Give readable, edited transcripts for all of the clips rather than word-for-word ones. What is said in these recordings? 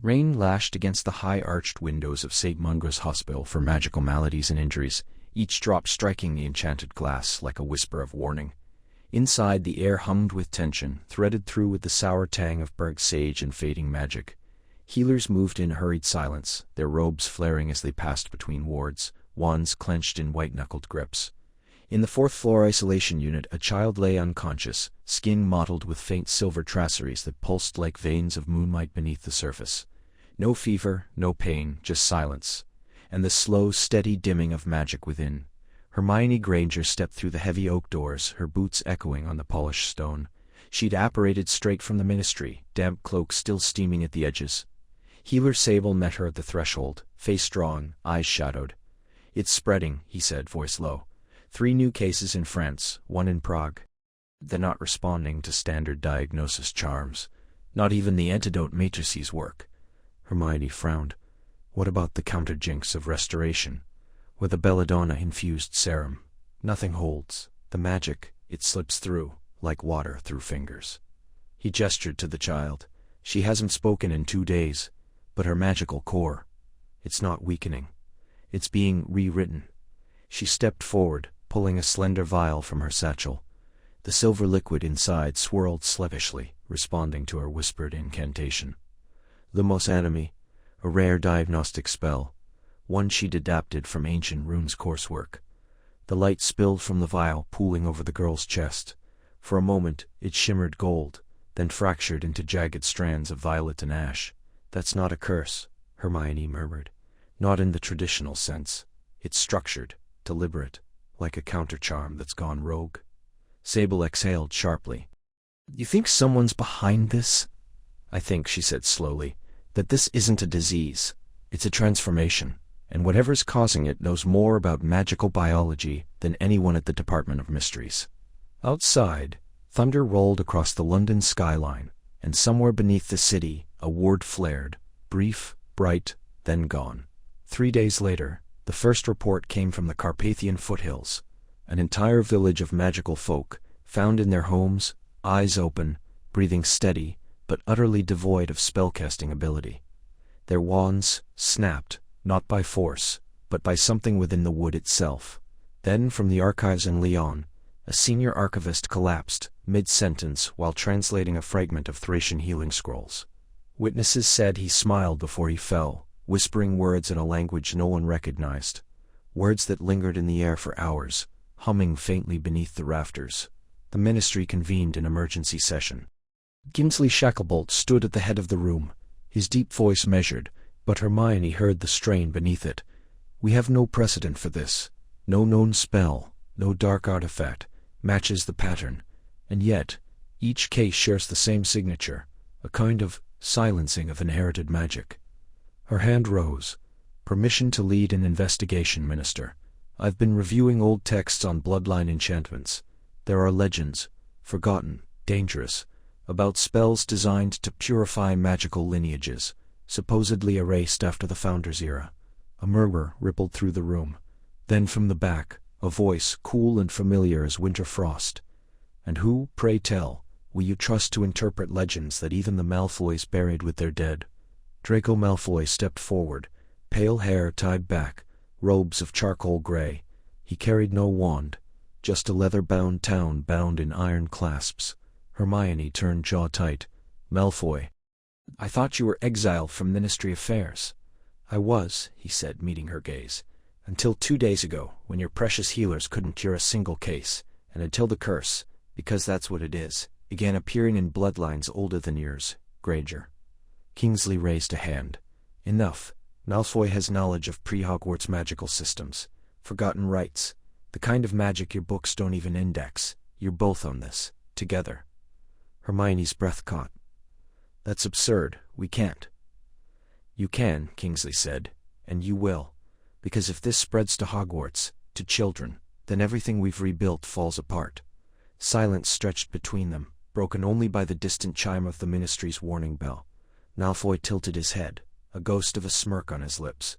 Rain lashed against the high-arched windows of St. Mungo's Hospital for magical maladies and injuries, each drop striking the enchanted glass like a whisper of warning. Inside, the air hummed with tension, threaded through with the sour tang of burnt sage and fading magic. Healers moved in hurried silence, their robes flaring as they passed between wards, wands clenched in white-knuckled grips. In the fourth-floor isolation unit, a child lay unconscious, skin mottled with faint silver traceries that pulsed like veins of moonlight beneath the surface. No fever, no pain, just silence, and the slow, steady dimming of magic within. Hermione Granger stepped through the heavy oak doors, her boots echoing on the polished stone. She'd apparated straight from the ministry, damp cloak still steaming at the edges. Healer Sable met her at the threshold, face drawn, eyes shadowed. "It's spreading," he said, voice low. 3 new cases in France, 1 in Prague. They're not responding to standard diagnosis charms. Not even the antidote matrices work. Hermione frowned. What about the counterjinx of restoration? With a belladonna-infused serum. Nothing holds. The magic, it slips through, like water through fingers. He gestured to the child. She hasn't spoken in 2 days, but her magical core, it's not weakening. It's being rewritten. She stepped forward, pulling a slender vial from her satchel. The silver liquid inside swirled slavishly, responding to her whispered incantation. Lumos Animi, a rare diagnostic spell, one she'd adapted from ancient runes coursework. The light spilled from the vial, pooling over the girl's chest. For a moment, it shimmered gold, then fractured into jagged strands of violet and ash. "That's not a curse," Hermione murmured. "Not in the traditional sense. It's structured, deliberate, like a counter-charm that's gone rogue." Sable exhaled sharply. "You think someone's behind this?" "I think," she said slowly, "that this isn't a disease. It's a transformation, and whatever's causing it knows more about magical biology than anyone at the Department of Mysteries." Outside, thunder rolled across the London skyline, and somewhere beneath the city, a ward flared, brief, bright, then gone. 3 days later, the first report came from the Carpathian foothills, an entire village of magical folk, found in their homes, eyes open, breathing steady, but utterly devoid of spellcasting ability. Their wands snapped, not by force, but by something within the wood itself. Then, from the archives in Lyon, a senior archivist collapsed, mid-sentence, while translating a fragment of Thracian healing scrolls. Witnesses said he smiled before he fell, whispering words in a language no one recognized, words that lingered in the air for hours, humming faintly beneath the rafters. The ministry convened an emergency session. Kingsley Shacklebolt stood at the head of the room, his deep voice measured, but Hermione heard the strain beneath it. "We have no precedent for this. No known spell, no dark artifact, matches the pattern, and yet, each case shares the same signature, a kind of silencing of inherited magic." Her hand rose. "Permission to lead an investigation, Minister. I've been reviewing old texts on bloodline enchantments. There are legends, forgotten, dangerous, about spells designed to purify magical lineages, supposedly erased after the Founder's era." A murmur rippled through the room. Then from the back, a voice cool and familiar as winter frost. "And who, pray tell, will you trust to interpret legends that even the Malfoys buried with their dead?" Draco Malfoy stepped forward, pale hair tied back, robes of charcoal gray. He carried no wand, just a leather-bound town bound in iron clasps. Hermione turned jaw tight. "Malfoy, I thought you were exiled from Ministry Affairs." "I was," he said, meeting her gaze, "until 2 days ago, when your precious healers couldn't cure a single case, and until the curse, because that's what it is, began appearing in bloodlines older than yours, Granger." Kingsley raised a hand. "Enough. Malfoy has knowledge of pre-Hogwarts magical systems, forgotten rites, the kind of magic your books don't even index. You're both on this, together." Hermione's breath caught. "That's absurd. We can't." "You can," Kingsley said, "and you will, because if this spreads to Hogwarts, to children, then everything we've rebuilt falls apart." Silence stretched between them, broken only by the distant chime of the ministry's warning bell. Malfoy tilted his head, a ghost of a smirk on his lips.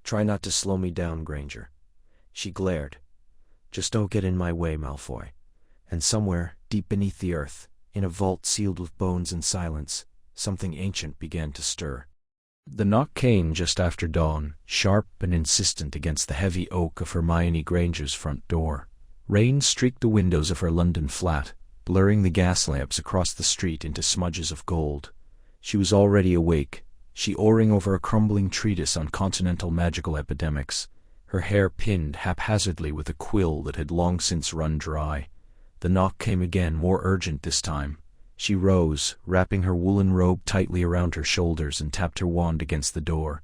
"Try not to slow me down, Granger." She glared. "Just don't get in my way, Malfoy." And somewhere, deep beneath the earth, in a vault sealed with bones and silence, something ancient began to stir. The knock came just after dawn, sharp and insistent against the heavy oak of Hermione Granger's front door. Rain streaked the windows of her London flat, blurring the gas lamps across the street into smudges of gold. She was already awake, she oring over a crumbling treatise on continental magical epidemics, her hair pinned haphazardly with a quill that had long since run dry. The knock came again, more urgent this time. She rose, wrapping her woolen robe tightly around her shoulders, and tapped her wand against the door.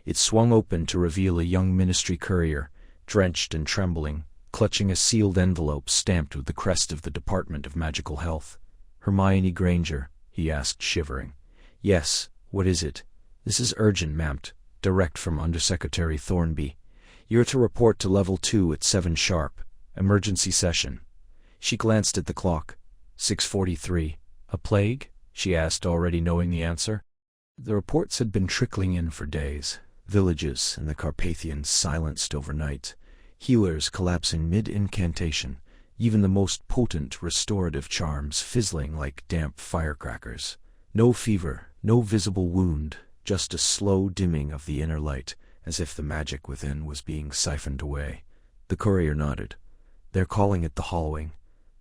It swung open to reveal a young ministry courier, drenched and trembling, clutching a sealed envelope stamped with the crest of the Department of Magical Health. "Hermione Granger?" he asked, shivering. "Yes, what is it?" "This is urgent, ma'am. Direct from Undersecretary Thornby. You're to report to Level 2 at 7 sharp. Emergency session." She glanced at the clock. 6:43. "A plague?" she asked, already knowing the answer. The reports had been trickling in for days. Villages and the Carpathians silenced overnight. Healers collapsing mid-incantation, even the most potent restorative charms fizzling like damp firecrackers. No fever, no visible wound, just a slow dimming of the inner light, as if the magic within was being siphoned away. The courier nodded. "They're calling it the Hollowing."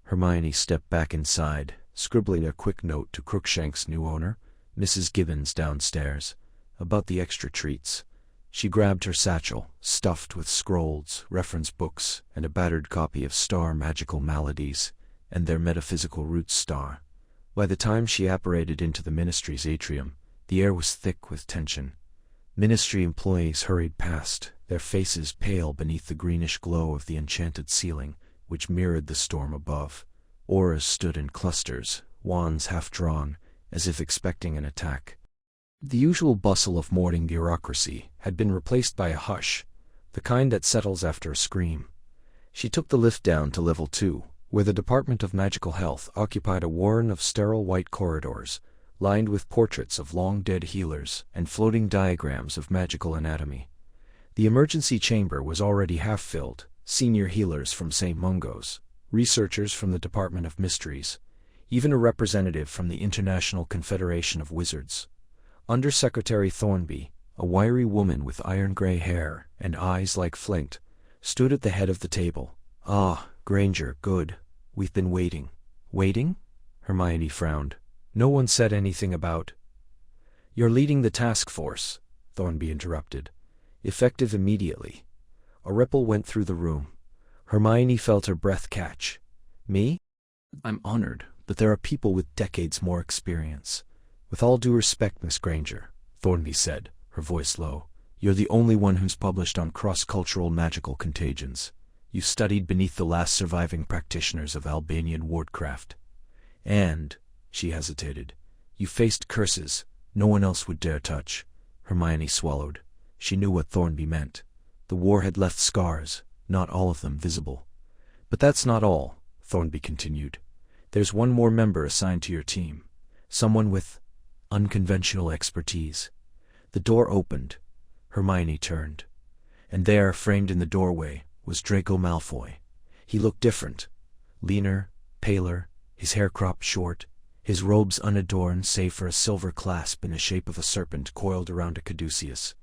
Hermione stepped back inside, scribbling a quick note to Crookshank's new owner, Mrs. Gibbons, downstairs, about the extra treats. She grabbed her satchel, stuffed with scrolls, reference books, and a battered copy of Star Magical Maladies, and their metaphysical roots star. By the time she apparated into the ministry's atrium, the air was thick with tension. Ministry employees hurried past, their faces pale beneath the greenish glow of the enchanted ceiling, which mirrored the storm above. Auras stood in clusters, wands half-drawn, as if expecting an attack. The usual bustle of morning bureaucracy had been replaced by a hush, the kind that settles after a scream. She took the lift down to Level 2, where the Department of Magical Health occupied a warren of sterile white corridors, lined with portraits of long-dead healers and floating diagrams of magical anatomy. The emergency chamber was already half-filled, senior healers from St. Mungo's, researchers from the Department of Mysteries, even a representative from the International Confederation of Wizards. Undersecretary Thornby, a wiry woman with iron-gray hair and eyes like flint, stood at the head of the table. "Ah, Granger, good. We've been waiting." "Waiting?" Hermione frowned. "No one said anything about—" "You're leading the task force," Thornby interrupted. "Effective immediately." A ripple went through the room. Hermione felt her breath catch. "Me? I'm honored, but there are people with decades more experience." "With all due respect, Miss Granger," Thornby said, her voice low, "you're the only one who's published on cross-cultural magical contagions. You studied beneath the last surviving practitioners of Albanian wardcraft. And," she hesitated, "you faced curses no one else would dare touch." Hermione swallowed. She knew what Thornby meant. The war had left scars, not all of them visible. "But that's not all," Thornby continued. "There's one more member assigned to your team. Someone with unconventional expertise." The door opened. Hermione turned. And there, framed in the doorway, was Draco Malfoy. He looked different. Leaner, paler, his hair cropped short, his robes unadorned save for a silver clasp in the shape of a serpent coiled around a caduceus.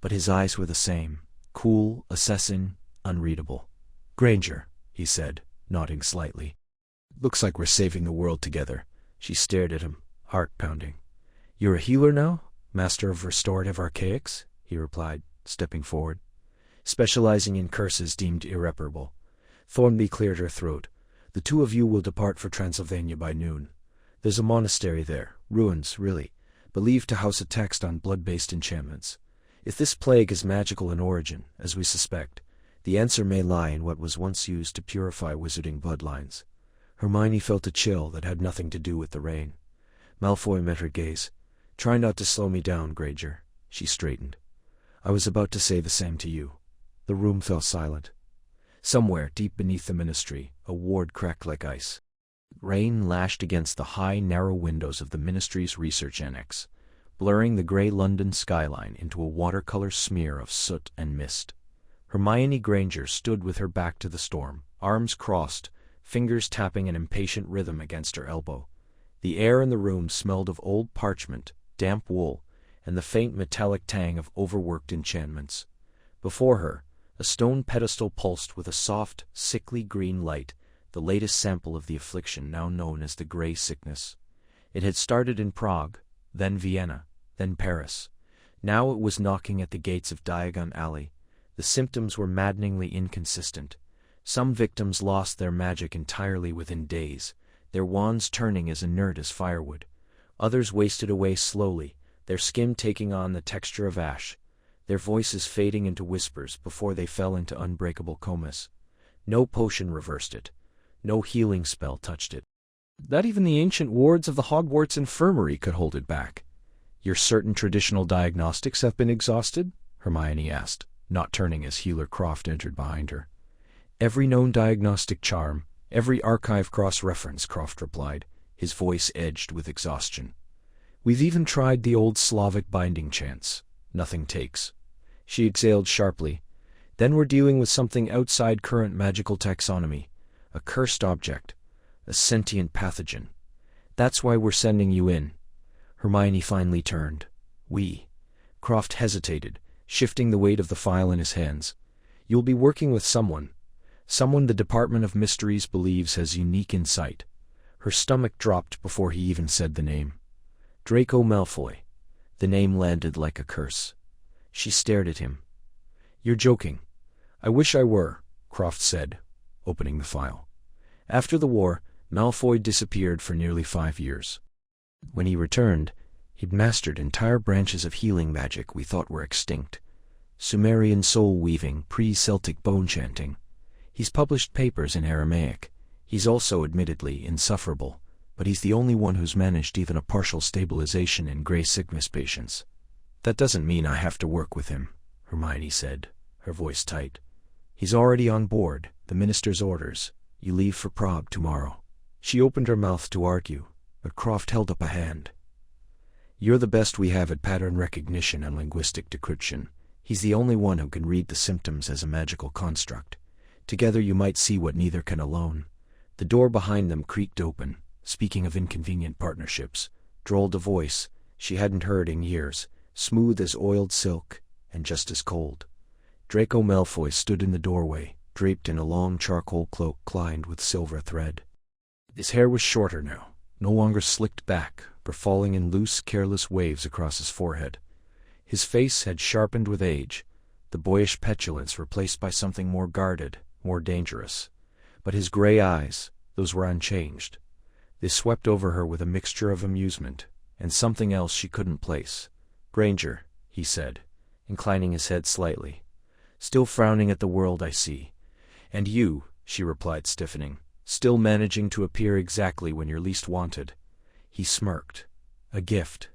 But his eyes were the same, cool, assessing, unreadable. "Granger," he said, nodding slightly. "Looks like we're saving the world together." She stared at him, heart pounding. "You're a healer now? Master of restorative archaics?" he replied, stepping forward. "Specializing in curses deemed irreparable." Thornby cleared her throat. "The two of you will depart for Transylvania by noon. There's a monastery there, ruins, really, believed to house a text on blood-based enchantments. If this plague is magical in origin, as we suspect, the answer may lie in what was once used to purify wizarding bloodlines." Hermione felt a chill that had nothing to do with the rain. Malfoy met her gaze. "Try not to slow me down, Granger." She straightened. "I was about to say the same to you." The room fell silent. Somewhere, deep beneath the ministry, a ward cracked like ice. Rain lashed against the high, narrow windows of the ministry's research annex, blurring the grey London skyline into a watercolor smear of soot and mist. Hermione Granger stood with her back to the storm, arms crossed, fingers tapping an impatient rhythm against her elbow. The air in the room smelled of old parchment, damp wool, and the faint metallic tang of overworked enchantments. Before her, a stone pedestal pulsed with a soft, sickly green light, the latest sample of the affliction now known as the Grey Sickness. It had started in Prague, then Vienna, then Paris. Now it was knocking at the gates of Diagon Alley. The symptoms were maddeningly inconsistent. Some victims lost their magic entirely within days, their wands turning as inert as firewood. Others wasted away slowly, their skin taking on the texture of ash, their voices fading into whispers before they fell into unbreakable comas. No potion reversed it. No healing spell touched it. Not even the ancient wards of the Hogwarts infirmary could hold it back. "Your certain traditional diagnostics have been exhausted?" Hermione asked, not turning as Healer Croft entered behind her. "Every known diagnostic charm, every archive cross-reference," Croft replied, his voice edged with exhaustion. "We've even tried the old Slavic binding chants. Nothing takes." She exhaled sharply. "Then we're dealing with something outside current magical taxonomy. A cursed object. A sentient pathogen. That's why we're sending you in." Hermione finally turned. "We." Croft hesitated, shifting the weight of the file in his hands. "You'll be working with someone the Department of Mysteries believes has unique insight." Her stomach dropped before he even said the name. "Draco Malfoy." The name landed like a curse. She stared at him. "You're joking." "I wish I were," Croft said, opening the file. "After the war, Malfoy disappeared for nearly 5 years. When he returned, he'd mastered entire branches of healing magic we thought were extinct. Sumerian soul-weaving, pre-Celtic bone-chanting. He's published papers in Aramaic. He's also admittedly insufferable, but he's the only one who's managed even a partial stabilization in Grey Sickness patients." "That doesn't mean I have to work with him," Hermione said, her voice tight. "He's already on board, the minister's orders. You leave for Prague tomorrow." She opened her mouth to argue, but Croft held up a hand. "You're the best we have at pattern recognition and linguistic decryption. He's the only one who can read the symptoms as a magical construct. Together you might see what neither can alone." The door behind them creaked open. Speaking of inconvenient partnerships, drawled a voice she hadn't heard in years, smooth as oiled silk, and just as cold. Draco Malfoy stood in the doorway, draped in a long charcoal cloak lined with silver thread. His hair was shorter now, no longer slicked back, but falling in loose, careless waves across his forehead. His face had sharpened with age, the boyish petulance replaced by something more guarded, more dangerous. But his gray eyes, those were unchanged. They swept over her with a mixture of amusement, and something else she couldn't place. "Granger," he said, inclining his head slightly. "Still frowning at the world, I see." "And you," she replied, stiffening, "still managing to appear exactly when you're least wanted." He smirked. "A gift."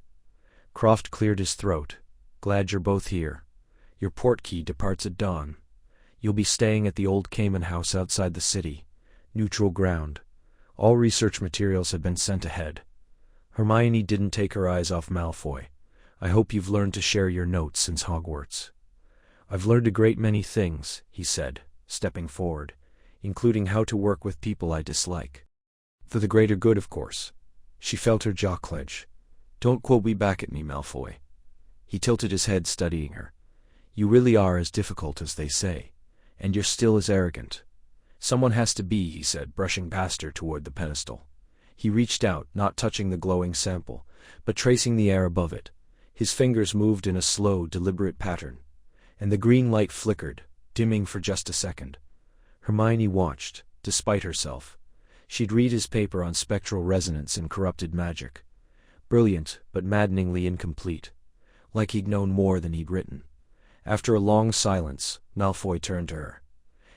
Croft cleared his throat. "Glad you're both here. Your portkey departs at dawn. You'll be staying at the old Cayman house outside the city. Neutral ground. All research materials have been sent ahead." Hermione didn't take her eyes off Malfoy. "I hope you've learned to share your notes since Hogwarts." "I've learned a great many things," he said, stepping forward, "including how to work with people I dislike. For the greater good, of course." She felt her jaw clench. "Don't quote me back at me, Malfoy." He tilted his head, studying her. "You really are as difficult as they say. And you're still as arrogant." "Someone has to be," he said, brushing past her toward the pedestal. He reached out, not touching the glowing sample, but tracing the air above it. His fingers moved in a slow, deliberate pattern, and the green light flickered, dimming for just a second. Hermione watched, despite herself. She'd read his paper on spectral resonance and corrupted magic. Brilliant, but maddeningly incomplete. Like he'd known more than he'd written. After a long silence, Malfoy turned to her.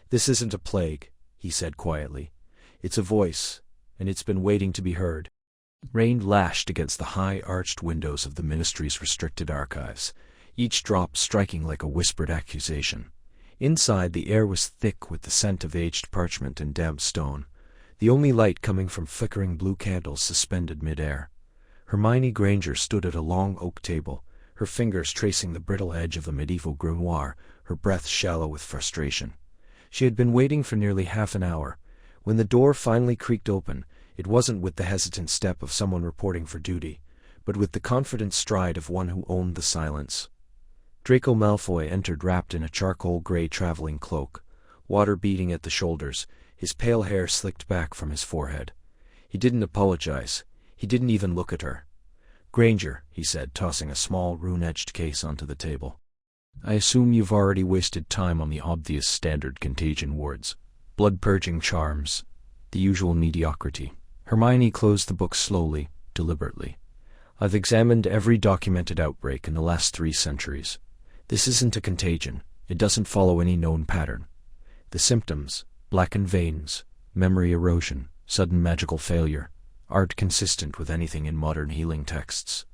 "This isn't a plague," he said quietly. "It's a voice, and it's been waiting to be heard." Rain lashed against the high arched windows of the Ministry's restricted archives, each drop striking like a whispered accusation. Inside, the air was thick with the scent of aged parchment and damp stone, the only light coming from flickering blue candles suspended mid-air. Hermione Granger stood at a long oak table, her fingers tracing the brittle edge of the medieval grimoire, her breath shallow with frustration. She had been waiting for nearly half an hour. When the door finally creaked open, it wasn't with the hesitant step of someone reporting for duty, but with the confident stride of one who owned the silence. Draco Malfoy entered wrapped in a charcoal-gray traveling cloak, water beading at the shoulders, his pale hair slicked back from his forehead. He didn't apologize. He didn't even look at her. "Granger," he said, tossing a small rune-edged case onto the table. "I assume you've already wasted time on the obvious standard contagion wards. Blood-purging charms. The usual mediocrity." Hermione closed the book slowly, deliberately. "I've examined every documented outbreak in the last 3 centuries. This isn't a contagion. It doesn't follow any known pattern. The symptoms, blackened veins, memory erosion, sudden magical failure, aren't consistent with anything in modern healing texts."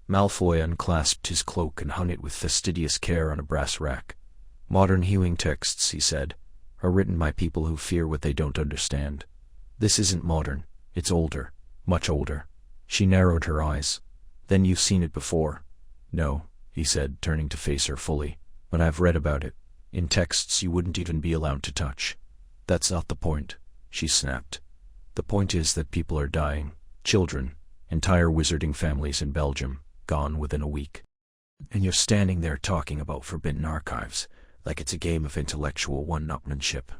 Malfoy unclasped his cloak and hung it with fastidious care on a brass rack. "Modern healing texts," he said, "are written by people who fear what they don't understand. This isn't modern. It's older. Much older." She narrowed her eyes. "Then you've seen it before?" "No," he said, turning to face her fully. "But I've read about it. In texts you wouldn't even be allowed to touch." "That's not the point," she snapped. "The point is that people are dying. Children, entire wizarding families in Belgium, gone within a week. And you're standing there talking about forbidden archives, like it's a game of intellectual one-upmanship."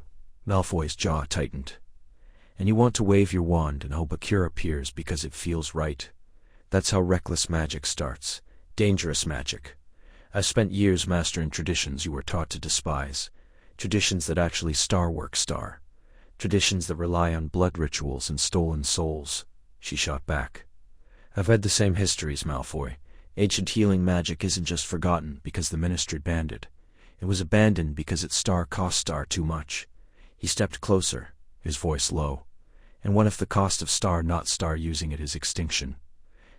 Malfoy's jaw tightened. "And you want to wave your wand and hope a cure appears because it feels right. That's how reckless magic starts. Dangerous magic. I've spent years mastering traditions you were taught to despise. Traditions that actually star. Traditions that rely on blood rituals and stolen souls." She shot back. "I've read the same histories, Malfoy. Ancient healing magic isn't just forgotten because the Ministry banned it. It was abandoned because its cost star too much." He stepped closer, his voice low. "And what if the cost of not star using it is extinction?"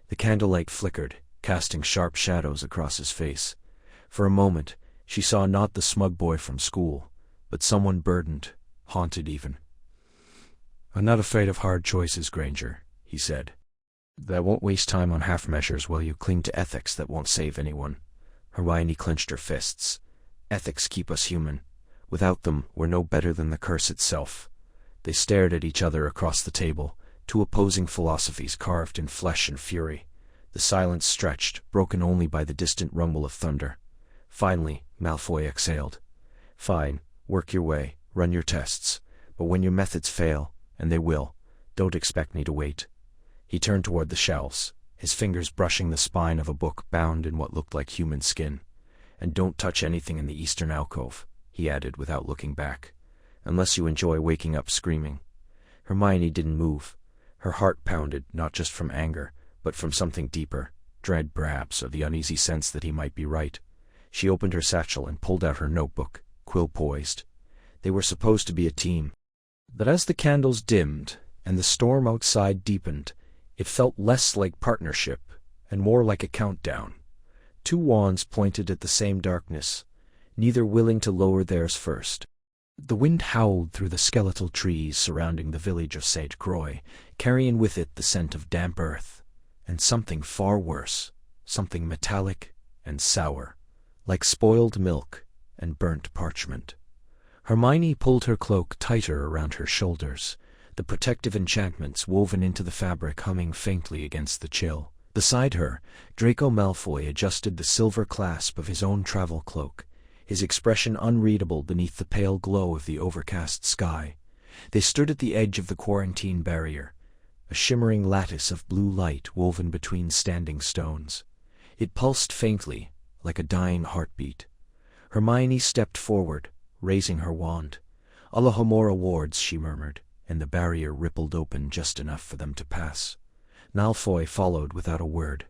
The candlelight flickered, casting sharp shadows across his face. For a moment, she saw not the smug boy from school, but someone burdened, haunted even. "I'm not afraid of hard choices, Granger," he said. "But I won't waste time on half-measures while you cling to ethics that won't save anyone." Hermione clenched her fists. "Ethics keep us human. Without them, we're no better than the curse itself." They stared at each other across the table, 2 opposing philosophies carved in flesh and fury. The silence stretched, broken only by the distant rumble of thunder. Finally, Malfoy exhaled. "Fine, work your way, run your tests. But when your methods fail, and they will, don't expect me to wait." He turned toward the shelves, his fingers brushing the spine of a book bound in what looked like human skin. "And don't touch anything in the eastern alcove," he added without looking back, "unless you enjoy waking up screaming." Hermione didn't move. Her heart pounded, not just from anger, but from something deeper, dread perhaps, or the uneasy sense that he might be right. She opened her satchel and pulled out her notebook, quill poised. They were supposed to be a team. But as the candles dimmed and the storm outside deepened, it felt less like partnership and more like a countdown. 2 wands pointed at the same darkness, neither willing to lower theirs first. The wind howled through the skeletal trees surrounding the village of St. Croix, carrying with it the scent of damp earth, and something far worse, something metallic and sour, like spoiled milk and burnt parchment. Hermione pulled her cloak tighter around her shoulders, the protective enchantments woven into the fabric humming faintly against the chill. Beside her, Draco Malfoy adjusted the silver clasp of his own travel cloak, his expression unreadable beneath the pale glow of the overcast sky. They stood at the edge of the quarantine barrier, a shimmering lattice of blue light woven between standing stones. It pulsed faintly, like a dying heartbeat. Hermione stepped forward, raising her wand. "Allahomora wards," she murmured, and the barrier rippled open just enough for them to pass. Malfoy followed without a word.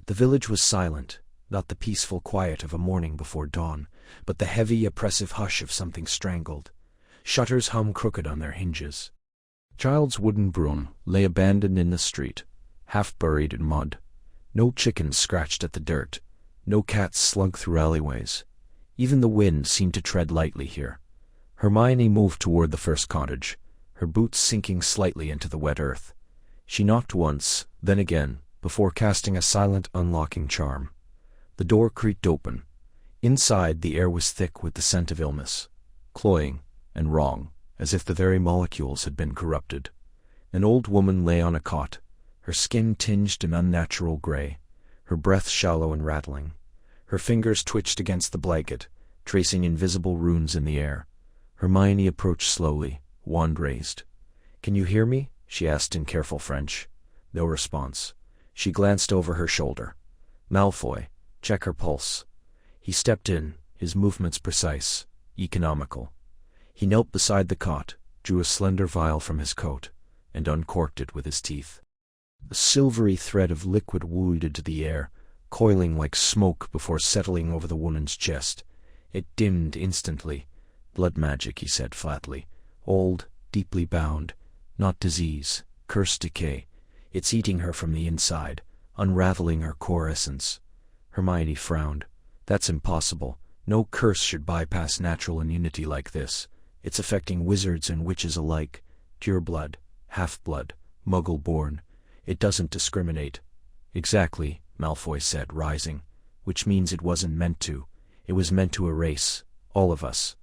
The village was silent, not the peaceful quiet of a morning before dawn, but the heavy, oppressive hush of something strangled. Shutters hummed crooked on their hinges. Child's wooden broom lay abandoned in the street, half buried in mud. No chickens scratched at the dirt. No cats slunk through alleyways. Even the wind seemed to tread lightly here. Hermione moved toward the first cottage, her boots sinking slightly into the wet earth. She knocked once, then again, before casting a silent unlocking charm. The door creaked open. Inside, the air was thick with the scent of illness, cloying and wrong, as if the very molecules had been corrupted. An old woman lay on a cot, her skin tinged an unnatural gray, her breath shallow and rattling. Her fingers twitched against the blanket, tracing invisible runes in the air. Hermione approached slowly, wand raised. "Can you hear me?" she asked in careful French. No response. She glanced over her shoulder. "Malfoy, check her pulse." He stepped in, his movements precise, economical. He knelt beside the cot, drew a slender vial from his coat, and uncorked it with his teeth. A silvery thread of liquid wooed into the air, coiling like smoke before settling over the woman's chest. It dimmed instantly. "Blood magic," he said flatly. "Old, deeply bound. Not disease, cursed decay. It's eating her from the inside, unraveling her core essence." Hermione frowned. "That's impossible. No curse should bypass natural immunity like this. It's affecting wizards and witches alike. Pure blood, half-blood, muggle-born. It doesn't discriminate." "Exactly," Malfoy said, rising. "Which means it wasn't meant to. It was meant to erase all of us."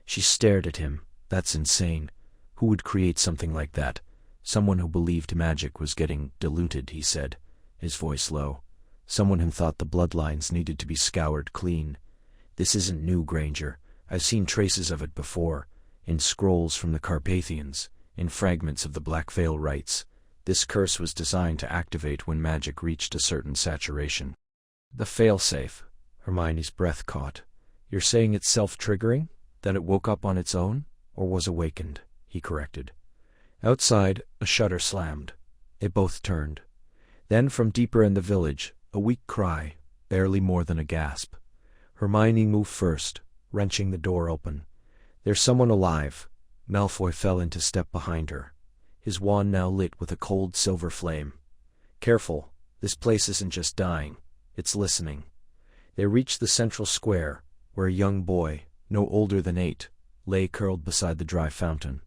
She stared at him. "That's insane. Who would create something like that?" "Someone who believed magic was getting diluted," he said, his voice low. "Someone who thought the bloodlines needed to be scoured clean. This isn't new, Granger. I've seen traces of it before, in scrolls from the Carpathians, in fragments of the Black Veil rites. This curse was designed to activate when magic reached a certain saturation." "The failsafe." Hermione's breath caught. "You're saying it's self-triggering? That it woke up on its own? Or was awakened?" he corrected. Outside, a shutter slammed. They both turned. Then from deeper in the village, a weak cry, barely more than a gasp. Hermione moved first, wrenching the door open. "There's someone alive." Malfoy fell into step behind her, his wand now lit with a cold silver flame. "Careful, this place isn't just dying, it's listening." They reached the central square, where a young boy, no older than 8, lay curled beside the dry fountain.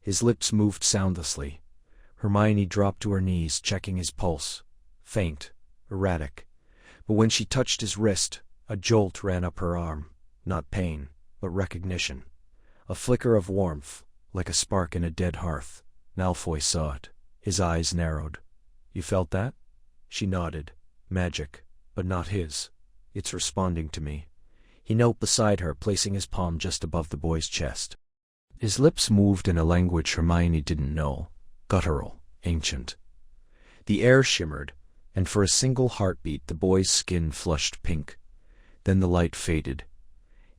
His lips moved soundlessly. Hermione dropped to her knees, checking his pulse. Faint, erratic. But when she touched his wrist, a jolt ran up her arm. Not pain, but recognition. A flicker of warmth, like a spark in a dead hearth. Malfoy saw it. His eyes narrowed. "You felt that?" She nodded. "Magic, but not his. It's responding to me." He knelt beside her, placing his palm just above the boy's chest. His lips moved in a language Hermione didn't know. Guttural, ancient. The air shimmered, and for a single heartbeat the boy's skin flushed pink. Then the light faded.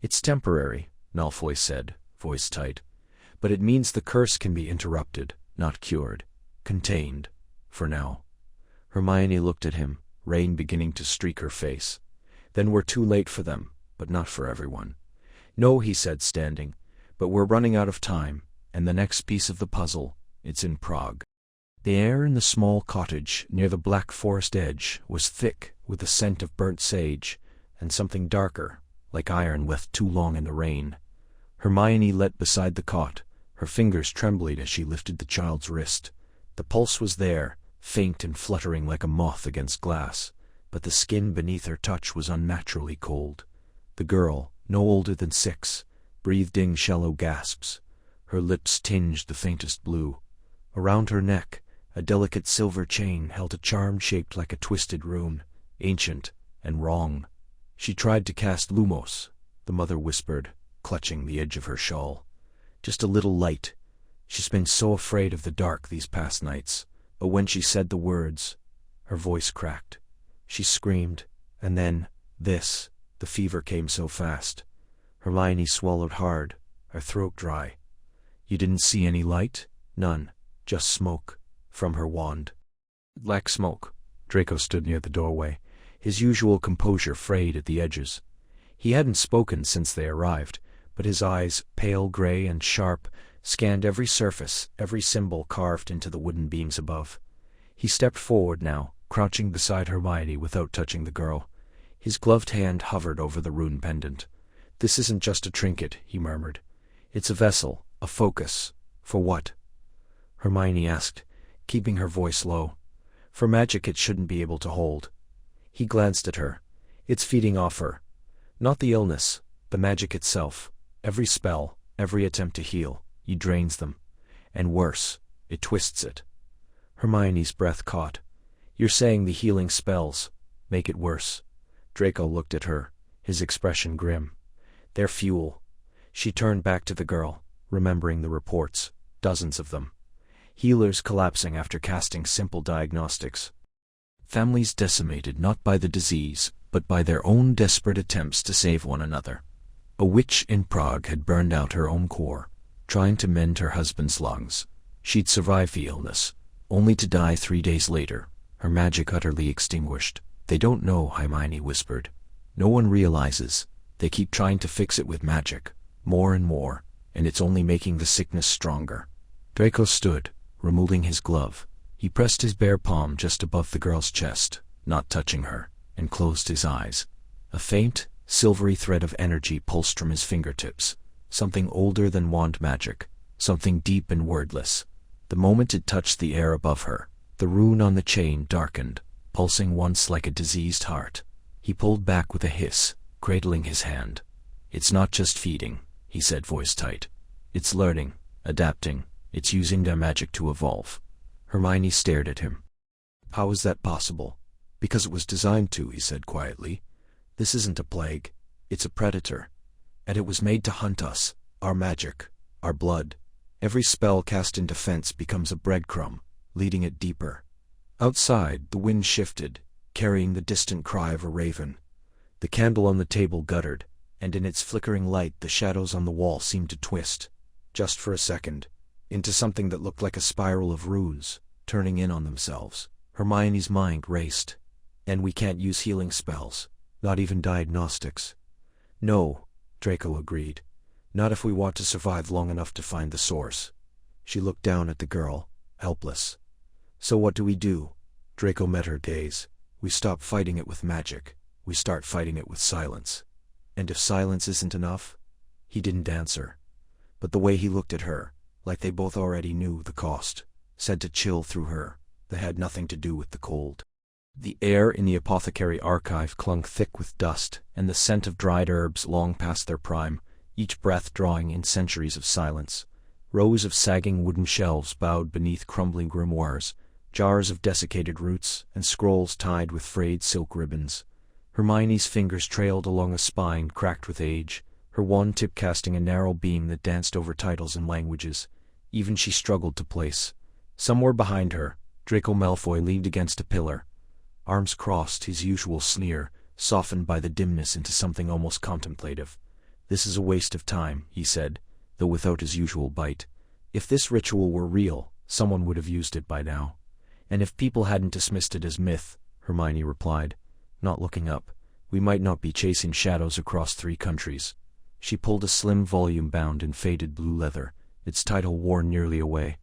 "It's temporary," Malfoy said, voice tight. "But it means the curse can be interrupted, not cured. Contained. For now." Hermione looked at him, rain beginning to streak her face. "Then we're too late for them, but not for everyone." "No," he said, standing. "But we're running out of time, and the next piece of the puzzle, it's in Prague." The air in the small cottage near the black forest edge was thick with the scent of burnt sage, and something darker, like iron left too long in the rain. Hermione leant beside the cot, her fingers trembling as she lifted the child's wrist. The pulse was there, faint and fluttering like a moth against glass, but the skin beneath her touch was unnaturally cold. The girl, no older than 6, breathed in shallow gasps. Her lips tinged the faintest blue. Around her neck, a delicate silver chain held a charm shaped like a twisted rune, ancient and wrong. "She tried to cast Lumos," the mother whispered, clutching the edge of her shawl. "Just a little light. She's been so afraid of the dark these past nights, but when she said the words," her voice cracked. She screamed, and then, the fever came so fast. Hermione swallowed hard, her throat dry. "You didn't see any light?" "None. Just smoke." From her wand. "Black smoke." Draco stood near the doorway, his usual composure frayed at the edges. He hadn't spoken since they arrived, but his eyes, pale gray and sharp, scanned every surface, every symbol carved into the wooden beams above. He stepped forward now, crouching beside Hermione without touching the girl. His gloved hand hovered over the rune pendant. "This isn't just a trinket," he murmured. "It's a vessel, a focus. For what?" Hermione asked, keeping her voice low. "For magic it shouldn't be able to hold." He glanced at her. "It's feeding off her. Not the illness, the magic itself. Every spell, every attempt to heal, he drains them. And worse, it twists it." Hermione's breath caught. "You're saying the healing spells?" Make it worse. Draco looked at her, his expression grim. Their fuel. She turned back to the girl, remembering the reports, dozens of them. Healers collapsing after casting simple diagnostics. Families decimated not by the disease, but by their own desperate attempts to save one another. A witch in Prague had burned out her own core, trying to mend her husband's lungs. She'd survived the illness, only to die 3 days later, her magic utterly extinguished. They don't know, Hermione whispered. No one realizes. They keep trying to fix it with magic, more and more, and it's only making the sickness stronger. Draco stood, removing his glove. He pressed his bare palm just above the girl's chest, not touching her, and closed his eyes. A faint, silvery thread of energy pulsed from his fingertips, something older than wand magic, something deep and wordless. The moment it touched the air above her, the rune on the chain darkened, pulsing once like a diseased heart. He pulled back with a hiss, cradling his hand. It's not just feeding, he said, voice tight. It's learning, adapting, it's using their magic to evolve. Hermione stared at him. How is that possible? Because it was designed to, he said quietly. This isn't a plague, it's a predator. And it was made to hunt us, our magic, our blood. Every spell cast in defense becomes a breadcrumb, leading it deeper. Outside, the wind shifted, carrying the distant cry of a raven. The candle on the table guttered, and in its flickering light the shadows on the wall seemed to twist, just for a second, into something that looked like a spiral of runes, turning in on themselves. Hermione's mind raced. And we can't use healing spells, not even diagnostics. No, Draco agreed. Not if we want to survive long enough to find the source. She looked down at the girl, helpless. So what do we do? Draco met her gaze. We stop fighting it with magic. We start fighting it with silence. And if silence isn't enough? He didn't answer. But the way he looked at her, like they both already knew the cost, said to chill through her, that had nothing to do with the cold. The air in the apothecary archive clung thick with dust and the scent of dried herbs long past their prime, each breath drawing in centuries of silence. Rows of sagging wooden shelves bowed beneath crumbling grimoires, jars of desiccated roots, and scrolls tied with frayed silk ribbons. Hermione's fingers trailed along a spine cracked with age, her wand tip casting a narrow beam that danced over titles and languages. Even she struggled to place. Somewhere behind her, Draco Malfoy leaned against a pillar. Arms crossed, his usual sneer, softened by the dimness into something almost contemplative. This is a waste of time, he said, though without his usual bite. If this ritual were real, someone would have used it by now. And if people hadn't dismissed it as myth, Hermione replied, not looking up, we might not be chasing shadows across 3 countries. She pulled a slim volume bound in faded blue leather, its title worn nearly away.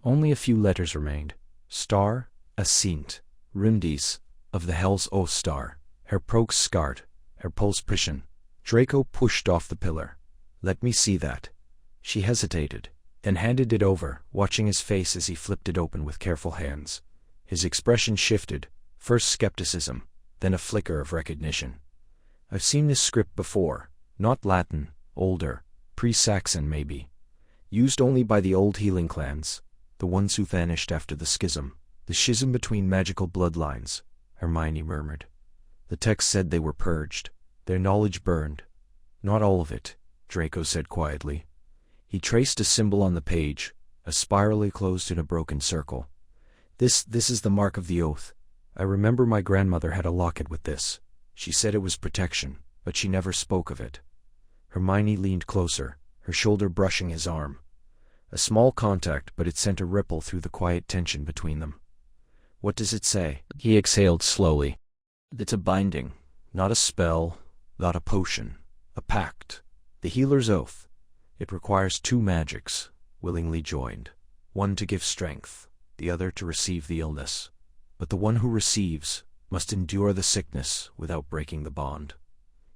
Only a few letters remained. Star, Ascent, Rimdies, of the Hell's Oath Star, Herr Prox Skart, Herr Pulsprischen. Draco pushed off the pillar. Let me see that. She hesitated, and handed it over, watching his face as he flipped it open with careful hands. His expression shifted, first skepticism, then a flicker of recognition. I've seen this script before, not Latin, older, pre-Saxon maybe. Used only by the old healing clans, the ones who vanished after the schism. The schism between magical bloodlines, Hermione murmured. The text said they were purged, their knowledge burned. Not all of it, Draco said quietly. He traced a symbol on the page, a spirally closed in a broken circle. This is the mark of the oath. I remember my grandmother had a locket with this. She said it was protection, but she never spoke of it. Hermione leaned closer, her shoulder brushing his arm. A small contact, but it sent a ripple through the quiet tension between them. What does it say? He exhaled slowly. It's a binding, not a spell, not a potion, a pact. The healer's oath. It requires 2 magics, willingly joined. One to give strength, the other to receive the illness. But the one who receives must endure the sickness without breaking the bond.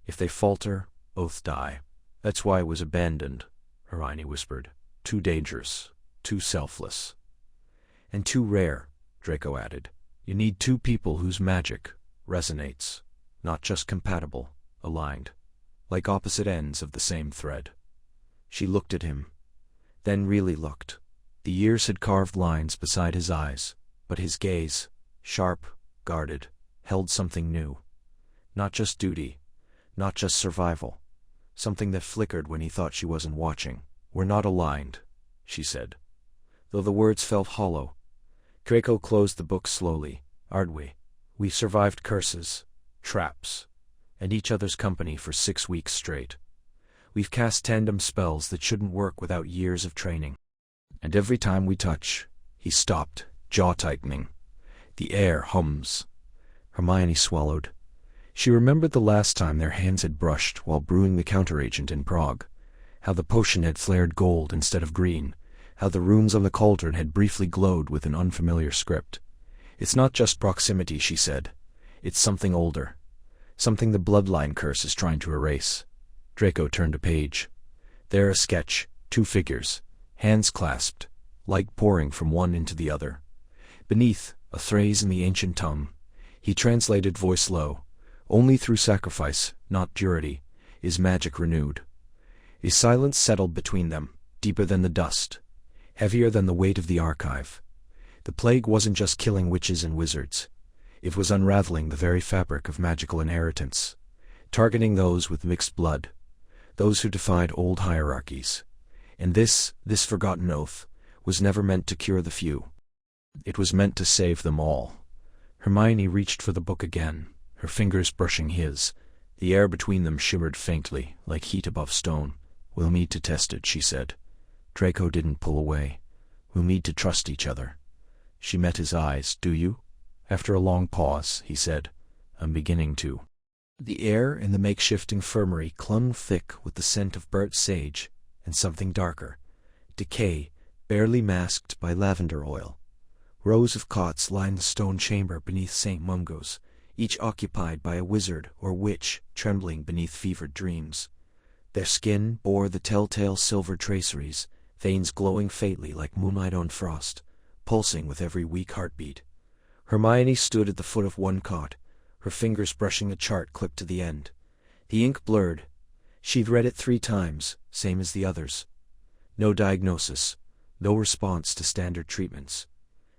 If they falter, oath die. That's why it was abandoned, Hermione whispered. Too dangerous, too selfless. And too rare, Draco added. You need 2 people whose magic resonates, not just compatible, aligned, like opposite ends of the same thread. She looked at him, then really looked. The years had carved lines beside his eyes, but his gaze, sharp, guarded, held something new. Not just duty, not just survival. Something that flickered when he thought she wasn't watching. "We're not aligned," she said, though the words felt hollow. Draco closed the book slowly. "Aren't we? We've survived curses, traps, and each other's company for 6 weeks straight. We've cast tandem spells that shouldn't work without years of training. And every time we touch—" He stopped, jaw tightening. "The air hums." Hermione swallowed. She remembered the last time their hands had brushed while brewing the counteragent in Prague, how the potion had flared gold instead of green, how the runes on the cauldron had briefly glowed with an unfamiliar script. "It's not just proximity," she said. "It's something older. Something the bloodline curse is trying to erase." Draco turned a page. There a sketch, 2 figures, hands clasped, light pouring from one into the other. Beneath, a phrase in the ancient tongue. He translated, voice low. "Only through sacrifice, not purity, is magic renewed." A silence settled between them, deeper than the dust, heavier than the weight of the archive. The plague wasn't just killing witches and wizards. It was unraveling the very fabric of magical inheritance, targeting those with mixed blood, those who defied old hierarchies. And this forgotten oath, was never meant to cure the few. It was meant to save them all. Hermione reached for the book again, her fingers brushing his. The air between them shimmered faintly, like heat above stone. "We'll need to test it," she said. Draco didn't pull away. "We'll need to trust each other." She met his eyes. "Do you?" After a long pause, he said, "I'm beginning to." The air in the makeshift infirmary clung thick with the scent of burnt sage and something darker, decay barely masked by lavender oil. Rows of cots lined the stone chamber beneath St. Mungo's, each occupied by a wizard or witch trembling beneath fevered dreams. Their skin bore the telltale silver traceries, veins glowing faintly like moonlight on frost, pulsing with every weak heartbeat. Hermione stood at the foot of one cot, her fingers brushing a chart clipped to the end. The ink blurred. She'd read it 3 times, same as the others. No diagnosis, no response to standard treatments.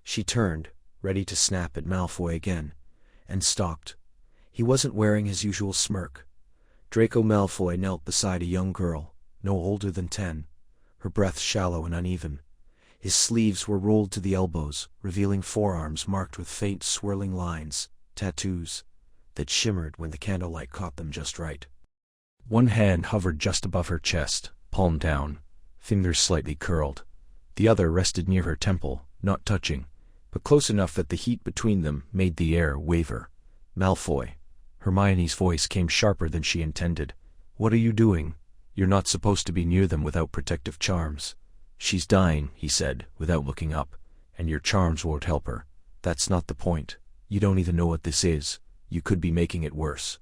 She turned, ready to snap at Malfoy again, and stopped. He wasn't wearing his usual smirk. Draco Malfoy knelt beside a young girl, no older than 10, her breath shallow and uneven. His sleeves were rolled to the elbows, revealing forearms marked with faint swirling lines, tattoos, that shimmered when the candlelight caught them just right. One hand hovered just above her chest, palm down, fingers slightly curled. The other rested near her temple, not touching, but close enough that the heat between them made the air waver. "Malfoy." Hermione's voice came sharper than she intended. "What are you doing? You're not supposed to be near them without protective charms." "She's dying," he said, without looking up, "and your charms won't help her. That's not the point. You don't even know what this is. You could be making it worse.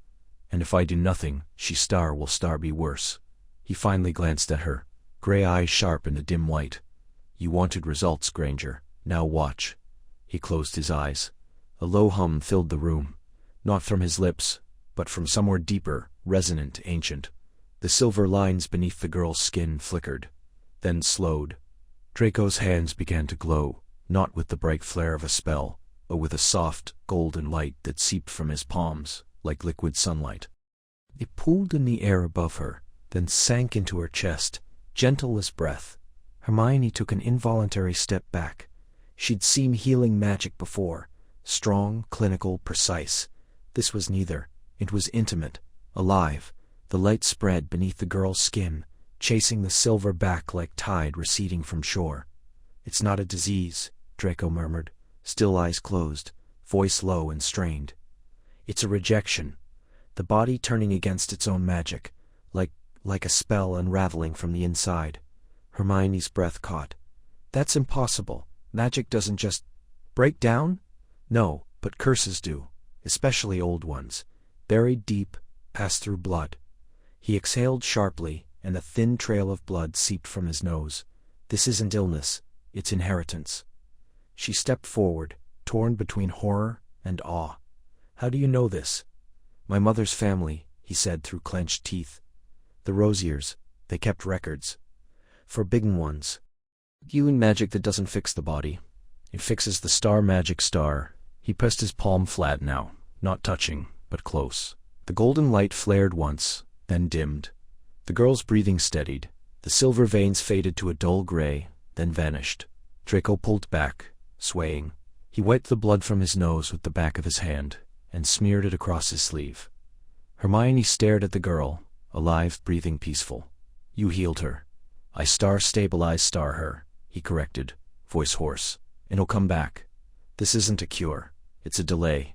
And if I do nothing, will be worse." He finally glanced at her, gray eyes sharp in the dim light. "You wanted results, Granger. Now watch." He closed his eyes. A low hum filled the room, not from his lips, but from somewhere deeper, resonant, ancient. The silver lines beneath the girl's skin flickered, then slowed. Draco's hands began to glow, not with the bright flare of a spell, but with a soft, golden light that seeped from his palms, like liquid sunlight. It pooled in the air above her, then sank into her chest, gentle as breath. Hermione took an involuntary step back. She'd seen healing magic before, strong, clinical, precise. This was neither. It was intimate, alive. The light spread beneath the girl's skin, chasing the silver back like tide receding from shore. "It's not a disease," Draco murmured, still eyes closed, voice low and strained. "It's a rejection, the body turning against its own magic, like a spell unraveling from the inside." Hermione's breath caught. "That's impossible. Magic doesn't just break down?" "No, but curses do, especially old ones, buried deep, pass through blood." He exhaled sharply, and a thin trail of blood seeped from his nose. "This isn't illness, it's inheritance." She stepped forward, torn between horror and awe. "How do you know this?" "My mother's family," he said through clenched teeth. "The Rosiers, they kept records. Forbidden ones. Healing magic that doesn't fix the body. It fixes the star magic star." He pressed his palm flat now, not touching, but close. The golden light flared once, then dimmed. The girl's breathing steadied. The silver veins faded to a dull gray, then vanished. Draco pulled back, swaying. He wiped the blood from his nose with the back of his hand, and smeared it across his sleeve. Hermione stared at the girl, alive, breathing, peaceful. "You healed her." "I stabilize her," he corrected, voice hoarse. "And he'll come back. This isn't a cure. It's a delay.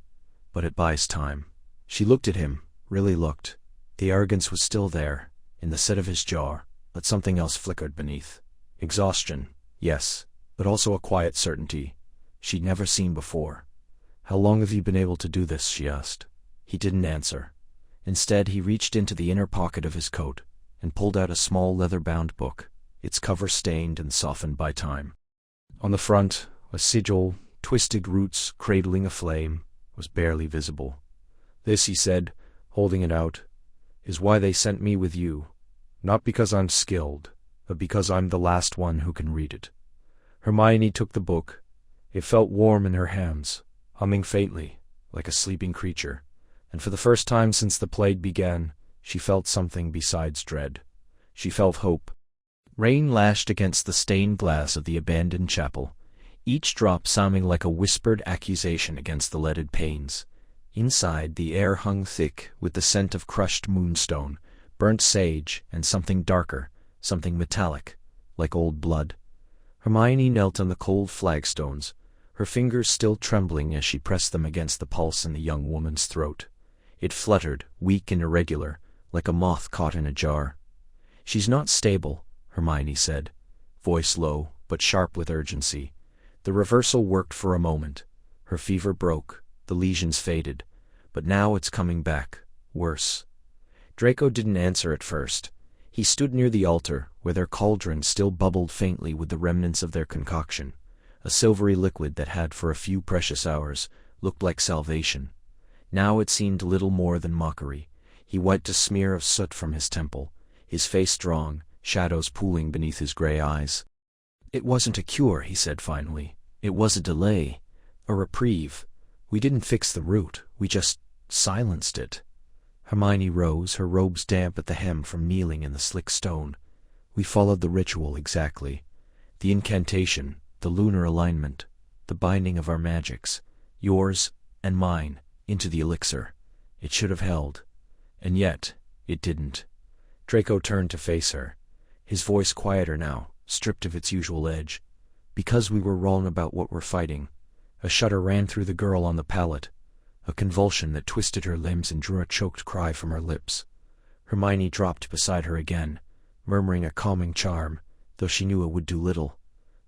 But it buys time." She looked at him, really looked. The arrogance was still there, in the set of his jaw, but something else flickered beneath. Exhaustion, yes, but also a quiet certainty she'd never seen before. "How long have you been able to do this?" she asked. He didn't answer. Instead, he reached into the inner pocket of his coat and pulled out a small leather-bound book, its cover stained and softened by time. On the front, a sigil, twisted roots cradling a flame, was barely visible. "This," he said, holding it out, "is why they sent me with you. Not because I'm skilled, but because I'm the last one who can read it." Hermione took the book. It felt warm in her hands, humming faintly, like a sleeping creature, and for the first time since the plague began, she felt something besides dread. She felt hope. Rain lashed against the stained glass of the abandoned chapel, each drop sounding like a whispered accusation against the leaded panes. Inside, the air hung thick with the scent of crushed moonstone, burnt sage, and something darker, something metallic, like old blood. Hermione knelt on the cold flagstones, her fingers still trembling as she pressed them against the pulse in the young woman's throat. It fluttered, weak and irregular, like a moth caught in a jar. "She's not stable," Hermione said, voice low, but sharp with urgency. The reversal worked for a moment. Her fever broke, the lesions faded, but now it's coming back, worse. Draco didn't answer at first. He stood near the altar, where their cauldron still bubbled faintly with the remnants of their concoction, a silvery liquid that had for a few precious hours looked like salvation. Now it seemed little more than mockery. He wiped a smear of soot from his temple, his face drawn, shadows pooling beneath his gray eyes. "It wasn't a cure," he said finally. "It was a delay, a reprieve. We didn't fix the root, we just silenced it." Hermione rose, her robes damp at the hem from kneeling in the slick stone. "We followed the ritual exactly. The incantation, the lunar alignment, the binding of our magics, yours and mine, into the elixir. It should have held. And yet, it didn't." Draco turned to face her, his voice quieter now, stripped of its usual edge. "Because we were wrong about what we're fighting." A shudder ran through the girl on the pallet, a convulsion that twisted her limbs and drew a choked cry from her lips. Hermione dropped beside her again, murmuring a calming charm, though she knew it would do little.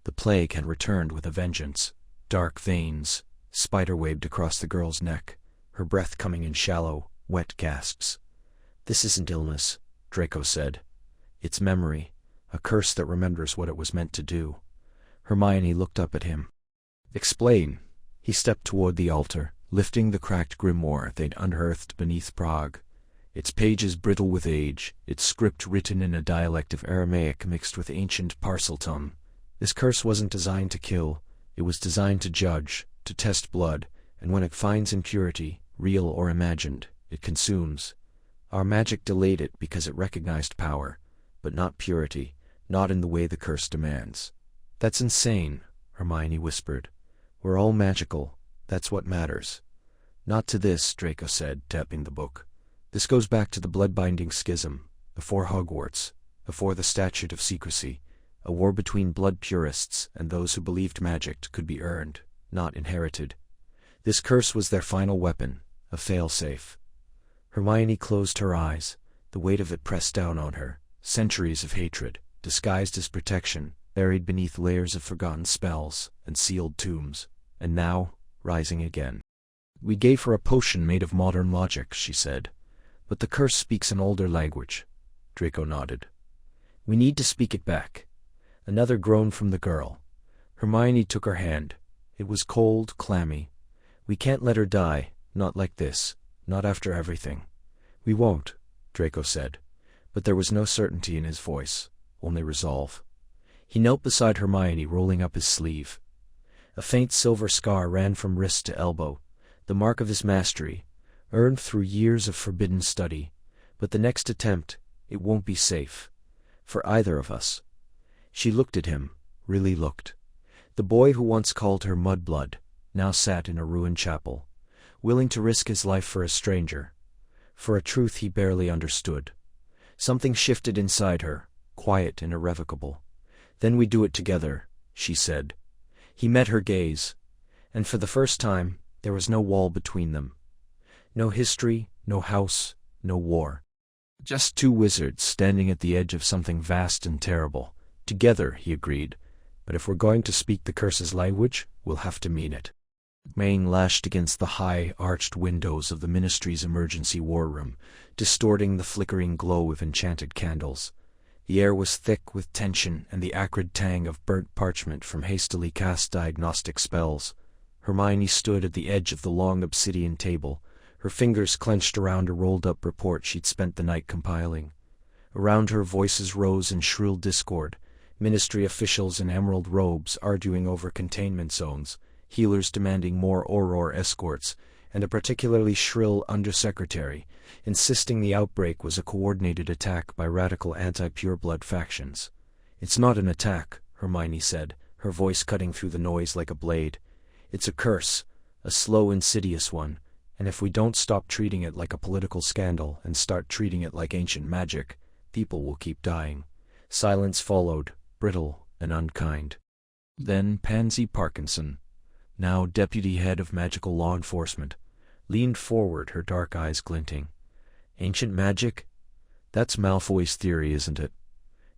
The plague had returned with a vengeance. Dark veins spiderwebed across the girl's neck, her breath coming in shallow, wet gasps. "This isn't illness," Draco said. "It's memory, a curse that remembers what it was meant to do." Hermione looked up at him. "Explain." He stepped toward the altar, lifting the cracked grimoire they'd unearthed beneath Prague. Its pages brittle with age, its script written in a dialect of Aramaic mixed with ancient Parseltongue. "This curse wasn't designed to kill. It was designed to judge, to test blood, and when it finds impurity, real or imagined, it consumes. Our magic delayed it because it recognized power, but not purity, not in the way the curse demands." "That's insane," Hermione whispered. "We're all magical. That's what matters." "Not to this," Draco said, tapping the book. "This goes back to the blood-binding schism, before Hogwarts, before the statute of secrecy, a war between blood purists and those who believed magic could be earned, not inherited. This curse was their final weapon, a fail-safe." Hermione closed her eyes, the weight of it pressed down on her. Centuries of hatred, disguised as protection, buried beneath layers of forgotten spells and sealed tombs, and now, rising again. "We gave her a potion made of modern logic," she said. "But the curse speaks an older language." Draco nodded. "We need to speak it back." Another groan from the girl. Hermione took her hand. It was cold, clammy. "We can't let her die, not like this, not after everything." "We won't," Draco said, but there was no certainty in his voice, only resolve. He knelt beside Hermione, rolling up his sleeve. A faint silver scar ran from wrist to elbow, the mark of his mastery, earned through years of forbidden study. But the next attempt, it won't be safe. For either of us. She looked at him, really looked. The boy who once called her mudblood, now sat in a ruined chapel, willing to risk his life for a stranger, for a truth he barely understood. Something shifted inside her, quiet and irrevocable. "Then we do it together," she said. He met her gaze, and for the first time, there was no wall between them. No history, no house, no war. Just two wizards standing at the edge of something vast and terrible. Together, he agreed. But if we're going to speak the curse's language, we'll have to mean it. Rain lashed against the high, arched windows of the Ministry's emergency war room, distorting the flickering glow of enchanted candles. The air was thick with tension and the acrid tang of burnt parchment from hastily cast diagnostic spells. Hermione stood at the edge of the long obsidian table, her fingers clenched around a rolled-up report she'd spent the night compiling. Around her, voices rose in shrill discord, Ministry officials in emerald robes arguing over containment zones, healers demanding more Auror escorts, and a particularly shrill undersecretary, insisting the outbreak was a coordinated attack by radical anti-pureblood factions. "It's not an attack," Hermione said, her voice cutting through the noise like a blade. "It's a curse, a slow, insidious one, and if we don't stop treating it like a political scandal and start treating it like ancient magic, people will keep dying." Silence followed, brittle and unkind. Then Pansy Parkinson, now deputy head of magical law enforcement, leaned forward, her dark eyes glinting. "Ancient magic? That's Malfoy's theory, isn't it?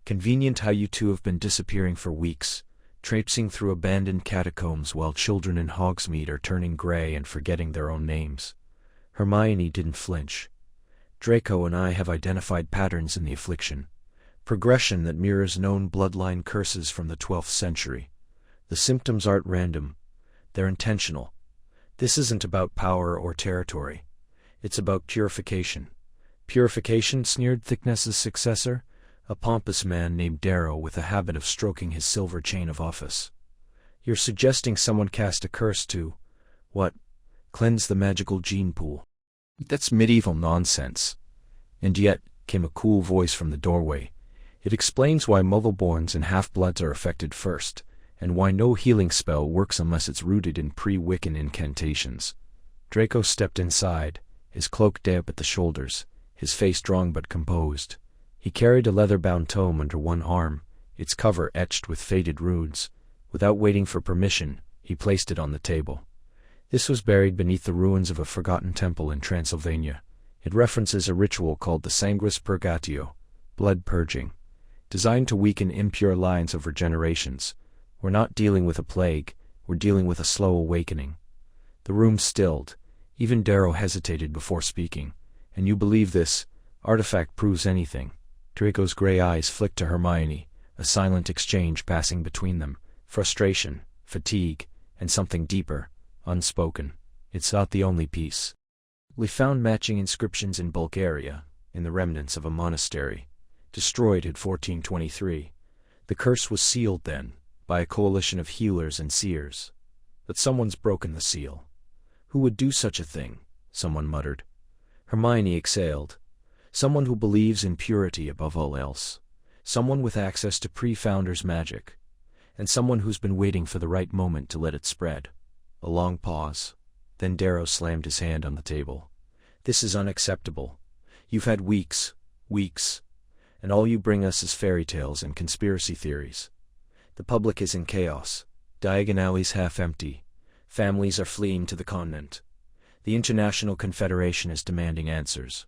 Convenient how you two have been disappearing for weeks, traipsing through abandoned catacombs while children in Hogsmeade are turning gray and forgetting their own names." Hermione didn't flinch. "Draco and I have identified patterns in the affliction. Progression that mirrors known bloodline curses from the 12th century. The symptoms aren't random. They're intentional. This isn't about power or territory. It's about purification." "Purification?" sneered Thickness's successor, a pompous man named Darrow with a habit of stroking his silver chain of office. "You're suggesting someone cast a curse to, what, cleanse the magical gene pool. That's medieval nonsense." "And yet," came a cool voice from the doorway, "it explains why Muggleborns and half-bloods are affected first, and why no healing spell works unless it's rooted in pre-Wiccan incantations." Draco stepped inside, his cloak damp at the shoulders, his face drawn but composed. He carried a leather-bound tome under one arm, its cover etched with faded runes. Without waiting for permission, he placed it on the table. This was buried beneath the ruins of a forgotten temple in Transylvania. It references a ritual called the Sanguis Purgatio, blood purging, designed to weaken impure lines over generations. "We're not dealing with a plague, we're dealing with a slow awakening." The room stilled. Even Darrow hesitated before speaking. "And you believe this artifact proves anything?" Draco's gray eyes flicked to Hermione, a silent exchange passing between them. Frustration, fatigue, and something deeper, unspoken. "It's not the only piece. We found matching inscriptions in Bulgaria, in the remnants of a monastery, destroyed in 1423. The curse was sealed then, by a coalition of healers and seers. But someone's broken the seal." "Who would do such a thing?" someone muttered. Hermione exhaled. "Someone who believes in purity above all else. Someone with access to pre-founder's magic. And someone who's been waiting for the right moment to let it spread." A long pause. Then Darrow slammed his hand on the table. "This is unacceptable. You've had weeks, and all you bring us is fairy tales and conspiracy theories. The public is in chaos. Diagon alleys half empty. Families are fleeing to the continent. The International Confederation is demanding answers."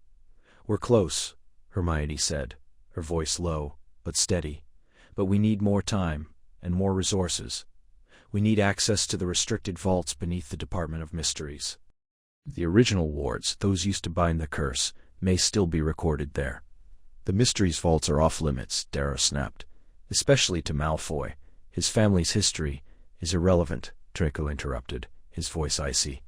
"We're close," Hermione said, her voice low, but steady. "But we need more time, and more resources. We need access to the restricted vaults beneath the Department of Mysteries. The original wards, those used to bind the curse, may still be recorded there." "The Mysteries vaults are off-limits," Darrow snapped. "Especially to Malfoy. His family's history is irrelevant," Draco interrupted, his voice icy.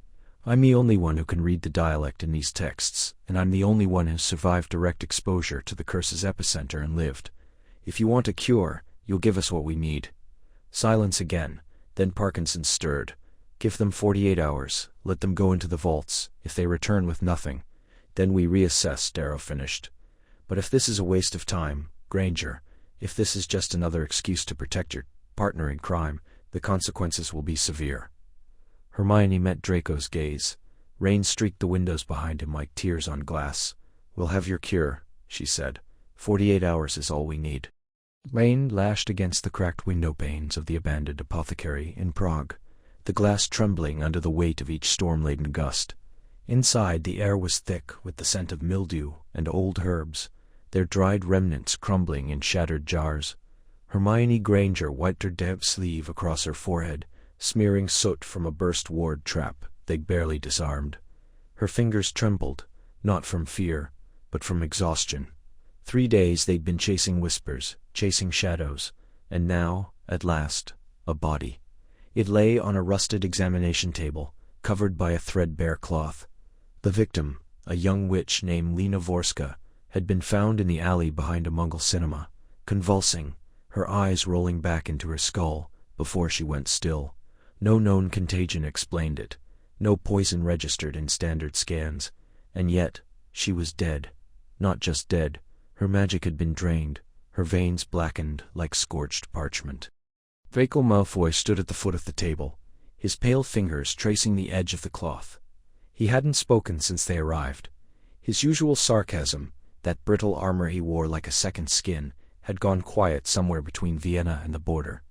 "I'm the only one who can read the dialect in these texts, and I'm the only one who survived direct exposure to the curse's epicenter and lived. If you want a cure, you'll give us what we need." Silence again, then Parkinson stirred. Give them 48 hours, let them go into the vaults. If they return with nothing, then we reassess, Darrow finished. But if this is a waste of time, Granger, if this is just another excuse to protect your partner in crime, the consequences will be severe. Hermione met Draco's gaze. Rain streaked the windows behind him like tears on glass. We'll have your cure, she said. 48 hours is all we need. Rain lashed against the cracked window panes of the abandoned apothecary in Prague, the glass trembling under the weight of each storm-laden gust. Inside, the air was thick with the scent of mildew and old herbs, their dried remnants crumbling in shattered jars. Hermione Granger wiped her damp sleeve across her forehead, smearing soot from a burst ward trap they'd barely disarmed. Her fingers trembled, not from fear, but from exhaustion. 3 days they'd been chasing whispers, chasing shadows, and now, at last, a body. It lay on a rusted examination table, covered by a threadbare cloth. The victim, a young witch named Lena Vorska, had been found in the alley behind a Mongol cinema, convulsing, her eyes rolling back into her skull before she went still. No known contagion explained it, no poison registered in standard scans, and yet she was dead. Not just dead, her magic had been drained, her veins blackened like scorched parchment. Draco Malfoy stood at the foot of the table, his pale fingers tracing the edge of the cloth. He hadn't spoken since they arrived. His usual sarcasm, that brittle armor he wore like a second skin, had gone quiet somewhere between Vienna and the border.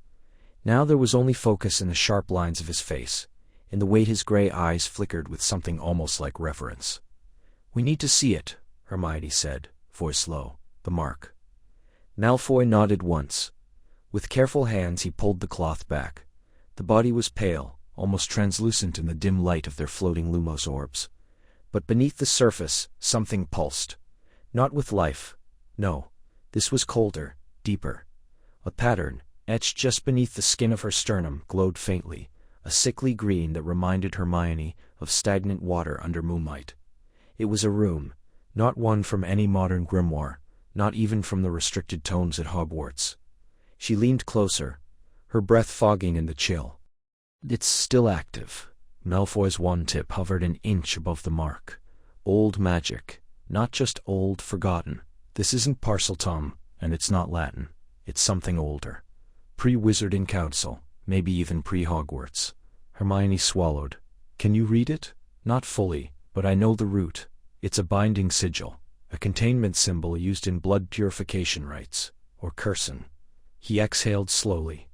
Now there was only focus in the sharp lines of his face, in the way his gray eyes flickered with something almost like reverence. "We need to see it," Hermione said, voice low. "The mark." Malfoy nodded once. With careful hands he pulled the cloth back. The body was pale, almost translucent in the dim light of their floating lumos orbs. But beneath the surface, something pulsed. Not with life. No, this was colder, deeper. A pattern, etched just beneath the skin of her sternum, glowed faintly, a sickly green that reminded Hermione of stagnant water under moonlight. It was a rune, not one from any modern grimoire, not even from the restricted tomes at Hogwarts. She leaned closer, her breath fogging in the chill. "It's still active." Malfoy's wand tip hovered an inch above the mark. "Old magic, not just old, forgotten. This isn't Parseltome, and it's not Latin. It's something older. Pre-Wizard in Council, maybe even pre-Hogwarts." Hermione swallowed. "Can you read it?" "Not fully, but I know the root. It's a binding sigil, a containment symbol used in blood purification rites, or cursin." He exhaled slowly.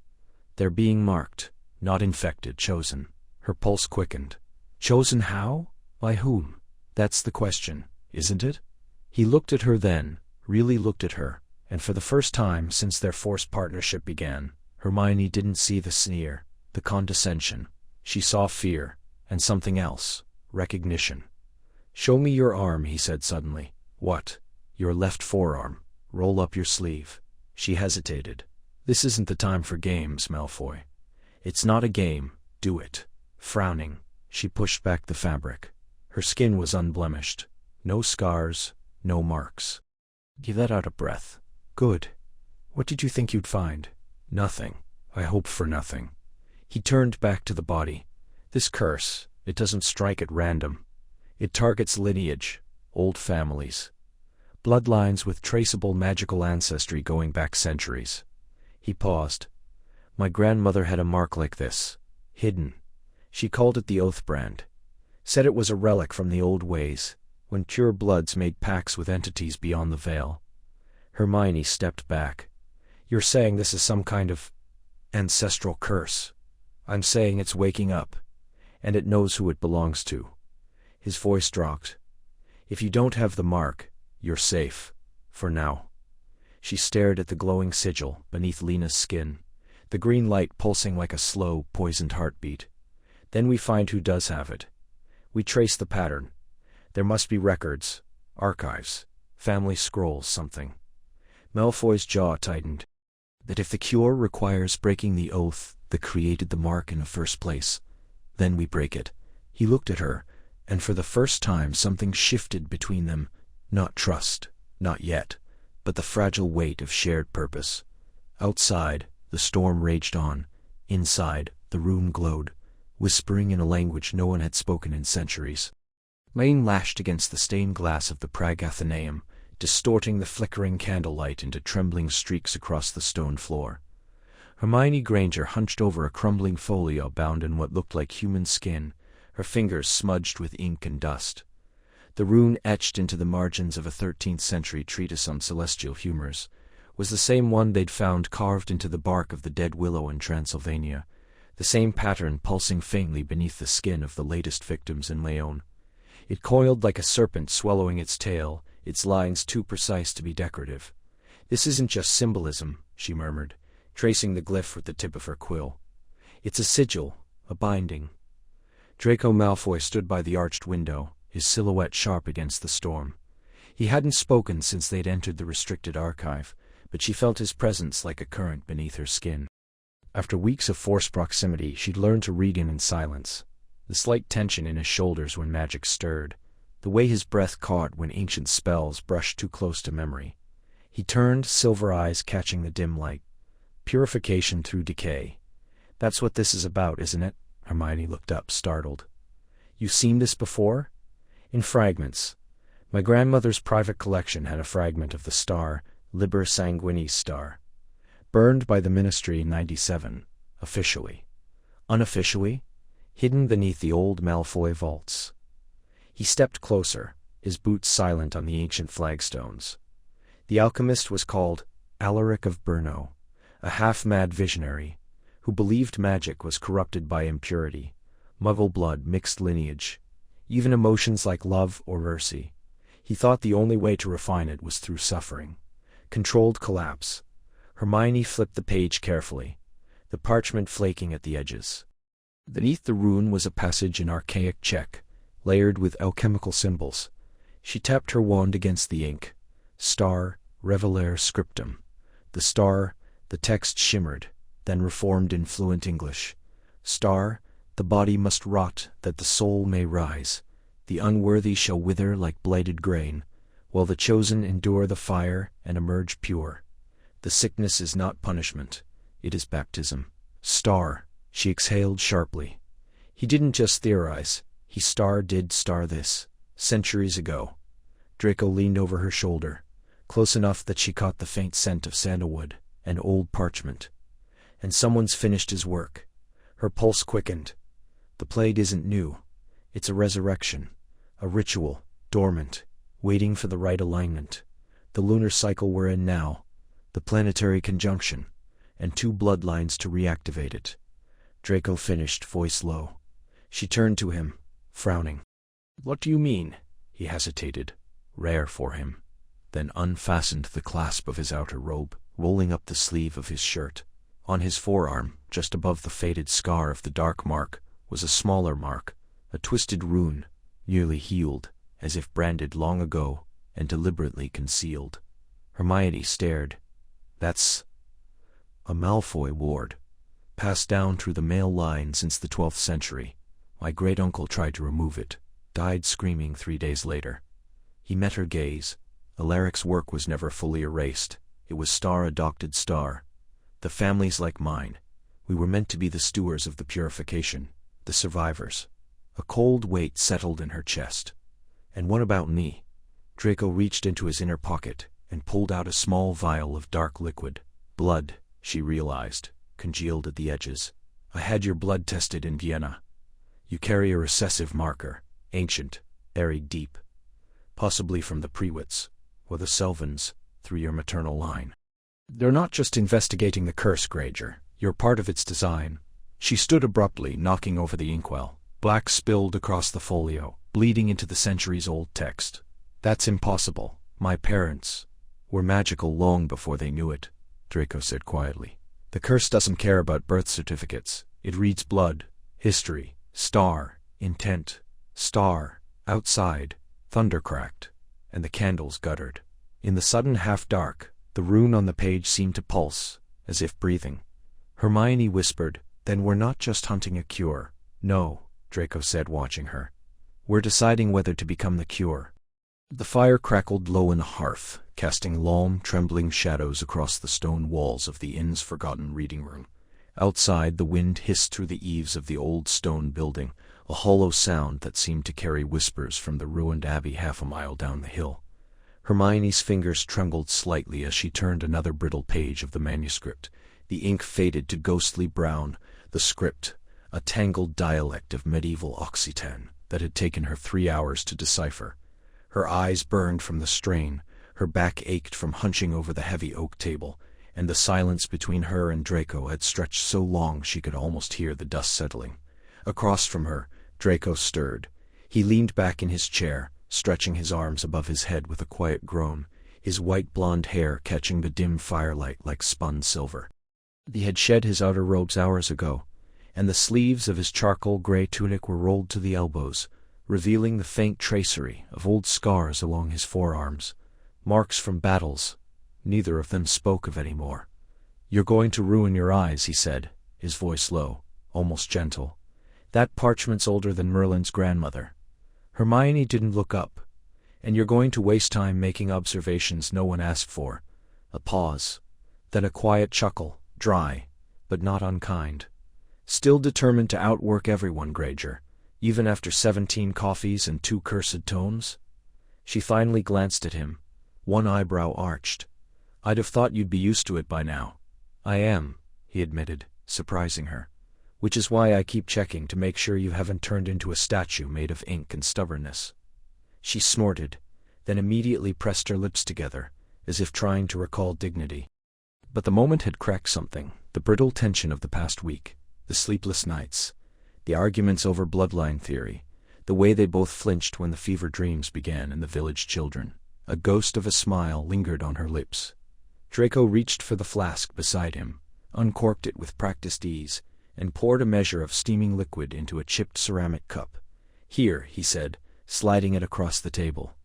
"They're being marked, not infected, chosen." Her pulse quickened. "Chosen how? By whom? That's the question, isn't it?" He looked at her then, really looked at her, and for the first time since their forced partnership began, Hermione didn't see the sneer, the condescension. She saw fear, and something else, recognition. "Show me your arm," he said suddenly. "What?" "Your left forearm. Roll up your sleeve." She hesitated. "This isn't the time for games, Malfoy." "It's not a game. Do it." Frowning, she pushed back the fabric. Her skin was unblemished. No scars, no marks. He let out a breath. "Good. What did you think you'd find?" "Nothing. I hope for nothing." He turned back to the body. "This curse, it doesn't strike at random. It targets lineage, old families. Bloodlines with traceable magical ancestry going back centuries." He paused. "My grandmother had a mark like this, hidden. She called it the Oath Brand. Said it was a relic from the old ways, when pure bloods made pacts with entities beyond the veil." Hermione stepped back. "You're saying this is some kind of ancestral curse." "I'm saying it's waking up, and it knows who it belongs to." His voice dropped. "If you don't have the mark, you're safe, for now." She stared at the glowing sigil beneath Lena's skin, the green light pulsing like a slow, poisoned heartbeat. "Then we find who does have it. We trace the pattern. There must be records, archives, family scrolls, something." Malfoy's jaw tightened. "That if the cure requires breaking the oath that created the mark in the first place, then we break it." He looked at her, and for the first time something shifted between them. Not trust, not yet, but the fragile weight of shared purpose. Outside, the storm raged on. Inside, the room glowed. whispering in a language no one had spoken in centuries. Lane lashed against the stained glass of the Prague Athenaeum, distorting the flickering candlelight into trembling streaks across the stone floor. Hermione Granger hunched over a crumbling folio bound in what looked like human skin, her fingers smudged with ink and dust. The rune etched into the margins of a 13th-century treatise on celestial humors was the same one they'd found carved into the bark of the dead willow in Transylvania, the same pattern pulsing faintly beneath the skin of the latest victims in Leon. It coiled like a serpent swallowing its tail, its lines too precise to be decorative. "This isn't just symbolism," she murmured, tracing the glyph with the tip of her quill. "It's a sigil, a binding." Draco Malfoy stood by the arched window, his silhouette sharp against the storm. He hadn't spoken since they'd entered the restricted archive, but she felt his presence like a current beneath her skin. After weeks of forced proximity, she'd learned to read him in silence. The slight tension in his shoulders when magic stirred, the way his breath caught when ancient spells brushed too close to memory. He turned, silver eyes catching the dim light. Purification through decay. "That's what this is about, isn't it?" Hermione looked up, startled. "You've seen this before?" "In fragments. My grandmother's private collection had a fragment of the star, Liber Sanguinis star. Burned by the Ministry in 97, officially. Unofficially, hidden beneath the old Malfoy vaults." He stepped closer, his boots silent on the ancient flagstones. The alchemist was called Alaric of Brno, a half-mad visionary, who believed magic was corrupted by impurity, muggle blood, mixed lineage, even emotions like love or mercy. He thought the only way to refine it was through suffering. Controlled collapse. Hermione flipped the page carefully, the parchment flaking at the edges. Beneath the rune was a passage in archaic Czech, layered with alchemical symbols. She tapped her wand against the ink. Star, revelare scriptum. The star, the text shimmered, then reformed in fluent English. Star, the body must rot that the soul may rise. The unworthy shall wither like blighted grain, while the chosen endure the fire and emerge pure. The sickness is not punishment, it is baptism. Star, she exhaled sharply. He didn't just theorize, he did star this, centuries ago. Draco leaned over her shoulder, close enough that she caught the faint scent of sandalwood and old parchment. "And someone's finished his work." Her pulse quickened. "The plague isn't new. It's a resurrection, a ritual, dormant, waiting for the right alignment. The lunar cycle we're in now, the planetary conjunction, and 2 bloodlines to reactivate it." Draco finished, voice low. She turned to him, frowning. "What do you mean?" He hesitated, rare for him, then unfastened the clasp of his outer robe, rolling up the sleeve of his shirt. On his forearm, just above the faded scar of the dark mark, was a smaller mark, a twisted rune, nearly healed, as if branded long ago and deliberately concealed. Hermione stared. "That's a Malfoy ward, passed down through the male line since the 12th century. My great-uncle tried to remove it, died screaming 3 days later." He met her gaze. Alaric's work was never fully erased. It was star-adopted star. "The families like mine. We were meant to be the stewards of the purification, the survivors." A cold weight settled in her chest. "And what about me?" Draco reached into his inner pocket and pulled out a small vial of dark liquid. "Blood," she realized, congealed at the edges. "I had your blood tested in Vienna. You carry a recessive marker, ancient, buried deep, possibly from the Prewits, or the Selvins, through your maternal line. They're not just investigating the curse, Granger. You're part of its design." She stood abruptly, knocking over the inkwell. Black spilled across the folio, bleeding into the centuries-old text. "That's impossible. My parents were magical long before they knew it," Draco said quietly. "The curse doesn't care about birth certificates. It reads blood, history, star, intent, star, outside." Thunder cracked, and the candles guttered. In the sudden half-dark, the rune on the page seemed to pulse, as if breathing. Hermione whispered, "Then we're not just hunting a cure." "No," Draco said, watching her. "We're deciding whether to become the cure." The fire crackled low in the hearth, casting long, trembling shadows across the stone walls of the inn's forgotten reading room. Outside, the wind hissed through the eaves of the old stone building, a hollow sound that seemed to carry whispers from the ruined abbey half a mile down the hill. Hermione's fingers trembled slightly as she turned another brittle page of the manuscript. The ink faded to ghostly brown, the script, a tangled dialect of medieval Occitan that had taken her 3 hours to decipher. Her eyes burned from the strain, her back ached from hunching over the heavy oak table, and the silence between her and Draco had stretched so long she could almost hear the dust settling. Across from her, Draco stirred. He leaned back in his chair, stretching his arms above his head with a quiet groan, his white blonde hair catching the dim firelight like spun silver. He had shed his outer robes hours ago, and the sleeves of his charcoal gray tunic were rolled to the elbows, revealing the faint tracery of old scars along his forearms, marks from battles. Neither of them spoke of any more. "You're going to ruin your eyes," he said, his voice low, almost gentle. "That parchment's older than Merlin's grandmother." Hermione didn't look up. "And you're going to waste time making observations no one asked for." A pause, then a quiet chuckle, dry, but not unkind. "Still determined to outwork everyone, Granger, even after 17 coffees and 2 cursed tomes?" She finally glanced at him, one eyebrow arched. "I'd have thought you'd be used to it by now." "I am," he admitted, surprising her. "Which is why I keep checking to make sure you haven't turned into a statue made of ink and stubbornness." She snorted, then immediately pressed her lips together, as if trying to recall dignity. But the moment had cracked something, the brittle tension of the past week, the sleepless nights, the arguments over bloodline theory, the way they both flinched when the fever dreams began in the village children. A ghost of a smile lingered on her lips. Draco reached for the flask beside him, uncorked it with practiced ease, and poured a measure of steaming liquid into a chipped ceramic cup. "Here," he said, sliding it across the table.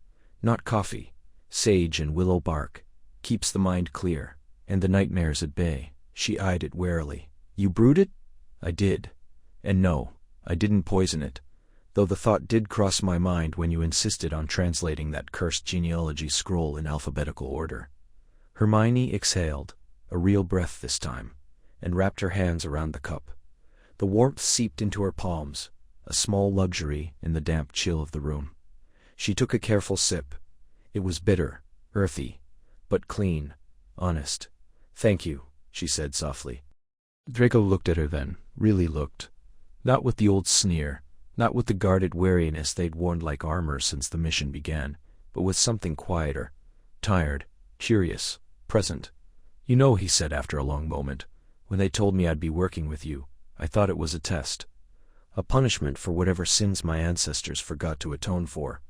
"Not coffee. Sage and willow bark. Keeps the mind clear, and the nightmares at bay." She eyed it warily. "You brewed it?" "I did. And no, I didn't poison it, though the thought did cross my mind when you insisted on translating that cursed genealogy scroll in alphabetical order." Hermione exhaled, a real breath this time, and wrapped her hands around the cup. The warmth seeped into her palms, a small luxury in the damp chill of the room. She took a careful sip. It was bitter, earthy, but clean, honest. "Thank you," she said softly. Draco looked at her then, really looked. Not with the old sneer, not with the guarded wariness they'd worn like armor since the mission began, but with something quieter, tired, curious, present. "You know," he said after a long moment, "when they told me I'd be working with you, I thought it was a test. A punishment for whatever sins my ancestors forgot to atone for."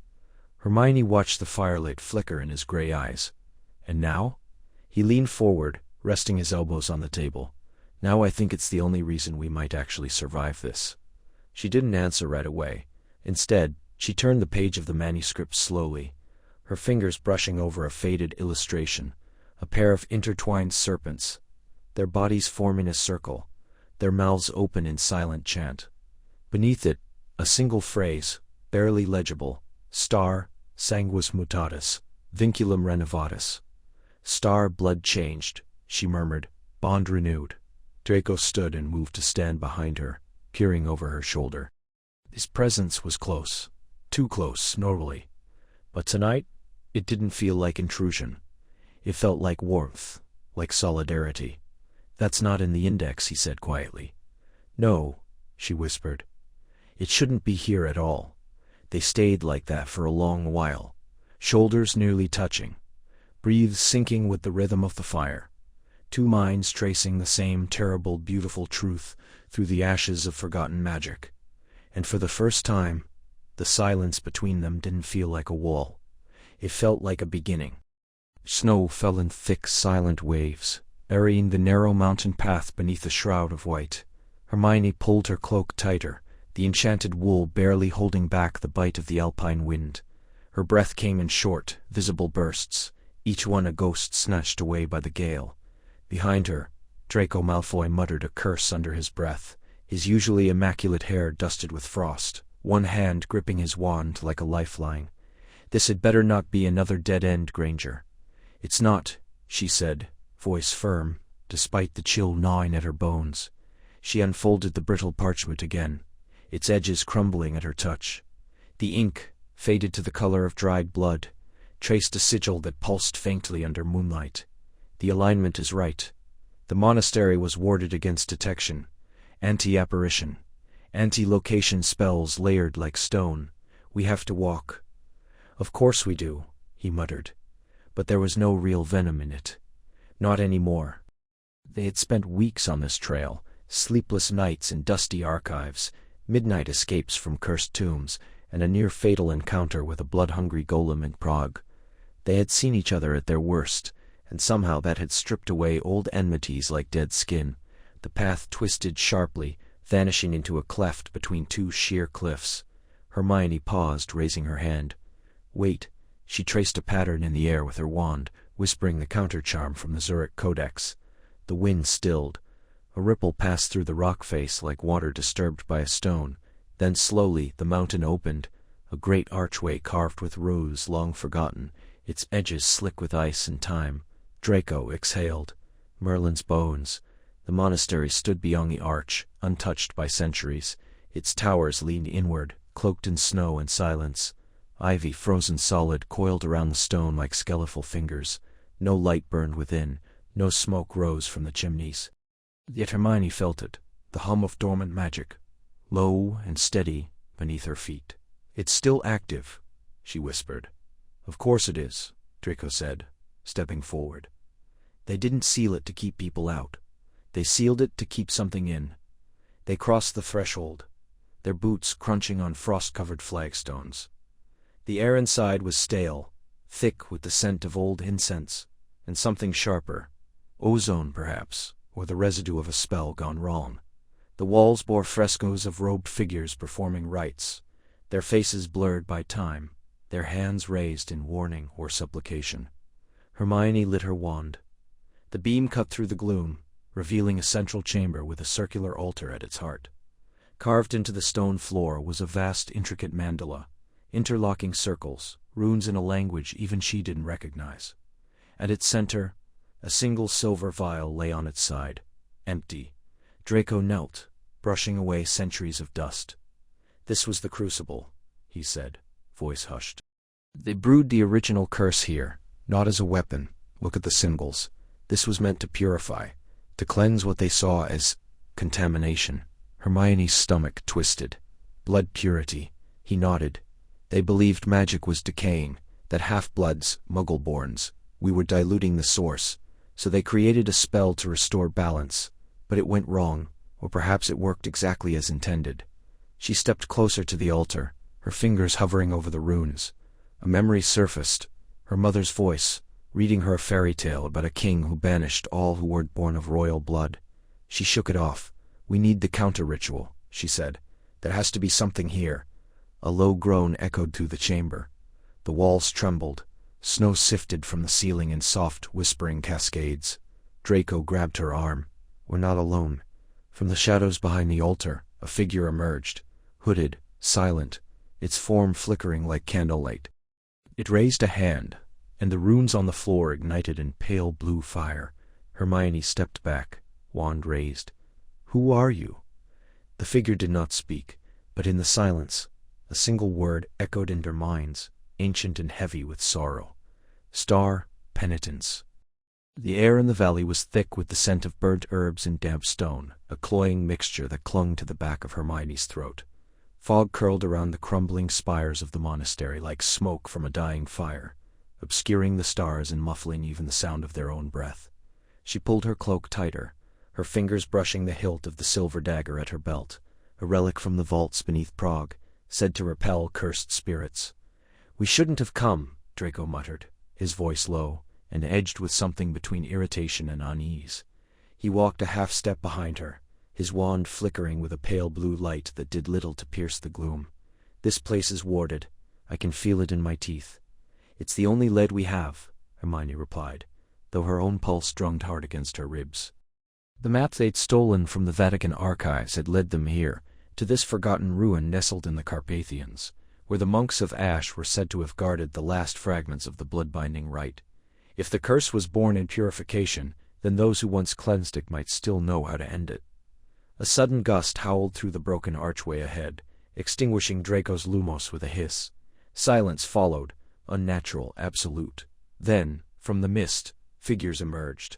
Hermione watched the firelight flicker in his gray eyes. "And now?" He leaned forward, resting his elbows on the table. "Now I think it's the only reason we might actually survive this." She didn't answer right away. Instead, she turned the page of the manuscript slowly, her fingers brushing over a faded illustration, a pair of intertwined serpents, their bodies forming a circle, their mouths open in silent chant. Beneath it, a single phrase, barely legible: "Star, sanguis mutatus, vinculum renovatus." "Star, blood changed," she murmured, "bond renewed." Draco stood and moved to stand behind her, peering over her shoulder. His presence was close, too close, normally. But tonight, it didn't feel like intrusion. It felt like warmth, like solidarity. "That's not in the index," he said quietly. "No," she whispered. "It shouldn't be here at all." They stayed like that for a long while, shoulders nearly touching, breaths syncing with the rhythm of the fire. Two minds tracing the same terrible, beautiful truth through the ashes of forgotten magic. And for the first time, the silence between them didn't feel like a wall. It felt like a beginning. Snow fell in thick, silent waves, burying the narrow mountain path beneath a shroud of white. Hermione pulled her cloak tighter, the enchanted wool barely holding back the bite of the alpine wind. Her breath came in short, visible bursts, each one a ghost snatched away by the gale. Behind her, Draco Malfoy muttered a curse under his breath, his usually immaculate hair dusted with frost, one hand gripping his wand like a lifeline. "This had better not be another dead end, Granger." "It's not," she said, voice firm, despite the chill gnawing at her bones. She unfolded the brittle parchment again, its edges crumbling at her touch. The ink, faded to the color of dried blood, traced a sigil that pulsed faintly under moonlight. The alignment is right. The monastery was warded against detection, anti-apparition, anti-location spells layered like stone. We have to walk. Of course we do, he muttered. But there was no real venom in it. Not anymore. They had spent weeks on this trail, sleepless nights in dusty archives, midnight escapes from cursed tombs, and a near-fatal encounter with a blood-hungry golem in Prague. They had seen each other at their worst, and somehow that had stripped away old enmities like dead skin. The path twisted sharply, vanishing into a cleft between two sheer cliffs. Hermione paused, raising her hand. Wait. She traced a pattern in the air with her wand, whispering the counter-charm from the Zurich Codex. The wind stilled. A ripple passed through the rock face like water disturbed by a stone. Then slowly the mountain opened, a great archway carved with runes long forgotten, its edges slick with ice and time. Draco exhaled. Merlin's bones. The monastery stood beyond the arch, untouched by centuries. Its towers leaned inward, cloaked in snow and silence. Ivy, frozen solid, coiled around the stone like skeletal fingers. No light burned within, no smoke rose from the chimneys. Yet Hermione felt it, the hum of dormant magic, low and steady beneath her feet. It's still active, she whispered. Of course it is, Draco said, stepping forward. They didn't seal it to keep people out. They sealed it to keep something in. They crossed the threshold, their boots crunching on frost-covered flagstones. The air inside was stale, thick with the scent of old incense, and something sharper, ozone perhaps, or the residue of a spell gone wrong. The walls bore frescoes of robed figures performing rites, their faces blurred by time, their hands raised in warning or supplication. Hermione lit her wand. The beam cut through the gloom, revealing a central chamber with a circular altar at its heart. Carved into the stone floor was a vast, intricate mandala, interlocking circles, runes in a language even she didn't recognize. At its center, a single silver vial lay on its side, empty. Draco knelt, brushing away centuries of dust. This was the crucible, he said, voice hushed. They brewed the original curse here, not as a weapon. Look at the symbols. This was meant to purify, to cleanse what they saw as contamination. Hermione's stomach twisted. Blood purity. He nodded. They believed magic was decaying, that half-bloods, muggle-borns, we were diluting the source, so they created a spell to restore balance. But it went wrong, or perhaps it worked exactly as intended. She stepped closer to the altar, her fingers hovering over the runes. A memory surfaced, her mother's voice, reading her a fairy tale about a king who banished all who weren't born of royal blood. She shook it off. We need the counter-ritual, she said. There has to be something here. A low groan echoed through the chamber. The walls trembled. Snow sifted from the ceiling in soft, whispering cascades. Draco grabbed her arm. We're not alone. From the shadows behind the altar, a figure emerged, hooded, silent, its form flickering like candlelight. It raised a hand, and the runes on the floor ignited in pale blue fire. Hermione stepped back, wand raised. Who are you? The figure did not speak, but in the silence, a single word echoed in their minds, ancient and heavy with sorrow. Star, penitence. The air in the valley was thick with the scent of burnt herbs and damp stone, a cloying mixture that clung to the back of Hermione's throat. Fog curled around the crumbling spires of the monastery like smoke from a dying fire, obscuring the stars and muffling even the sound of their own breath. She pulled her cloak tighter, her fingers brushing the hilt of the silver dagger at her belt, a relic from the vaults beneath Prague, said to repel cursed spirits. We shouldn't have come, Draco muttered, his voice low, and edged with something between irritation and unease. He walked a half-step behind her, his wand flickering with a pale blue light that did little to pierce the gloom. This place is warded. I can feel it in my teeth. It's the only lead we have, Hermione replied, though her own pulse drummed hard against her ribs. The map they'd stolen from the Vatican archives had led them here, to this forgotten ruin nestled in the Carpathians, where the monks of Ash were said to have guarded the last fragments of the blood-binding rite. If the curse was born in purification, then those who once cleansed it might still know how to end it. A sudden gust howled through the broken archway ahead, extinguishing Draco's lumos with a hiss. Silence followed, unnatural, absolute. Then, from the mist, figures emerged.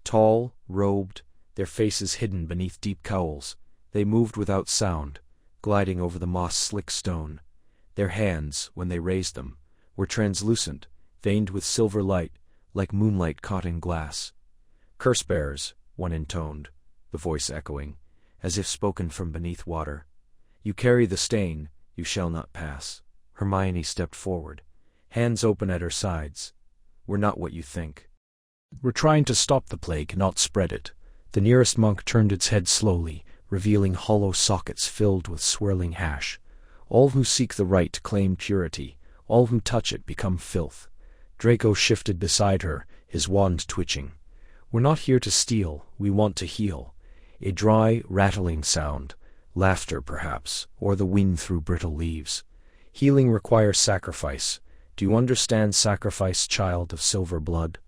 Tall, robed, their faces hidden beneath deep cowls, they moved without sound, gliding over the moss-slick stone. Their hands, when they raised them, were translucent, veined with silver light, like moonlight caught in glass. "Curse-bearers," one intoned, the voice echoing, as if spoken from beneath water. "You carry the stain, you shall not pass." Hermione stepped forward, hands open at her sides. "We're not what you think. We're trying to stop the plague, not spread it." The nearest monk turned its head slowly, revealing hollow sockets filled with swirling hash. "All who seek the right claim purity. All who touch it become filth." Draco shifted beside her, his wand twitching. "We're not here to steal, we want to heal." A dry, rattling sound, laughter perhaps, or the wind through brittle leaves. "Healing requires sacrifice. Do you understand sacrifice, child of silver blood?"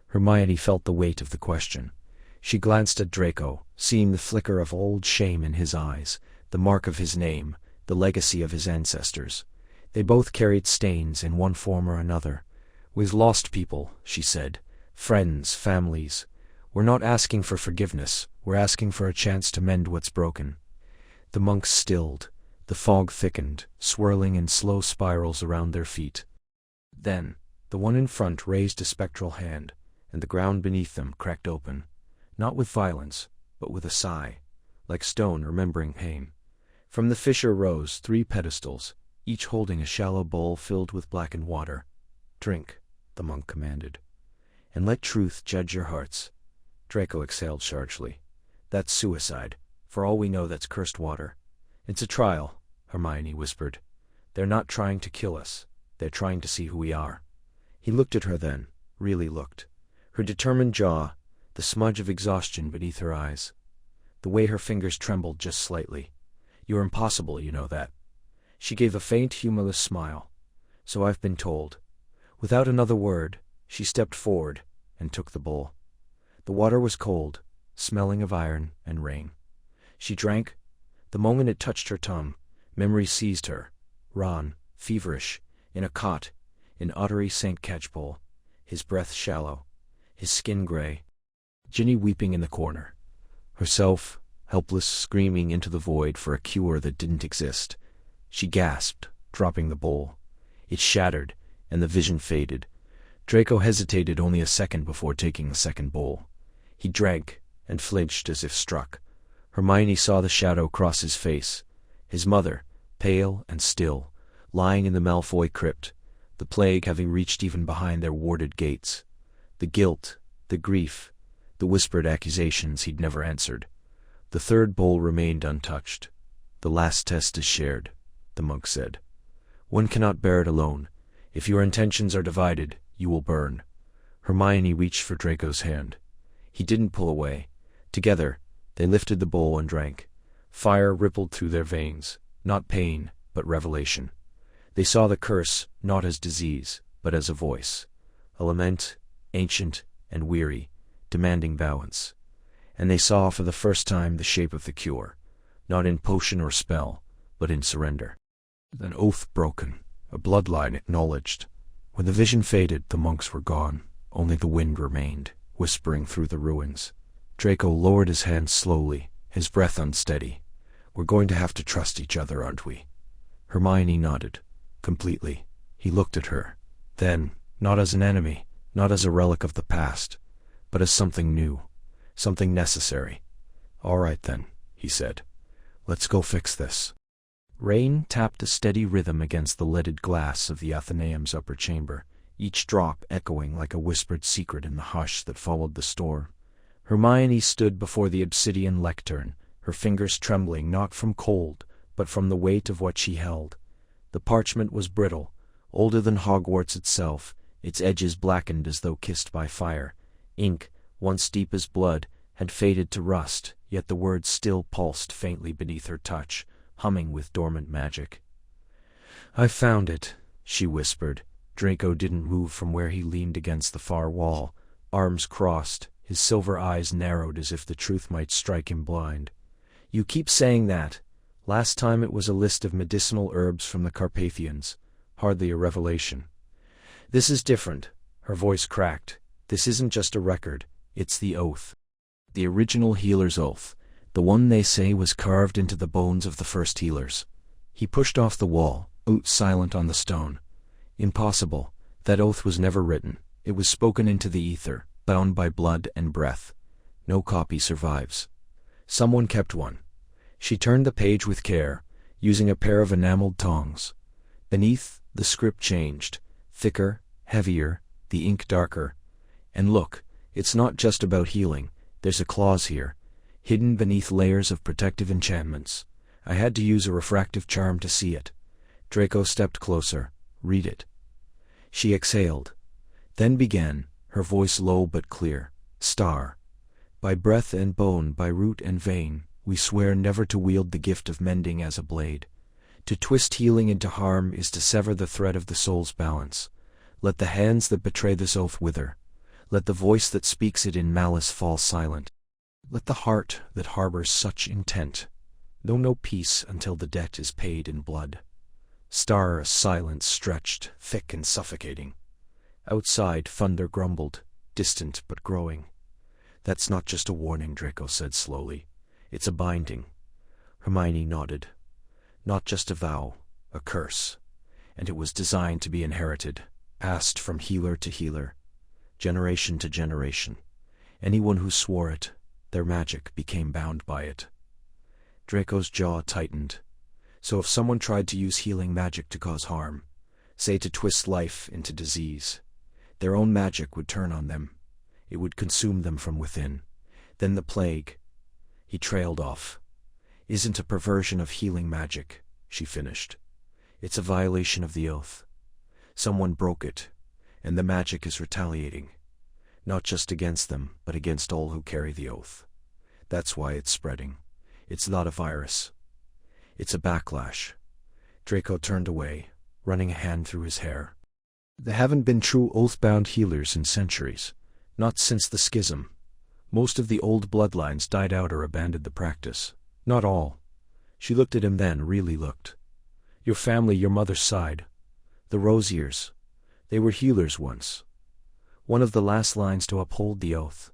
Hermione felt the weight of the question. She glanced at Draco, seeing the flicker of old shame in his eyes, the mark of his name, the legacy of his ancestors. They both carried stains in one form or another. "With lost people," she said, "friends, families. We're not asking for forgiveness, we're asking for a chance to mend what's broken." The monks stilled. The fog thickened, swirling in slow spirals around their feet. Then, the one in front raised a spectral hand, and the ground beneath them cracked open, not with violence, but with a sigh, like stone remembering pain. From the fissure rose 3 pedestals, each holding a shallow bowl filled with blackened water. "Drink," the monk commanded, "and let truth judge your hearts." Draco exhaled sharply. "That's suicide. For all we know, that's cursed water." "It's a trial," Hermione whispered. "They're not trying to kill us. They're trying to see who we are." He looked at her then, really looked. Her determined jaw, the smudge of exhaustion beneath her eyes. The way her fingers trembled just slightly. "You're impossible, you know that." She gave a faint, humorless smile. "So I've been told." Without another word, she stepped forward and took the bowl. The water was cold, smelling of iron and rain. She drank. The moment it touched her tongue, memory seized her. Ron, feverish, in a cot, in Ottery St. Catchpole, his breath shallow, his skin gray. Ginny weeping in the corner. Herself, helpless, screaming into the void for a cure that didn't exist. She gasped, dropping the bowl. It shattered, and the vision faded. Draco hesitated only a second before taking the second bowl. He drank, and flinched as if struck. Hermione saw the shadow cross his face. His mother, pale and still, lying in the Malfoy crypt, the plague having reached even behind their warded gates. The guilt, the grief, the whispered accusations he'd never answered. The third bowl remained untouched. "The last test is shared," the monk said. "One cannot bear it alone. If your intentions are divided, you will burn." Hermione reached for Draco's hand. He didn't pull away. Together, they lifted the bowl and drank. Fire rippled through their veins, not pain, but revelation. They saw the curse not as disease, but as a voice, a lament, ancient and weary, demanding balance. And they saw for the first time the shape of the cure, not in potion or spell, but in surrender. An oath broken, a bloodline acknowledged. When the vision faded, the monks were gone. Only the wind remained, whispering through the ruins. Draco lowered his hand slowly, his breath unsteady. "We're going to have to trust each other, aren't we?" Hermione nodded, completely. He looked at her. Then, not as an enemy, not as a relic of the past, but as something new, something necessary. "All right then," he said. "Let's go fix this." Rain tapped a steady rhythm against the leaded glass of the Athenaeum's upper chamber, each drop echoing like a whispered secret in the hush that followed the storm. Hermione stood before the obsidian lectern, her fingers trembling not from cold, but from the weight of what she held. The parchment was brittle, older than Hogwarts itself, its edges blackened as though kissed by fire. Ink, once deep as blood, had faded to rust, yet the words still pulsed faintly beneath her touch, humming with dormant magic. "I found it," she whispered. Draco didn't move from where he leaned against the far wall, arms crossed, his silver eyes narrowed as if the truth might strike him blind. You keep saying that. Last time it was a list of medicinal herbs from the Carpathians. Hardly a revelation. This is different. Her voice cracked. This isn't just a record. It's the oath. The original healer's oath. The one they say was carved into the bones of the first healers. He pushed off the wall, silent on the stone. Impossible. That oath was never written. It was spoken into the ether, bound by blood and breath. No copy survives. Someone kept one. She turned the page with care, using a pair of enameled tongs. Beneath, the script changed. Thicker, heavier, the ink darker. And look, it's not just about healing. There's a clause here, hidden beneath layers of protective enchantments. I had to use a refractive charm to see it. Draco stepped closer. Read it. She exhaled. Then began, her voice low but clear. Star. By breath and bone, by root and vein, we swear never to wield the gift of mending as a blade. To twist healing into harm is to sever the thread of the soul's balance. Let the hands that betray this oath wither. Let the voice that speaks it in malice fall silent. Let the heart that harbors such intent know no peace until the debt is paid in blood. Star, a silence stretched, thick and suffocating. Outside, thunder grumbled, distant but growing. That's not just a warning, Draco said slowly. It's a binding. Hermione nodded. Not just a vow, a curse. And it was designed to be inherited, passed from healer to healer, generation to generation. Anyone who swore it, their magic became bound by it. Draco's jaw tightened. So if someone tried to use healing magic to cause harm, say to twist life into disease, their own magic would turn on them. It would consume them from within. Then the plague. He trailed off. Isn't a perversion of healing magic, she finished. It's a violation of the oath. Someone broke it, and the magic is retaliating. Not just against them, but against all who carry the oath. That's why it's spreading. It's not a virus. It's a backlash. Draco turned away, running a hand through his hair. There haven't been true oath-bound healers in centuries. Not since the schism. Most of the old bloodlines died out or abandoned the practice. Not all. She looked at him then, really looked. Your family, your mother's side. The Rosiers. They were healers once. One of the last lines to uphold the oath.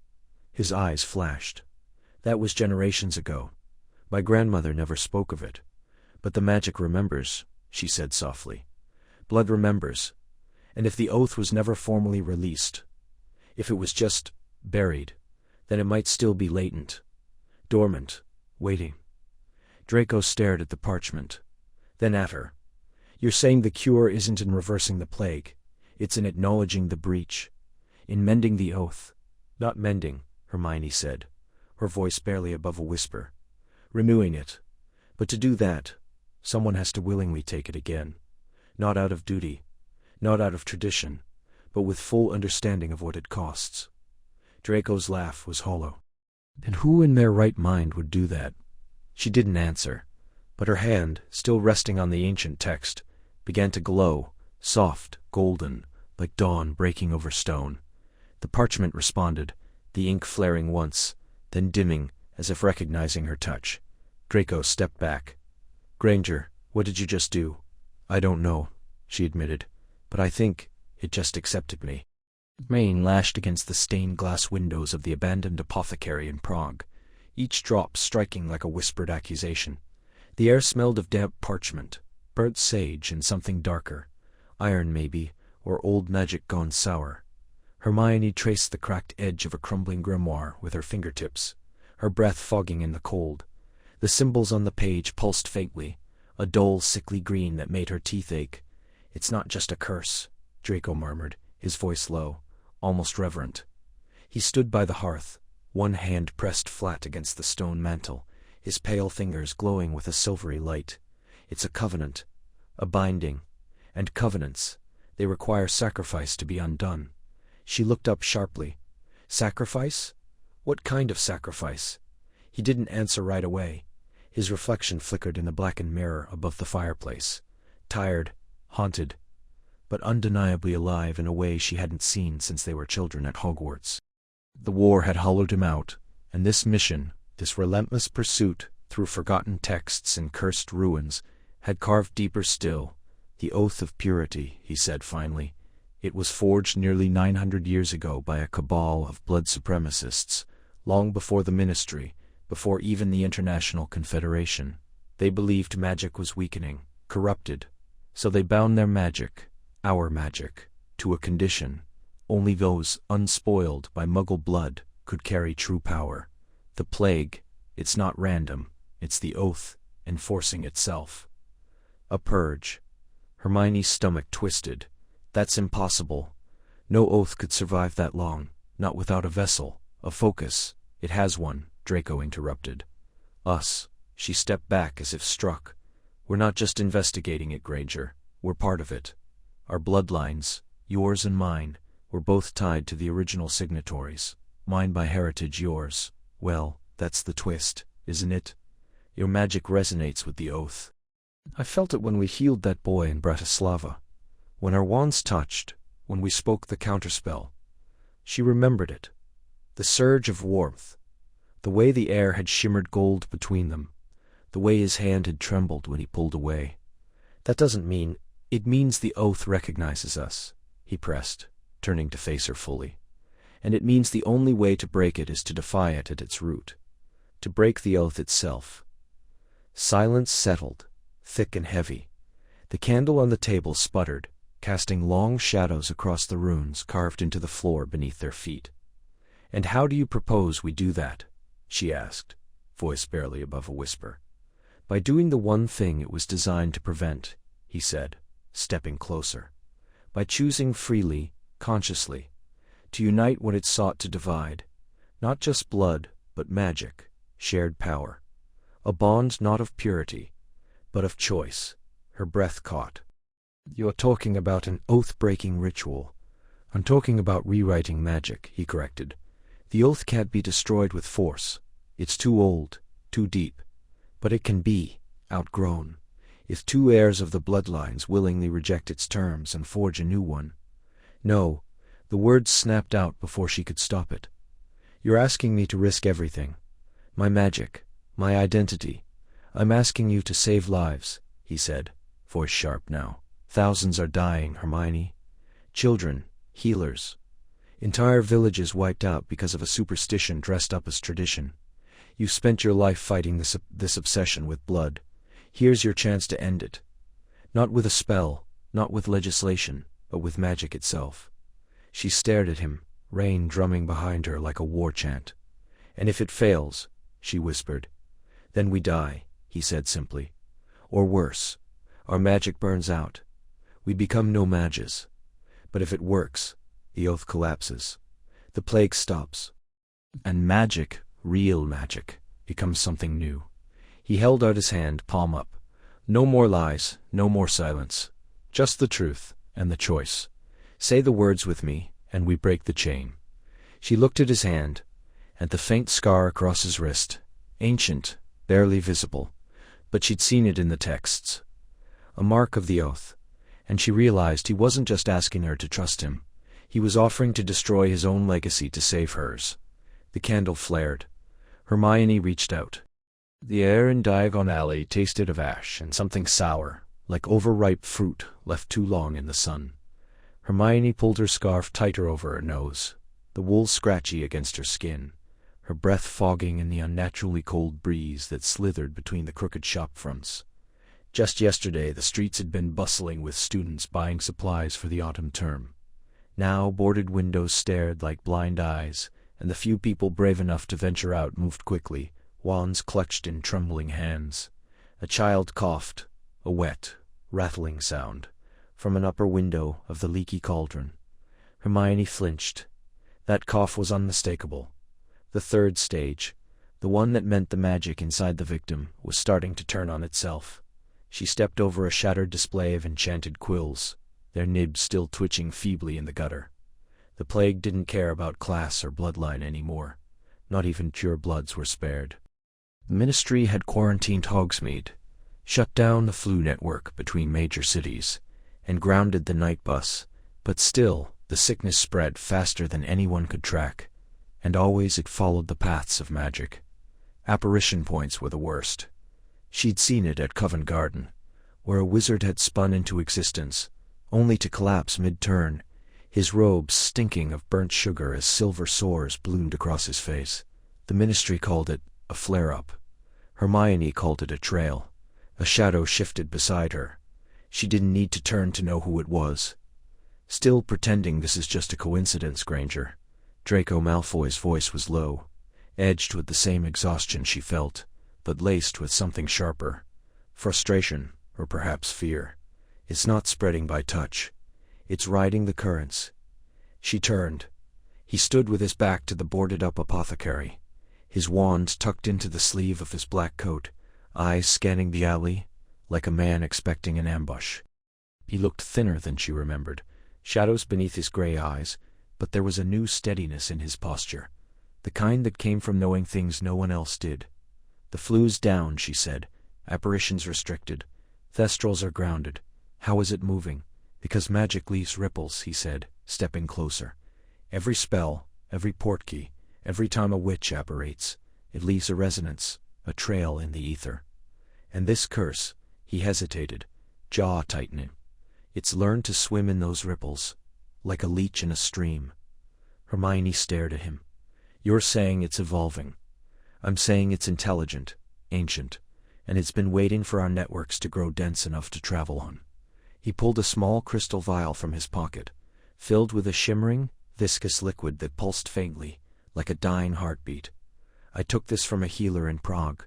His eyes flashed. That was generations ago. My grandmother never spoke of it. But the magic remembers, she said softly. Blood remembers. And if the oath was never formally released, if it was just buried, then it might still be latent, dormant, waiting. Draco stared at the parchment, then at her. You're saying the cure isn't in reversing the plague, it's in acknowledging the breach, in mending the oath. Not mending, Hermione said, her voice barely above a whisper. Renewing it. But to do that, someone has to willingly take it again. Not out of duty, not out of tradition, but with full understanding of what it costs. Draco's laugh was hollow. And who in their right mind would do that? She didn't answer, but her hand, still resting on the ancient text, began to glow, soft, golden, like dawn breaking over stone. The parchment responded, the ink flaring once, then dimming, as if recognizing her touch. Draco stepped back. Granger, what did you just do? I don't know, she admitted, but I think it just accepted me. Rain lashed against the stained glass windows of the abandoned apothecary in Prague, each drop striking like a whispered accusation. The air smelled of damp parchment, burnt sage and something darker, iron maybe, or old magic gone sour. Hermione traced the cracked edge of a crumbling grimoire with her fingertips, her breath fogging in the cold. The symbols on the page pulsed faintly, a dull, sickly green that made her teeth ache. It's not just a curse, Draco murmured, his voice low, almost reverent. He stood by the hearth, one hand pressed flat against the stone mantel, his pale fingers glowing with a silvery light. It's a covenant, a binding, and covenants, they require sacrifice to be undone. She looked up sharply. Sacrifice? What kind of sacrifice? He didn't answer right away. His reflection flickered in the blackened mirror above the fireplace. Tired, haunted, but undeniably alive in a way she hadn't seen since they were children at Hogwarts. The war had hollowed him out, and this mission, this relentless pursuit, through forgotten texts and cursed ruins, had carved deeper still. The oath of purity, he said finally. It was forged nearly 900 years ago by a cabal of blood supremacists, long before the Ministry, before even the International Confederation. They believed magic was weakening, corrupted, so they bound their magic, our magic, to a condition. Only those unspoiled by Muggle blood could carry true power. The plague, it's not random, it's the oath, enforcing itself. A purge. Hermione's stomach twisted. That's impossible. No oath could survive that long, not without a vessel, a focus. It has one, Draco interrupted. Us. She stepped back as if struck. We're not just investigating it, Granger. We're part of it. Our bloodlines, yours and mine, were both tied to the original signatories. Mine by heritage, yours. Well, that's the twist, isn't it? Your magic resonates with the oath. I felt it when we healed that boy in Bratislava. When our wands touched, when we spoke the counterspell. She remembered it. The surge of warmth. The way the air had shimmered gold between them. The way his hand had trembled when he pulled away. That doesn't mean... It means the oath recognizes us, he pressed, turning to face her fully. And it means the only way to break it is to defy it at its root. To break the oath itself. Silence settled, thick and heavy. The candle on the table sputtered, casting long shadows across the runes carved into the floor beneath their feet. And how do you propose we do that? She asked, voice barely above a whisper. By doing the one thing it was designed to prevent, he said, stepping closer. By choosing freely, consciously, to unite what it sought to divide. Not just blood, but magic, shared power. A bond not of purity, but of choice. Her breath caught. You're talking about an oath-breaking ritual. I'm talking about rewriting magic, he corrected. The oath can't be destroyed with force. It's too old, too deep. But it can be outgrown. If two heirs of the bloodlines willingly reject its terms and forge a new one. No, the words snapped out before she could stop it. You're asking me to risk everything. My magic, my identity. I'm asking you to save lives, he said, voice sharp now. Thousands are dying, Hermione. Children, healers. Entire villages wiped out because of a superstition dressed up as tradition. You've spent your life fighting this obsession with blood. Here's your chance to end it. Not with a spell, not with legislation, but with magic itself. She stared at him, rain drumming behind her like a war chant. And if it fails, she whispered. Then we die, he said simply. Or worse, our magic burns out. We become no mages. But if it works, the oath collapses. The plague stops. And magic, real magic, becomes something new. He held out his hand, palm up. No more lies, no more silence. Just the truth, and the choice. Say the words with me, and we break the chain. She looked at his hand, at the faint scar across his wrist. Ancient, barely visible, but she'd seen it in the texts. A mark of the oath. And she realized he wasn't just asking her to trust him. He was offering to destroy his own legacy to save hers. The candle flared. Hermione reached out. The air in Diagon Alley tasted of ash and something sour, like overripe fruit left too long in the sun. Hermione pulled her scarf tighter over her nose, the wool scratchy against her skin, her breath fogging in the unnaturally cold breeze that slithered between the crooked shop fronts. Just yesterday the streets had been bustling with students buying supplies for the autumn term. Now boarded windows stared like blind eyes, and the few people brave enough to venture out moved quickly, wands clutched in trembling hands. A child coughed, a wet, rattling sound, from an upper window of the leaky cauldron. Hermione flinched. That cough was unmistakable. The third stage, the one that meant the magic inside the victim, was starting to turn on itself. She stepped over a shattered display of enchanted quills, their nibs still twitching feebly in the gutter. The plague didn't care about class or bloodline anymore. Not even pure bloods were spared. The Ministry had quarantined Hogsmeade, shut down the flu network between major cities, and grounded the night bus, but still the sickness spread faster than anyone could track, and always it followed the paths of magic. Apparition points were the worst. She'd seen it at Covent Garden, where a wizard had spun into existence, only to collapse mid-turn, his robes stinking of burnt sugar as silver sores bloomed across his face. The Ministry called it a flare-up. Hermione called it a trail. A shadow shifted beside her. She didn't need to turn to know who it was. Still pretending this is just a coincidence, Granger. Draco Malfoy's voice was low, edged with the same exhaustion she felt, but laced with something sharper. Frustration, or perhaps fear. It's not spreading by touch. It's riding the currents. She turned. He stood with his back to the boarded-up apothecary, his wand tucked into the sleeve of his black coat, eyes scanning the alley, like a man expecting an ambush. He looked thinner than she remembered, shadows beneath his gray eyes, but there was a new steadiness in his posture, the kind that came from knowing things no one else did. "The flu's down," she said. "Apparitions restricted. Thestrals are grounded. How is it moving?" "Because magic leaves ripples," he said, stepping closer. "Every spell, every portkey, every time a witch apparates, it leaves a resonance, a trail in the ether. And this curse," he hesitated, jaw tightening, "it's learned to swim in those ripples, like a leech in a stream." Hermione stared at him. "You're saying it's evolving. I'm saying it's intelligent, ancient, and it's been waiting for our networks to grow dense enough to travel on." He pulled a small crystal vial from his pocket, filled with a shimmering, viscous liquid that pulsed faintly, like a dying heartbeat. "I took this from a healer in Prague.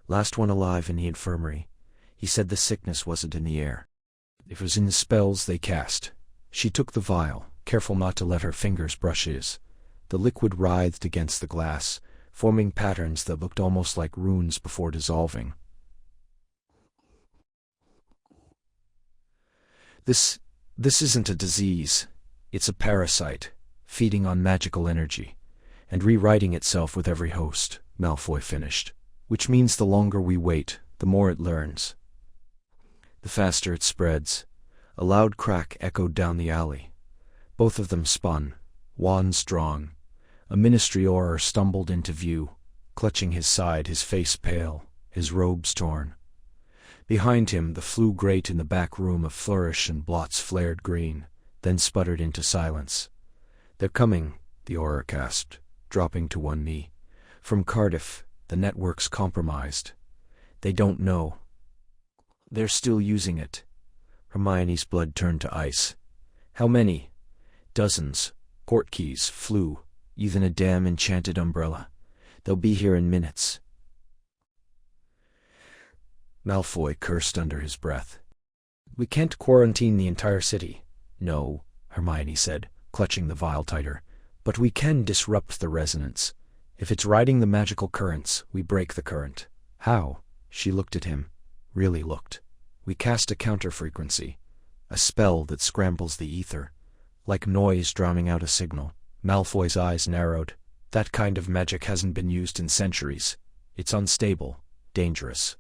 Last one alive in the infirmary. He said the sickness wasn't in the air. It was in the spells they cast." She took the vial, careful not to let her fingers brush his. The liquid writhed against the glass, forming patterns that looked almost like runes before dissolving. This isn't a disease. It's a parasite, feeding on magical energy, and rewriting itself with every host," Malfoy finished. "Which means the longer we wait, the more it learns. The faster it spreads." A loud crack echoed down the alley. Both of them spun, wands drawn. A Ministry Auror stumbled into view, clutching his side, his face pale, his robes torn. Behind him, the flue grate in the back room of Flourish and Blots flared green, then sputtered into silence. "They're coming," the Auror gasped, dropping to one knee. "From Cardiff, the network's compromised. They don't know. They're still using it." Hermione's blood turned to ice. "How many?" "Dozens. Portkeys, flue, even a damn enchanted umbrella. They'll be here in minutes." Malfoy cursed under his breath. "We can't quarantine the entire city." "No," Hermione said, clutching the vial tighter. "But we can disrupt the resonance. If it's riding the magical currents, we break the current." "How?" She looked at him. Really looked. "We cast a counter-frequency, a spell that scrambles the ether, like noise drowning out a signal." Malfoy's eyes narrowed. "That kind of magic hasn't been used in centuries. It's unstable, dangerous.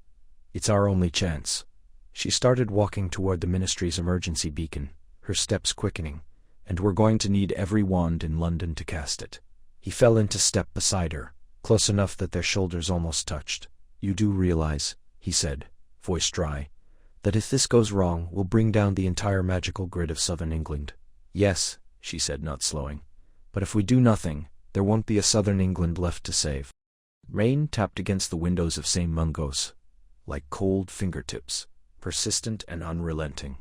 It's our only chance." She started walking toward the Ministry's emergency beacon, her steps quickening. "And we're going to need every wand in London to cast it." He fell into step beside her, close enough that their shoulders almost touched. "You do realize," he said, voice dry, "that if this goes wrong, we'll bring down the entire magical grid of southern England." "Yes," she said, not slowing. "But if we do nothing, there won't be a southern England left to save." Rain tapped against the windows of St. Mungo's, like cold fingertips, persistent and unrelenting.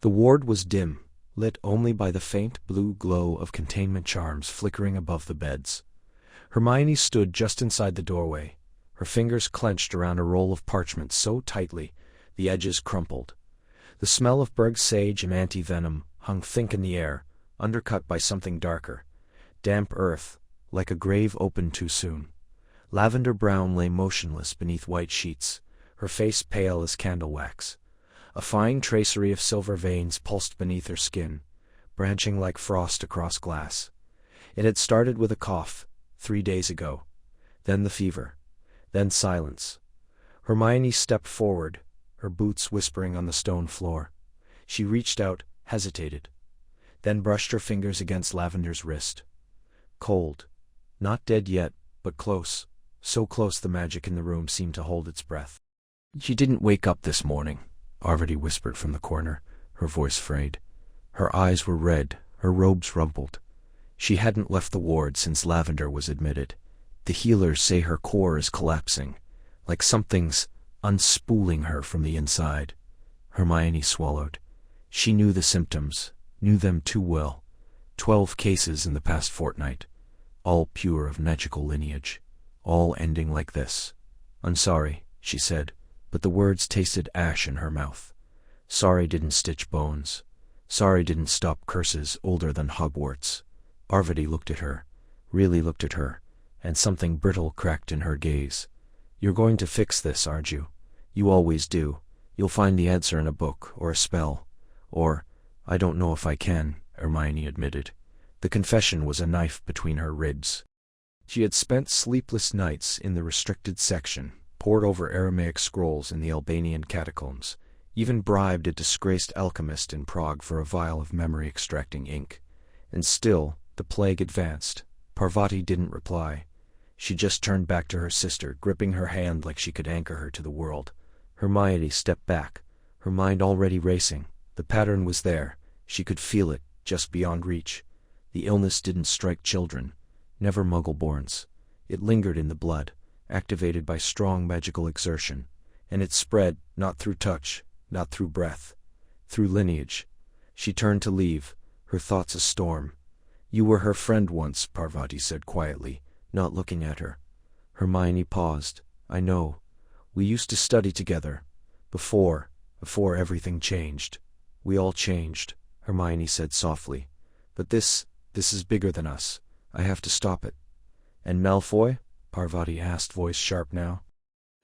The ward was dim, lit only by the faint blue glow of containment charms flickering above the beds. Hermione stood just inside the doorway, her fingers clenched around a roll of parchment so tightly the edges crumpled. The smell of Berg sage and anti-venom hung thick in the air, undercut by something darker. Damp earth, like a grave opened too soon. Lavender Brown lay motionless beneath white sheets, her face pale as candle wax. A fine tracery of silver veins pulsed beneath her skin, branching like frost across glass. It had started with a cough, 3 days ago. Then the fever. Then silence. Hermione stepped forward, her boots whispering on the stone floor. She reached out, hesitated, then brushed her fingers against Lavender's wrist. Cold. Not dead yet, but close. so close the magic in the room seemed to hold its breath. "She didn't wake up this morning," Arvady whispered from the corner, her voice frayed. Her eyes were red, her robes rumpled. She hadn't left the ward since Lavender was admitted. The healers say her core is collapsing, like something's unspooling her from the inside. Hermione swallowed. She knew the symptoms, knew them too well. 12 cases in the past fortnight, all pure of magical lineage, all ending like this. "I'm sorry," she said, but the words tasted ash in her mouth. Sorry didn't stitch bones. Sorry didn't stop curses older than Hogwarts. Arvady looked at her, really looked at her, and something brittle cracked in her gaze. "You're going to fix this, aren't you? You always do. You'll find the answer in a book, or a spell. Or, I don't know if I can," Hermione admitted. The confession was a knife between her ribs. She had spent sleepless nights in the restricted section, pored over Aramaic scrolls in the Albanian catacombs, even bribed a disgraced alchemist in Prague for a vial of memory-extracting ink. And still, the plague advanced. Parvati didn't reply. She just turned back to her sister, gripping her hand like she could anchor her to the world. Hermione stepped back, her mind already racing. The pattern was there. She could feel it, just beyond reach. The illness didn't strike children, never Muggle-borns. It lingered in the blood, activated by strong magical exertion, and it spread, not through touch, not through breath, through lineage. She turned to leave, her thoughts a storm. "You were her friend once," Parvati said quietly, not looking at her. Hermione paused. "I know. We used to study together. Before everything changed. We all changed," Hermione said softly. "But this is bigger than us. I have to stop it." "And Malfoy?" Parvati asked, voice sharp now.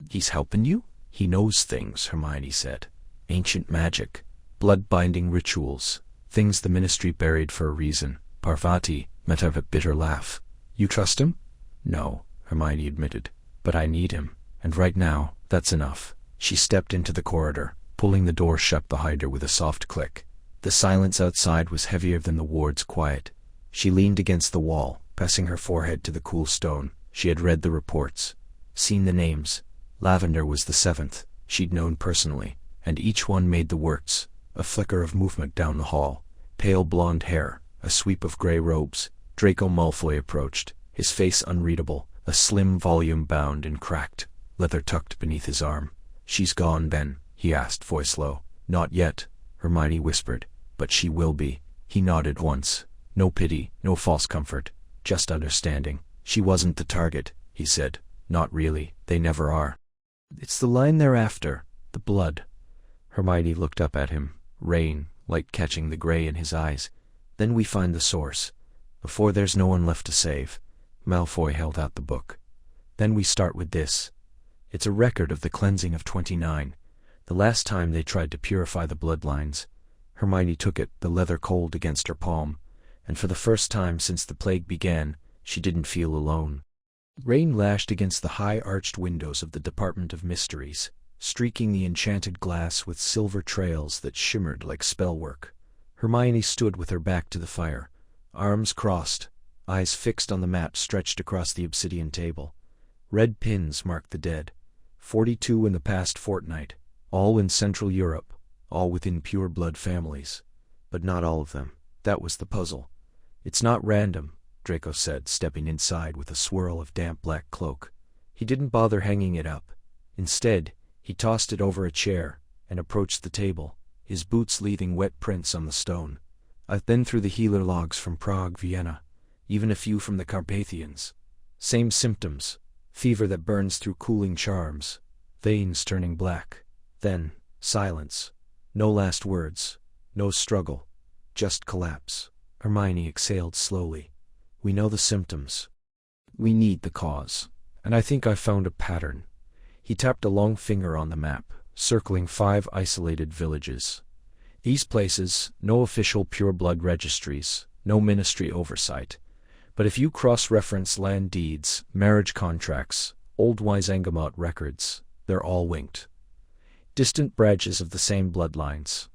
"He's helping you? He knows things," Hermione said. "Ancient magic, blood-binding rituals, things the Ministry buried for a reason." Parvati met up a bitter laugh. "You trust him?" "No," Hermione admitted. "But I need him, and right now, that's enough." She stepped into the corridor, pulling the door shut behind her with a soft click. The silence outside was heavier than the ward's quiet. She leaned against the wall, pressing her forehead to the cool stone. She had read the reports, seen the names. Lavender was the 7th, she'd known personally, and each one made the works. A flicker of movement down the hall. Pale blonde hair, a sweep of grey robes. Draco Malfoy approached, his face unreadable, a slim volume bound and cracked, leather tucked beneath his arm. "She's gone, then?" he asked, voice low. "Not yet," Hermione whispered. "But she will be." He nodded once. No pity, no false comfort, just understanding. "She wasn't the target," he said. "Not really, they never are." "It's the line they're after, the blood." Hermione looked up at him, rain, light catching the grey in his eyes. "Then we find the source. Before there's no one left to save." Malfoy held out the book. "Then we start with this. It's a record of the cleansing of 29, the last time they tried to purify the bloodlines." Hermione took it, the leather cold against her palm, and for the first time since the plague began, she didn't feel alone. Rain lashed against the high-arched windows of the Department of Mysteries, streaking the enchanted glass with silver trails that shimmered like spellwork. Hermione stood with her back to the fire, arms crossed, eyes fixed on the map stretched across the obsidian table. Red pins marked the dead, 42 in the past fortnight, all in Central Europe, all within pure blood families. But not all of them. That was the puzzle. "It's not random," Draco said, stepping inside with a swirl of damp black cloak. He didn't bother hanging it up. Instead, he tossed it over a chair and approached the table, his boots leaving wet prints on the stone. "I've been through the healer logs from Prague, Vienna, even a few from the Carpathians. Same symptoms, fever that burns through cooling charms, veins turning black. Then, silence. No last words, no struggle, just collapse." Hermione exhaled slowly. "We know the symptoms. We need the cause. And I think I've found a pattern." He tapped a long finger on the map, circling 5 isolated villages. These places, no official pure blood registries, no ministry oversight. But if you cross-reference land deeds, marriage contracts, old Wisangamot records, they're all linked. Distant branches of the same bloodlines.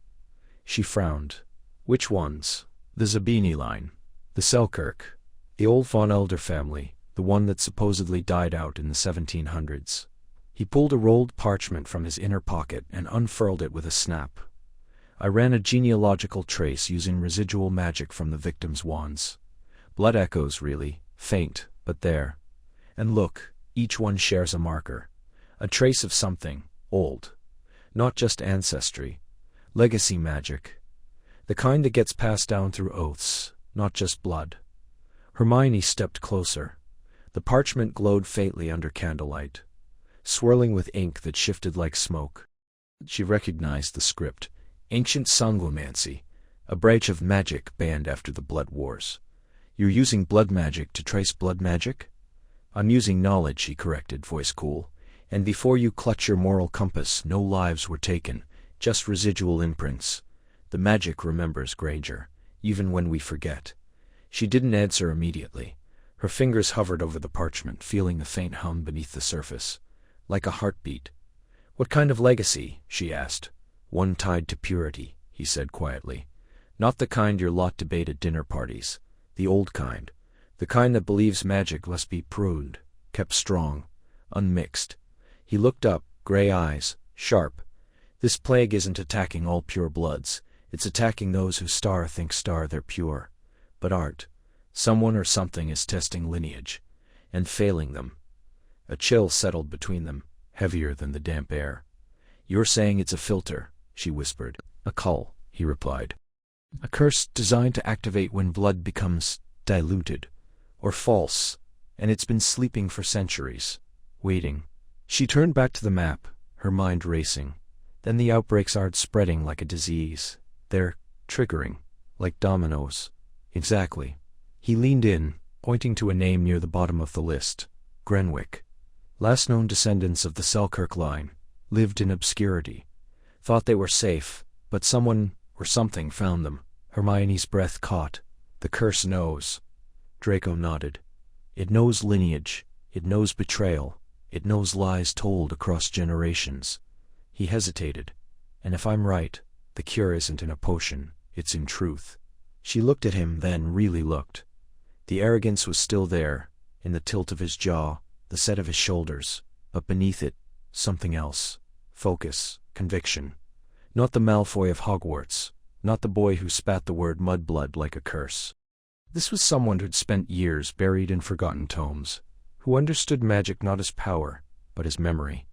She frowned. "Which ones?" "The Zabini line, the Selkirk, the old von Elder family, the the one that supposedly died out in the 1700s. He pulled a rolled parchment from his inner pocket and unfurled it with a snap. I ran a genealogical trace using residual magic from the victims' wands. Blood echoes, really, faint, but there. And look, each one shares a marker. A trace of something, old. Not just ancestry. Legacy magic. The kind that gets passed down through oaths, not just blood. Hermione stepped closer. The parchment glowed faintly under candlelight, swirling with ink that shifted like smoke. She recognized the script. Ancient Sanguimancy, a branch of magic banned after the Blood Wars. You're using blood magic to trace blood magic? I'm using knowledge, he corrected, voice cool. And before you clutch your moral compass, no lives were taken, just residual imprints. The magic remembers, Granger, even when we forget. She didn't answer immediately. Her fingers hovered over the parchment, feeling the faint hum beneath the surface. Like a heartbeat. What kind of legacy? She asked. One tied to purity, he said quietly. Not the kind your lot debate at dinner parties. The old kind. The kind that believes magic must be pruned, kept strong, unmixed. He looked up, gray eyes, sharp. This plague isn't attacking all pure bloods. It's attacking those who think they're pure, but aren't. Someone or something is testing lineage, and failing them. A chill settled between them, heavier than the damp air. You're saying it's a filter, she whispered. A cull, he replied. A curse designed to activate when blood becomes diluted, or false, and it's been sleeping for centuries, waiting. She turned back to the map, her mind racing. Then the outbreaks aren't spreading like a disease. They're triggering, like dominoes. Exactly. He leaned in, pointing to a name near the bottom of the list. Grenwick. Last known descendants of the Selkirk line. Lived in obscurity. Thought they were safe, but someone or something found them. Hermione's breath caught. The curse knows. Draco nodded. It knows lineage. It knows betrayal. It knows lies told across generations. He hesitated. And if I'm right, the cure isn't in a potion, it's in truth. She looked at him, then really looked. The arrogance was still there, in the tilt of his jaw, the set of his shoulders, but beneath it, something else. Focus, conviction. Not the Malfoy of Hogwarts, not the boy who spat the word mudblood like a curse. This was someone who'd spent years buried in forgotten tomes, who understood magic not as power, but as memory.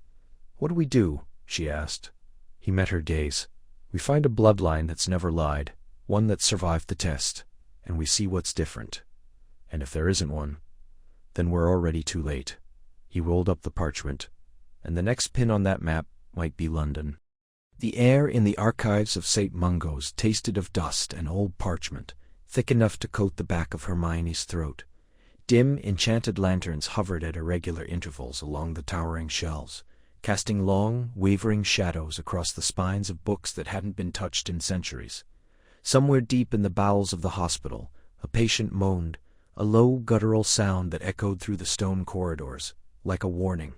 What do we do? She asked. He met her gaze. We find a bloodline that's never lied, one that survived the test, and we see what's different. And if there isn't one, then we're already too late. He rolled up the parchment, and the next pin on that map might be London. The air in the archives of St. Mungo's tasted of dust and old parchment, thick enough to coat the back of Hermione's throat. Dim, enchanted lanterns hovered at irregular intervals along the towering shelves, casting long, wavering shadows across the spines of books that hadn't been touched in centuries. Somewhere deep in the bowels of the hospital, a patient moaned, a low, guttural sound that echoed through the stone corridors, like a warning.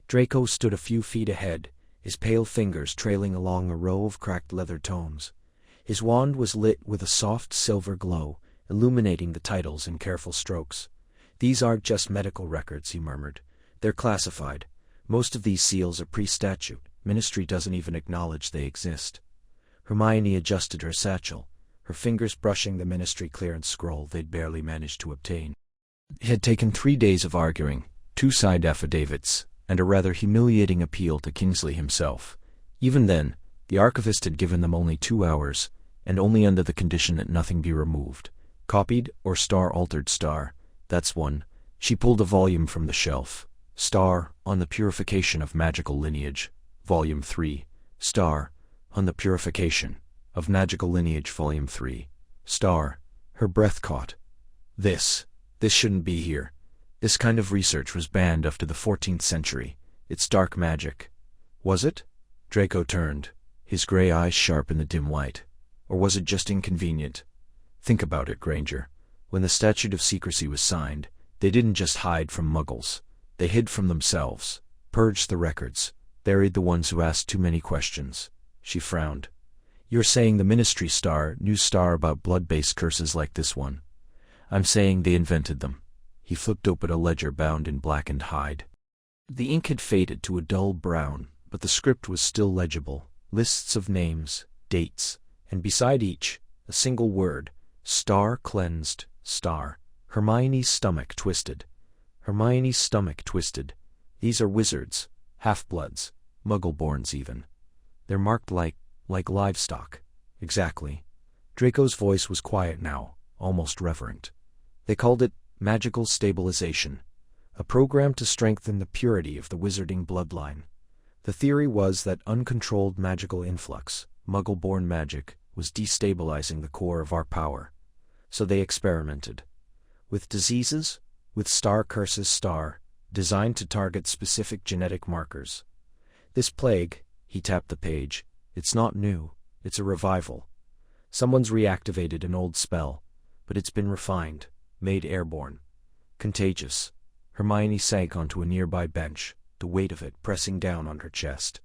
Draco stood a few feet ahead, his pale fingers trailing along a row of cracked leather tomes. His wand was lit with a soft silver glow, illuminating the titles in careful strokes. These aren't just medical records, he murmured. They're classified. Most of these seals are pre-statute. Ministry doesn't even acknowledge they exist. Hermione adjusted her satchel, her fingers brushing the ministry clearance scroll they'd barely managed to obtain. It had taken 3 days of arguing, 2 signed affidavits, and a rather humiliating appeal to Kingsley himself. Even then, the archivist had given them only 2 hours, and only under the condition that nothing be removed. Copied or star-altered star, that's one. She pulled a volume from the shelf. Star, on the purification of magical lineage, Volume 3. Star, on the purification of magical lineage, Volume 3. Star. Her breath caught. This shouldn't be here. This kind of research was banned after the 14th century. It's dark magic. Was it? Draco turned, his gray eyes sharp in the dim light. Or was it just inconvenient? Think about it, Granger. When the Statute of Secrecy was signed, they didn't just hide from Muggles. They hid from themselves, purged the records, buried the ones who asked too many questions. She frowned. You're saying the Ministry Star, new star about blood-based curses like this one. I'm saying they invented them. He flipped open a ledger bound in blackened hide. The ink had faded to a dull brown, but the script was still legible. Lists of names, dates, and beside each, a single word, star cleansed, star. Hermione's stomach twisted. Hermione's stomach twisted. These are wizards, half-bloods, muggle-borns even. They're marked like livestock. Exactly. Draco's voice was quiet now, almost reverent. They called it magical stabilization, a program to strengthen the purity of the wizarding bloodline. The theory was that uncontrolled magical influx, muggle-born magic, was destabilizing the core of our power. So they experimented. With diseases, with star curses designed to target specific genetic markers. This plague, he tapped the page, it's not new, it's a revival. Someone's reactivated an old spell, but it's been refined, made airborne. Contagious. Hermione sank onto a nearby bench, the weight of it pressing down on her chest.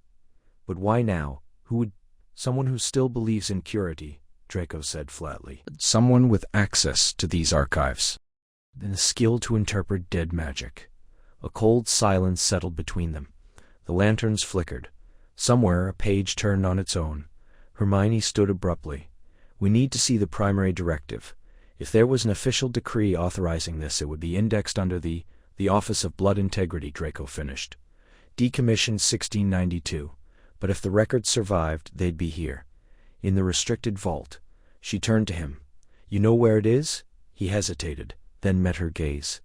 But why now? Who would... Someone who still believes in purity, Draco said flatly. Someone with access to these archives. And a skill to interpret dead magic. A cold silence settled between them. The lanterns flickered. Somewhere a page turned on its own. Hermione stood abruptly. We need to see the primary directive. If there was an official decree authorizing this, it would be indexed under the Office of Blood Integrity, Draco finished. Decommissioned 1692. But if the records survived, they'd be here. In the restricted vault. She turned to him. You know where it is? He hesitated, then met her gaze.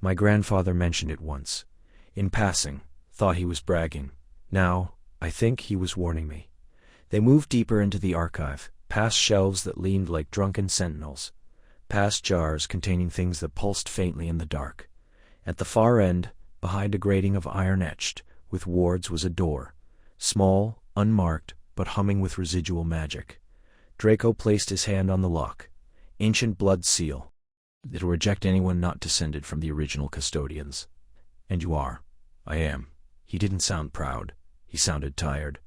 My grandfather mentioned it once. In passing, thought he was bragging. Now, I think he was warning me. They moved deeper into the archive, past shelves that leaned like drunken sentinels, past jars containing things that pulsed faintly in the dark. At the far end, behind a grating of iron etched, with wards, was a door. Small, unmarked, but humming with residual magic. Draco placed his hand on the lock. Ancient blood seal. It'll reject anyone not descended from the original custodians. And you are. I am. He didn't sound proud. He sounded tired.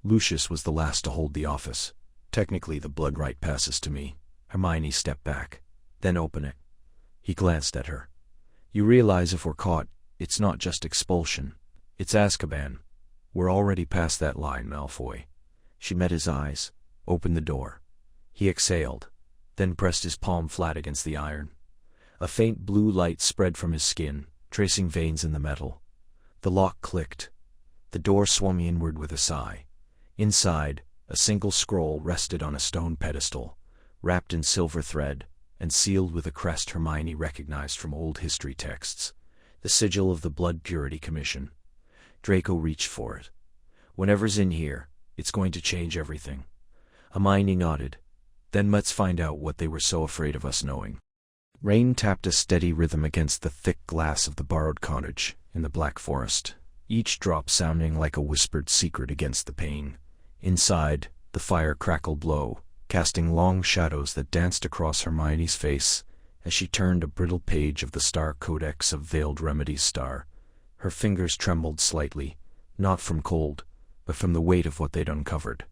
Lucius was the last to hold the office. Technically, the blood right passes to me. Hermione stepped back. Then open it. He glanced at her. You realize if we're caught, it's not just expulsion. It's Azkaban. We're already past that line, Malfoy. She met his eyes, opened the door. He exhaled, then pressed his palm flat against the iron. A faint blue light spread from his skin, tracing veins in the metal. The lock clicked. The door swung inward with a sigh. Inside, a single scroll rested on a stone pedestal, wrapped in silver thread, and sealed with a crest Hermione recognized from old history texts. The sigil of the Blood Purity Commission. Draco reached for it. Whatever's in here, it's going to change everything. Hermione nodded. Then let's find out what they were so afraid of us knowing. Rain tapped a steady rhythm against the thick glass of the borrowed cottage in the Black Forest, each drop sounding like a whispered secret against the pane. Inside, the fire crackled low, casting long shadows that danced across Hermione's face as she turned a brittle page of the Star Codex of Veiled Remedies Star. Her fingers trembled slightly, not from cold, but from the weight of what they'd uncovered.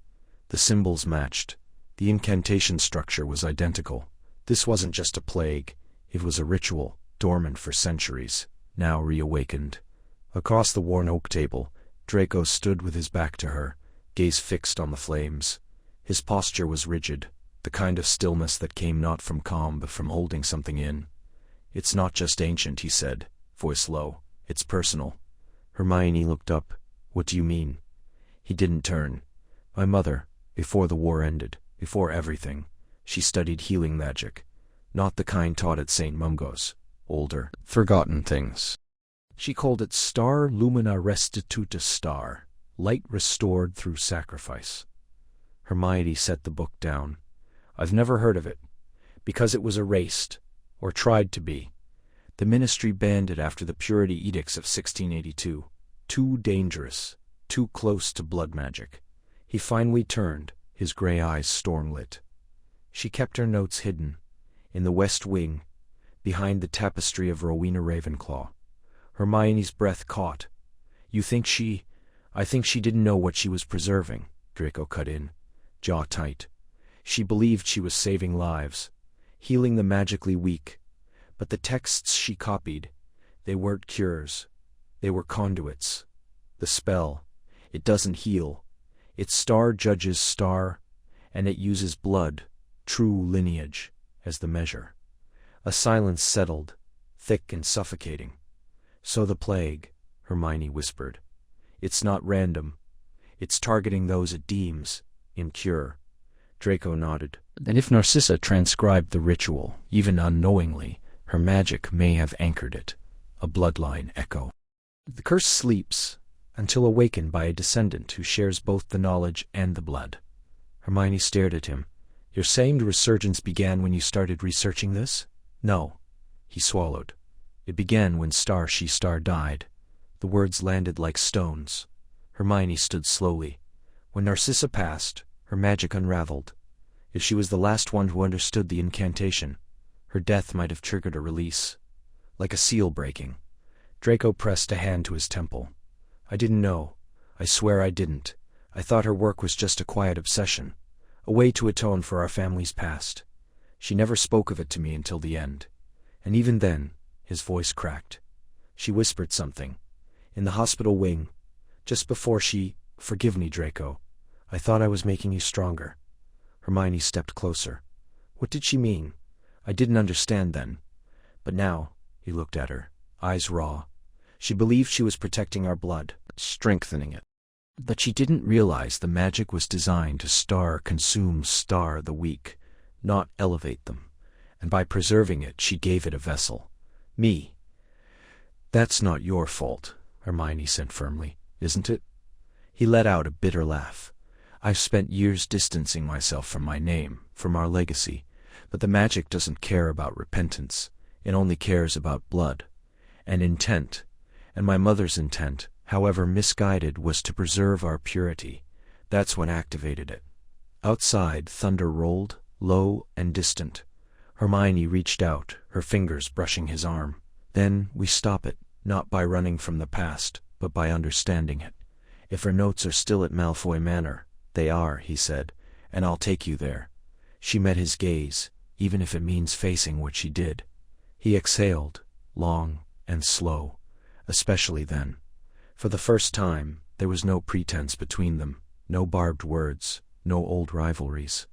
The symbols matched. The incantation structure was identical. This wasn't just a plague. It was a ritual, dormant for centuries, now reawakened. Across the worn oak table, Draco stood with his back to her, gaze fixed on the flames. His posture was rigid, the kind of stillness that came not from calm but from holding something in. It's not just ancient, he said, voice low. It's personal. Hermione looked up. What do you mean? He didn't turn. My mother, before the war ended, before everything, she studied healing magic. Not the kind taught at St. Mungo's. Older, forgotten things. She called it Star Lumina Restituta Star, light restored through sacrifice. Hermione set the book down. I've never heard of it, because it was erased, or tried to be. The ministry banned it after the Purity Edicts of 1682. Too dangerous, too close to blood magic. He finally turned, his gray eyes storm-lit. She kept her notes hidden, in the west wing, behind the tapestry of Rowena Ravenclaw. Hermione's breath caught. I think she didn't know what she was preserving, Draco cut in, jaw tight. She believed she was saving lives, healing the magically weak, But the texts she copied, they weren't cures. They were conduits. The spell, it doesn't heal. It star judges star, and it uses blood, true lineage, as the measure. A silence settled, thick and suffocating. So the plague, Hermione whispered. It's not random. It's targeting those it deems impure. Draco nodded. And if Narcissa transcribed the ritual, even unknowingly, her magic may have anchored it. A bloodline echo. The curse sleeps, until awakened by a descendant who shares both the knowledge and the blood. Hermione stared at him. You're saying the resurgence began when you started researching this? No. He swallowed. It began when She-Star died. The words landed like stones. Hermione stood slowly. When Narcissa passed, her magic unraveled. If she was the last one who understood the incantation, her death might have triggered a release. Like a seal breaking. Draco pressed a hand to his temple. I didn't know. I swear I didn't. I thought her work was just a quiet obsession. A way to atone for our family's past. She never spoke of it to me until the end. And even then, his voice cracked. She whispered something. In the hospital wing, just before forgive me, Draco. I thought I was making you stronger. Hermione stepped closer. What did she mean? I didn't understand then. But now, he looked at her, eyes raw. She believed she was protecting our blood, strengthening it. But she didn't realize the magic was designed to consume the weak, not elevate them. And by preserving it, she gave it a vessel. Me. That's not your fault, Hermione said firmly, isn't it? He let out a bitter laugh. I've spent years distancing myself from my name, from our legacy, but the magic doesn't care about repentance. It only cares about blood. And intent. And my mother's intent, however misguided, was to preserve our purity. That's what activated it. Outside, thunder rolled, low and distant. Hermione reached out, her fingers brushing his arm. Then we stop it, not by running from the past, but by understanding it. If her notes are still at Malfoy Manor, they are, he said, and I'll take you there. She met his gaze, even if it means facing what she did. He exhaled, long and slow, especially then. For the first time, there was no pretense between them, no barbed words, no old rivalries.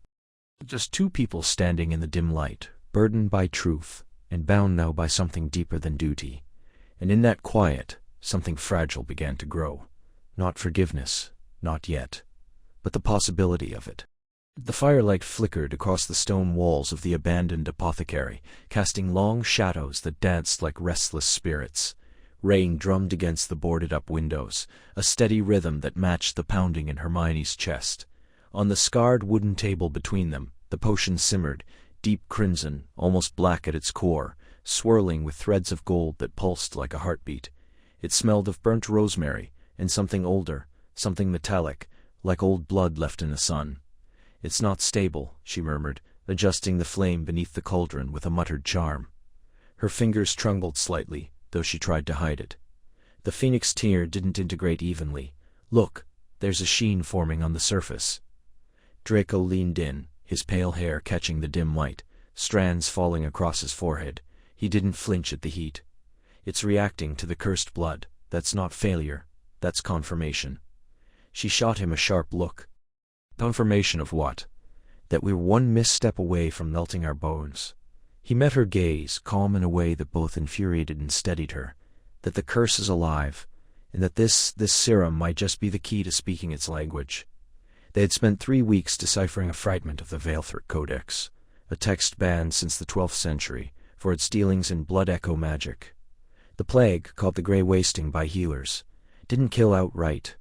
Just two people standing in the dim light, burdened by truth, and bound now by something deeper than duty. And in that quiet, something fragile began to grow. Not forgiveness, not yet, but the possibility of it. The firelight flickered across the stone walls of the abandoned apothecary, casting long shadows that danced like restless spirits. Rain drummed against the boarded-up windows, a steady rhythm that matched the pounding in Hermione's chest. On the scarred wooden table between them, the potion simmered, deep crimson, almost black at its core, swirling with threads of gold that pulsed like a heartbeat. It smelled of burnt rosemary, and something older, something metallic, like old blood left in the sun. It's not stable, she murmured, adjusting the flame beneath the cauldron with a muttered charm. Her fingers trembled slightly, though she tried to hide it. The phoenix tear didn't integrate evenly. Look, there's a sheen forming on the surface. Draco leaned in, his pale hair catching the dim light, strands falling across his forehead. He didn't flinch at the heat. It's reacting to the cursed blood. That's not failure. That's confirmation. She shot him a sharp look. Confirmation of what? That we were one misstep away from melting our bones. He met her gaze, calm in a way that both infuriated and steadied her. That the curse is alive, and that this serum might just be the key to speaking its language. They had spent 3 weeks deciphering a fragment of the Veilthric Codex, a text banned since the 12th century for its dealings in blood echo magic. The plague, called the Grey Wasting by healers, didn't kill outright.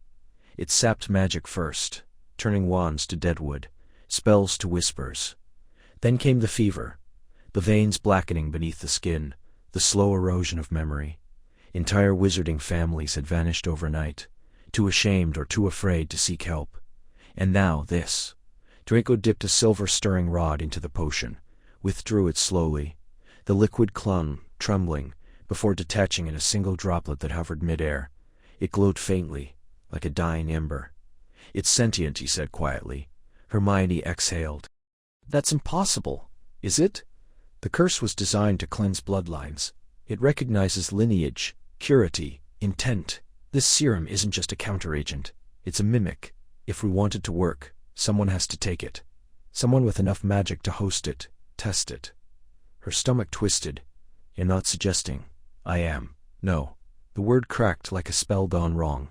It sapped magic first, turning wands to deadwood, spells to whispers. Then came the fever, the veins blackening beneath the skin, the slow erosion of memory. Entire wizarding families had vanished overnight, too ashamed or too afraid to seek help. And now this. Draco dipped a silver-stirring rod into the potion, withdrew it slowly. The liquid clung, trembling, before detaching in a single droplet that hovered mid-air. It glowed faintly, like a dying ember. It's sentient, he said quietly. Hermione exhaled. That's impossible, is it? The curse was designed to cleanse bloodlines. It recognizes lineage, purity, intent. This serum isn't just a counteragent. It's a mimic. If we want it to work, someone has to take it. Someone with enough magic to host it, test it. Her stomach twisted. You're not suggesting. I am. No. The word cracked like a spell gone wrong.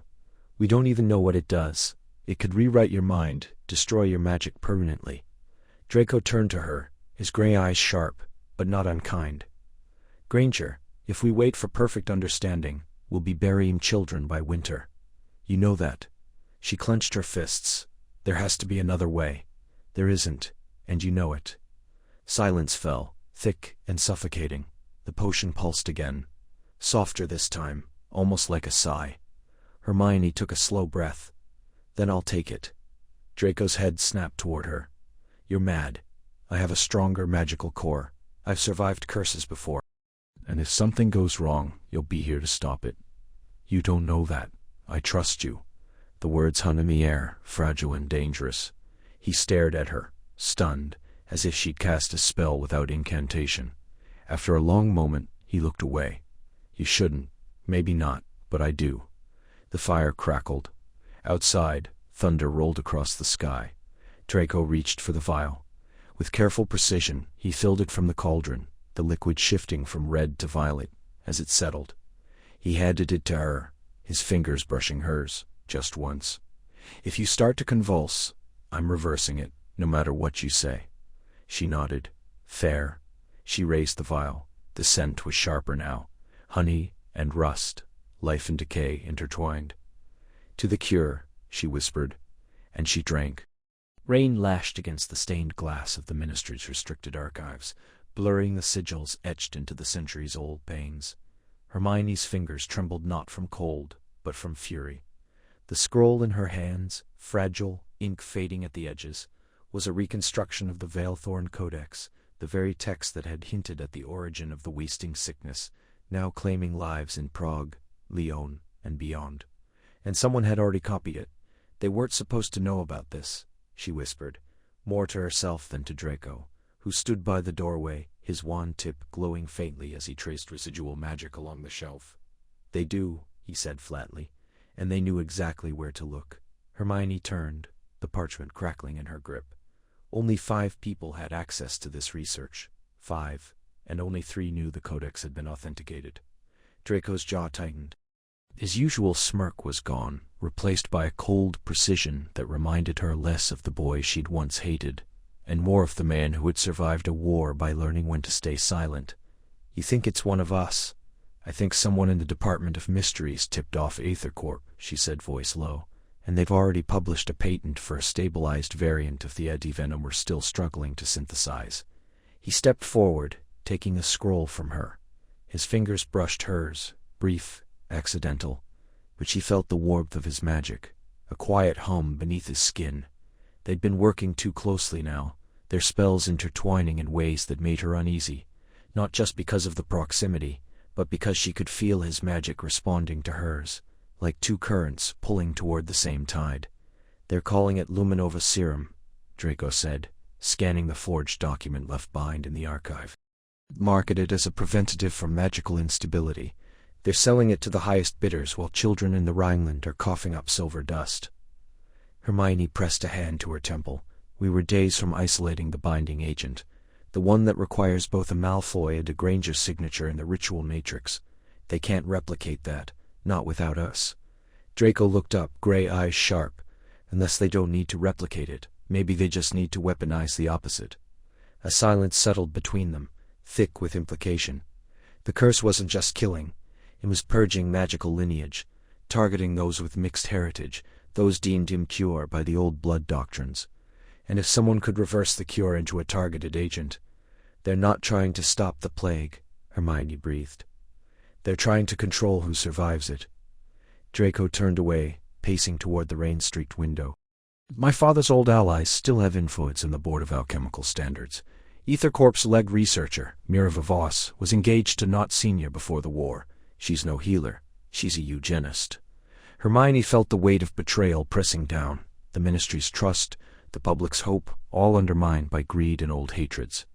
We don't even know what it does. It could rewrite your mind, destroy your magic permanently. Draco turned to her, his gray eyes sharp, but not unkind. Granger, if we wait for perfect understanding, we'll be burying children by winter. You know that. She clenched her fists. There has to be another way. There isn't, and you know it. Silence fell, thick and suffocating. The potion pulsed again. Softer this time, almost like a sigh. Hermione took a slow breath. Then I'll take it. Draco's head snapped toward her. You're mad. I have a stronger magical core. I've survived curses before. And if something goes wrong, you'll be here to stop it. You don't know that. I trust you. The words hung in the air, fragile and dangerous. He stared at her, stunned, as if she'd cast a spell without incantation. After a long moment, he looked away. You shouldn't. Maybe not, but I do. The fire crackled. Outside, thunder rolled across the sky. Draco reached for the vial. With careful precision, he filled it from the cauldron, the liquid shifting from red to violet as it settled. He handed it to her, his fingers brushing hers, just once. If you start to convulse, I'm reversing it, no matter what you say. She nodded. Fair. She raised the vial. The scent was sharper now. Honey and rust, life and decay intertwined. To the cure, she whispered, and she drank. Rain lashed against the stained glass of the ministry's restricted archives, blurring the sigils etched into the centuries-old panes. Hermione's fingers trembled not from cold, but from fury. The scroll in her hands, fragile, ink fading at the edges, was a reconstruction of the Veilthorn Codex, the very text that had hinted at the origin of the wasting sickness, now claiming lives in Prague, Lyon, and beyond. And someone had already copied it. They weren't supposed to know about this, she whispered, more to herself than to Draco, who stood by the doorway, his wand tip glowing faintly as he traced residual magic along the shelf. They do, he said flatly, and they knew exactly where to look. Hermione turned, the parchment crackling in her grip. Only 5 people had access to this research. 5, and only 3 knew the codex had been authenticated. Draco's jaw tightened. His usual smirk was gone, replaced by a cold precision that reminded her less of the boy she'd once hated, and more of the man who had survived a war by learning when to stay silent. You think it's one of us? I think someone in the Department of Mysteries tipped off Aethercorp, she said, voice low, and they've already published a patent for a stabilized variant of the antivenom we're still struggling to synthesize. He stepped forward, taking a scroll from her. His fingers brushed hers, brief, accidental, but she felt the warmth of his magic, a quiet hum beneath his skin. They'd been working too closely now, their spells intertwining in ways that made her uneasy, not just because of the proximity, but because she could feel his magic responding to hers, like 2 currents pulling toward the same tide. They're calling it Luminova Serum, Draco said, scanning the forged document left behind in the archive. Marketed as a preventative from magical instability. They're selling it to the highest bidders while children in the Rhineland are coughing up silver dust. Hermione pressed a hand to her temple. We were days from isolating the binding agent, the one that requires both a Malfoy and a Granger signature in the ritual matrix. They can't replicate that, not without us. Draco looked up, gray eyes sharp. Unless they don't need to replicate it, maybe they just need to weaponize the opposite. A silence settled between them, thick with implication. The curse wasn't just killing. It was purging magical lineage, targeting those with mixed heritage, those deemed impure by the old blood doctrines. And if someone could reverse the cure into a targeted agent, they're not trying to stop the plague, Hermione breathed. They're trying to control who survives it. Draco turned away, pacing toward the rain-streaked window. My father's old allies still have influence in the Board of Alchemical Standards. Aethercorp's lead researcher, Mira Voss, was engaged to Not Senior before the war. She's no healer. She's a eugenist. Hermione felt the weight of betrayal pressing down, the ministry's trust, the public's hope, all undermined by greed and old hatreds.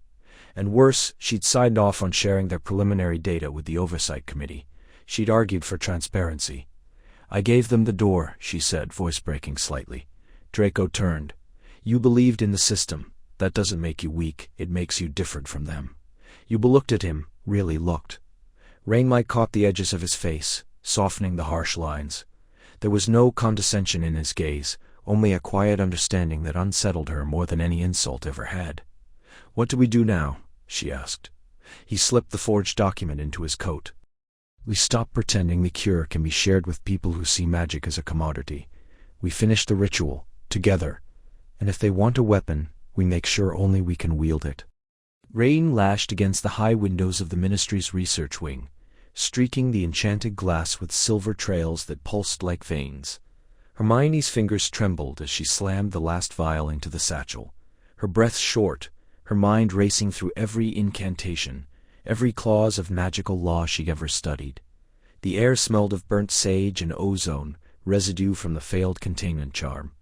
And worse, she'd signed off on sharing their preliminary data with the Oversight Committee. She'd argued for transparency. "I gave them the door," she said, voice breaking slightly. Draco turned. "You believed in the system. That doesn't make you weak, it makes you different from them." You looked at him, really looked. Rainlight caught the edges of his face, softening the harsh lines. There was no condescension in his gaze, only a quiet understanding that unsettled her more than any insult ever had. "What do we do now?" she asked. He slipped the forged document into his coat. "We stop pretending the cure can be shared with people who see magic as a commodity. We finish the ritual, together. And if they want a weapon, we make sure only we can wield it." Rain lashed against the high windows of the Ministry's research wing, streaking the enchanted glass with silver trails that pulsed like veins. Hermione's fingers trembled as she slammed the last vial into the satchel, her breath short, her mind racing through every incantation, every clause of magical law she'd ever studied. The air smelled of burnt sage and ozone, residue from the failed containment charm.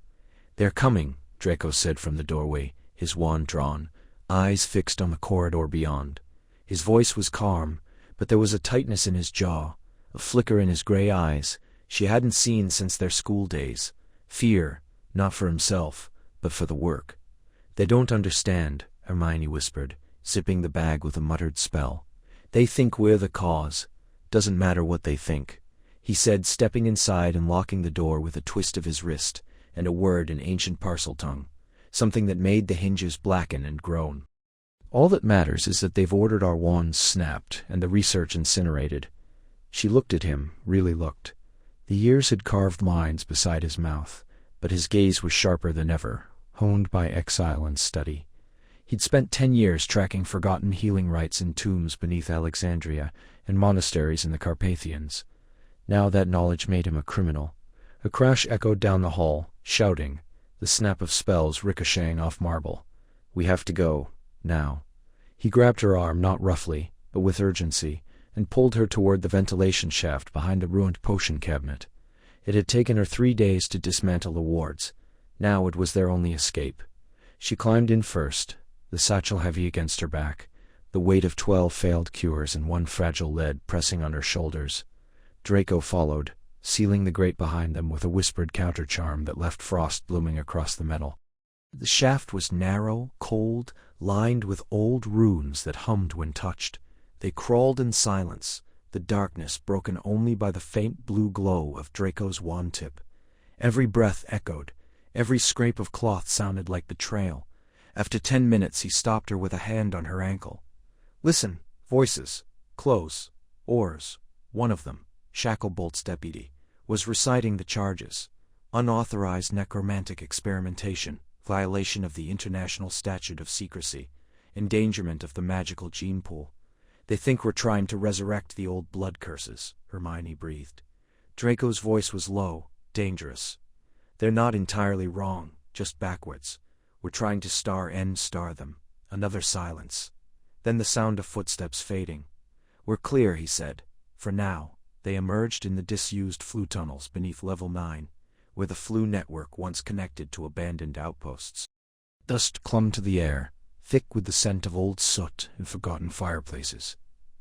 "They're coming," Draco said from the doorway, his wand drawn, eyes fixed on the corridor beyond. His voice was calm, but there was a tightness in his jaw, a flicker in his gray eyes she hadn't seen since their school days. Fear, not for himself, but for the work. "They don't understand," Hermione whispered, zipping the bag with a muttered spell. "They think we're the cause. Doesn't matter what they think," he said, stepping inside and locking the door with a twist of his wrist and a word in ancient parcel tongue, something that made the hinges blacken and groan. "All that matters is that they've ordered our wands snapped and the research incinerated." She looked at him, really looked. The years had carved lines beside his mouth, but his gaze was sharper than ever, honed by exile and study. He'd spent 10 years tracking forgotten healing rites in tombs beneath Alexandria and monasteries in the Carpathians. Now that knowledge made him a criminal. A crash echoed down the hall, shouting, the snap of spells ricocheting off marble. "We have to go, now." He grabbed her arm, not roughly, but with urgency, and pulled her toward the ventilation shaft behind the ruined potion cabinet. It had taken her 3 days to dismantle the wards. Now it was their only escape. She climbed in first, the satchel heavy against her back, the weight of 12 failed cures and 1 fragile lead pressing on her shoulders. Draco followed, sealing the grate behind them with a whispered countercharm that left frost blooming across the metal. The shaft was narrow, cold, lined with old runes that hummed when touched. They crawled in silence, the darkness broken only by the faint blue glow of Draco's wand tip. Every breath echoed, every scrape of cloth sounded like betrayal. After 10 minutes he stopped her with a hand on her ankle. "Listen, voices, close, oars." One of them, Shacklebolt's deputy, was reciting the charges. Unauthorized necromantic experimentation, violation of the International Statute of Secrecy, endangerment of the magical gene pool. "They think we're trying to resurrect the old blood curses," Hermione breathed. Draco's voice was low, dangerous. "They're not entirely wrong, just backwards. We're trying to star them." Another silence. Then the sound of footsteps fading. "We're clear," he said. "For now." They emerged in the disused flue tunnels beneath Level 9, where the flue network once connected to abandoned outposts. Dust clung to the air, thick with the scent of old soot and forgotten fireplaces.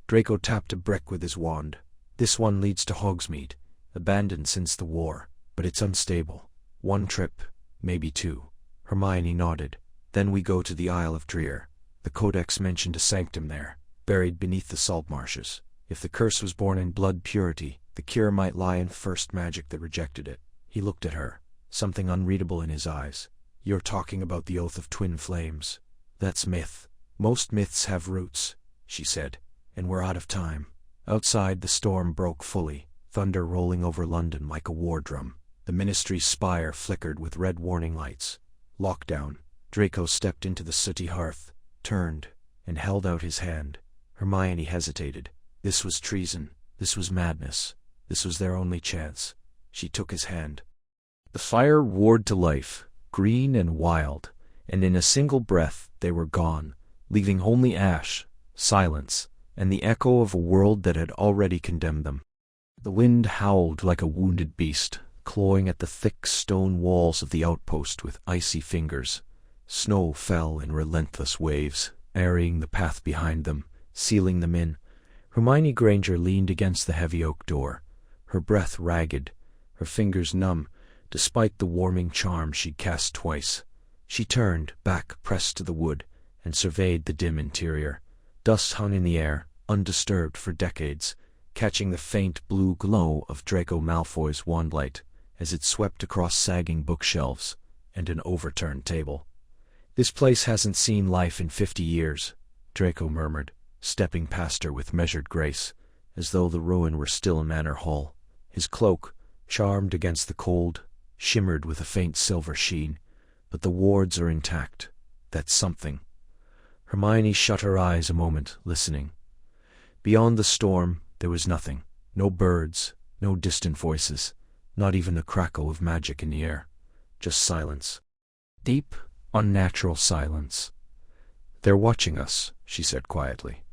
Draco tapped a brick with his wand. "This one leads to Hogsmeade, abandoned since the war, but it's unstable. 1 trip, maybe 2. Hermione nodded. "Then we go to the Isle of Dreer. The Codex mentioned a sanctum there, buried beneath the salt marshes. If the curse was born in blood purity, the cure might lie in first magic that rejected it." He looked at her, something unreadable in his eyes. "You're talking about the Oath of Twin Flames. That's myth. Most myths have roots," she said, "and we're out of time." Outside the storm broke fully, thunder rolling over London like a war drum. The Ministry's spire flickered with red warning lights. Lockdown. Draco stepped into the sooty hearth, turned, and held out his hand. Hermione hesitated. This was treason. This was madness. This was their only chance. She took his hand. The fire roared to life, green and wild, and in a single breath they were gone, leaving only ash, silence, and the echo of a world that had already condemned them. The wind howled like a wounded beast, clawing at the thick stone walls of the outpost with icy fingers. Snow fell in relentless waves, airing the path behind them, sealing them in. Hermione Granger leaned against the heavy oak door, her breath ragged, her fingers numb, despite the warming charm she'd cast twice. She turned, back pressed to the wood, and surveyed the dim interior. Dust hung in the air, undisturbed for decades, catching the faint blue glow of Draco Malfoy's wandlight as it swept across sagging bookshelves and an overturned table. "This place hasn't seen life in 50 years, Draco murmured, stepping past her with measured grace, as though the ruin were still a manor hall. His cloak, charmed against the cold, shimmered with a faint silver sheen. But the wards are intact. That's something. Hermione shut her eyes a moment, listening. Beyond the storm, there was nothing. No birds, no distant voices, not even the crackle of magic in the air. Just silence. Deep, unnatural silence. "They're watching us," she said quietly.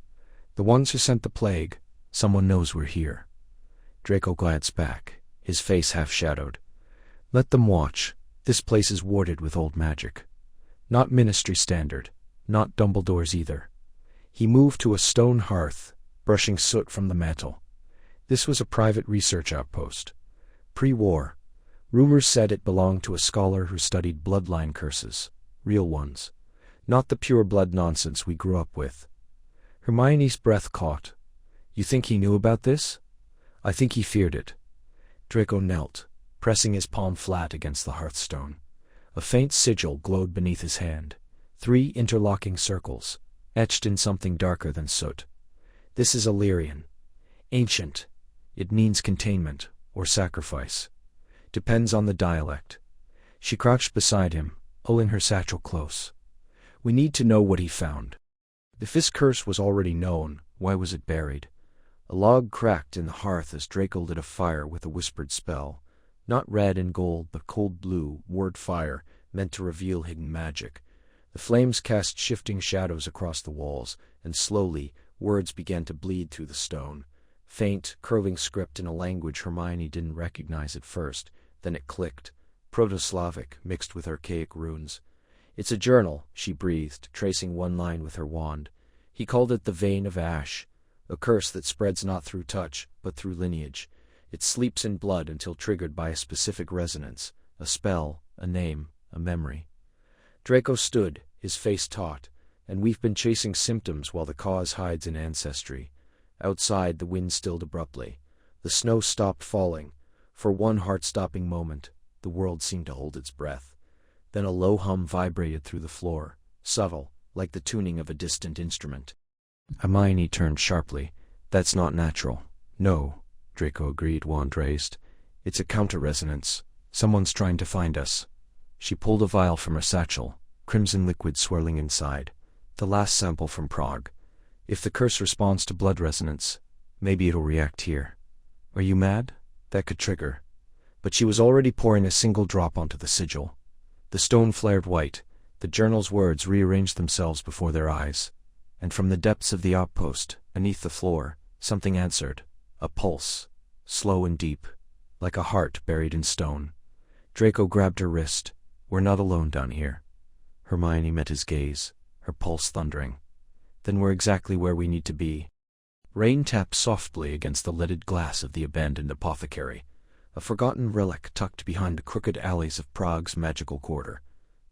"The ones who sent the plague. Someone knows we're here." Draco glanced back, his face half-shadowed. "Let them watch. This place is warded with old magic. Not ministry standard, not Dumbledore's either." He moved to a stone hearth, brushing soot from the mantel. This was a private research outpost. Pre-war, rumors said it belonged to a scholar who studied bloodline curses, real ones, not the pure blood nonsense we grew up with. Hermione's breath caught. "You think he knew about this?" "I think he feared it." Draco knelt, pressing his palm flat against the hearthstone. A faint sigil glowed beneath his hand, 3 interlocking circles, etched in something darker than soot. "This is Illyrian. Ancient. It means containment, or sacrifice. Depends on the dialect." She crouched beside him, pulling her satchel close. "We need to know what he found. If this curse was already known, why was it buried?" A log cracked in the hearth as Draco lit a fire with a whispered spell. Not red and gold, but cold blue, word fire, meant to reveal hidden magic. The flames cast shifting shadows across the walls, and slowly, words began to bleed through the stone. Faint, curving script in a language Hermione didn't recognize at first. Then it clicked. Proto-Slavic, mixed with archaic runes. "It's a journal," she breathed, tracing one line with her wand. He called it the Vein of Ash, a curse that spreads not through touch, but through lineage. It sleeps in blood until triggered by a specific resonance, a spell, a name, a memory. Draco stood, his face taut, and we've been chasing symptoms while the cause hides in ancestry. Outside, the wind stilled abruptly. The snow stopped falling. For one heart-stopping moment, the world seemed to hold its breath. Then a low hum vibrated through the floor, subtle, like the tuning of a distant instrument. Hermione turned sharply. "That's not natural." "No," Draco agreed, wand raised. "It's a counter-resonance. Someone's trying to find us." She pulled a vial from her satchel, crimson liquid swirling inside. "The last sample from Prague. If the curse responds to blood resonance, maybe it'll react here." "Are you mad?" That could trigger. But she was already pouring a single drop onto the sigil. The stone flared white. The journal's words rearranged themselves before their eyes. And from the depths of the outpost, beneath the floor, something answered. A pulse, slow and deep, like a heart buried in stone. Draco grabbed her wrist. "We're not alone down here." Hermione met his gaze, her pulse thundering. "Then we're exactly where we need to be." Rain tapped softly against the leaded glass of the abandoned apothecary, a forgotten relic tucked behind the crooked alleys of Prague's magical quarter.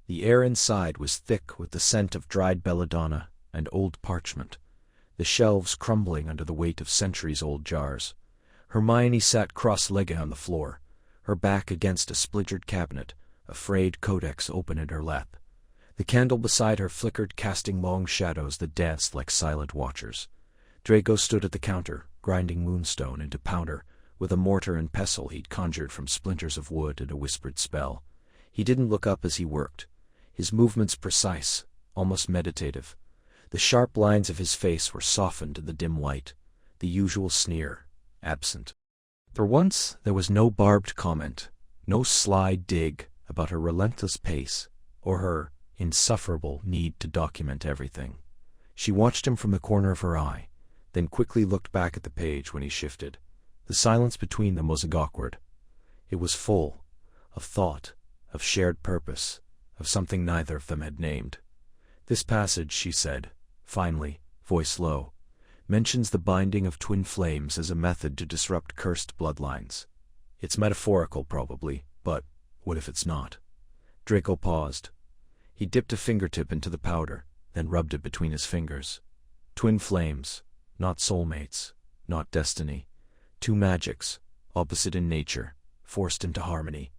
The air inside was thick with the scent of dried belladonna and old parchment, the shelves crumbling under the weight of centuries-old jars. Hermione sat cross-legged on the floor, her back against a splintered cabinet, a frayed codex open in her lap. The candle beside her flickered, casting long shadows that danced like silent watchers. Draco stood at the counter, grinding moonstone into powder, with a mortar and pestle he'd conjured from splinters of wood and a whispered spell. He didn't look up as he worked, his movements precise, almost meditative. The sharp lines of his face were softened in the dim light, the usual sneer, absent. For once, there was no barbed comment, no sly dig about her relentless pace, or her insufferable need to document everything. She watched him from the corner of her eye, then quickly looked back at the page when he shifted. The silence between them was awkward. It was full, of thought, of shared purpose, of something neither of them had named. "This passage," she said, Finally, voice low, mentions the binding of twin flames as a method to disrupt cursed bloodlines. It's metaphorical, probably, but what if it's not? Draco paused. He dipped a fingertip into the powder, then rubbed it between his fingers. Twin flames, not soulmates, not destiny. Two magics, opposite in nature, forced into harmony.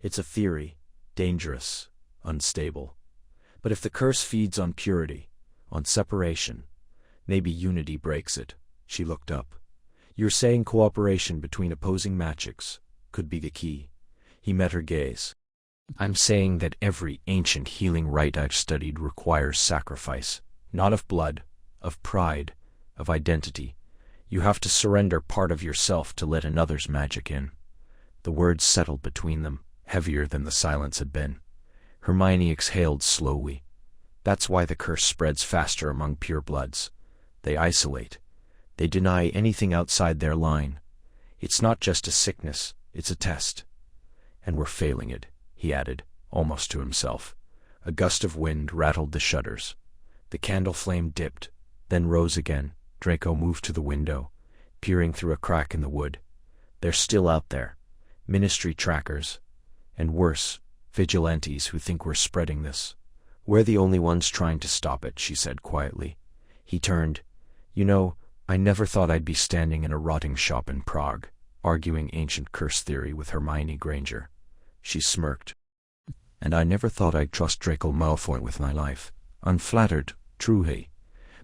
It's a theory, dangerous, unstable. But if the curse feeds on purity, on separation, maybe unity breaks it. She looked up. You're saying cooperation between opposing magics could be the key. He met her gaze. I'm saying that every ancient healing rite I've studied requires sacrifice, not of blood, of pride, of identity. You have to surrender part of yourself to let another's magic in. The words settled between them, heavier than the silence had been. Hermione exhaled slowly. That's why the curse spreads faster among purebloods. They isolate. They deny anything outside their line. It's not just a sickness, it's a test. And we're failing it, he added, almost to himself. A gust of wind rattled the shutters. The candle flame dipped, then rose again. Draco moved to the window, peering through a crack in the wood. They're still out there. Ministry trackers. And worse, vigilantes who think we're spreading this. We're the only ones trying to stop it, she said quietly. He turned. You know, I never thought I'd be standing in a rotting shop in Prague, arguing ancient curse theory with Hermione Granger. She smirked. And I never thought I'd trust Draco Malfoy with my life. Unflattered, truly.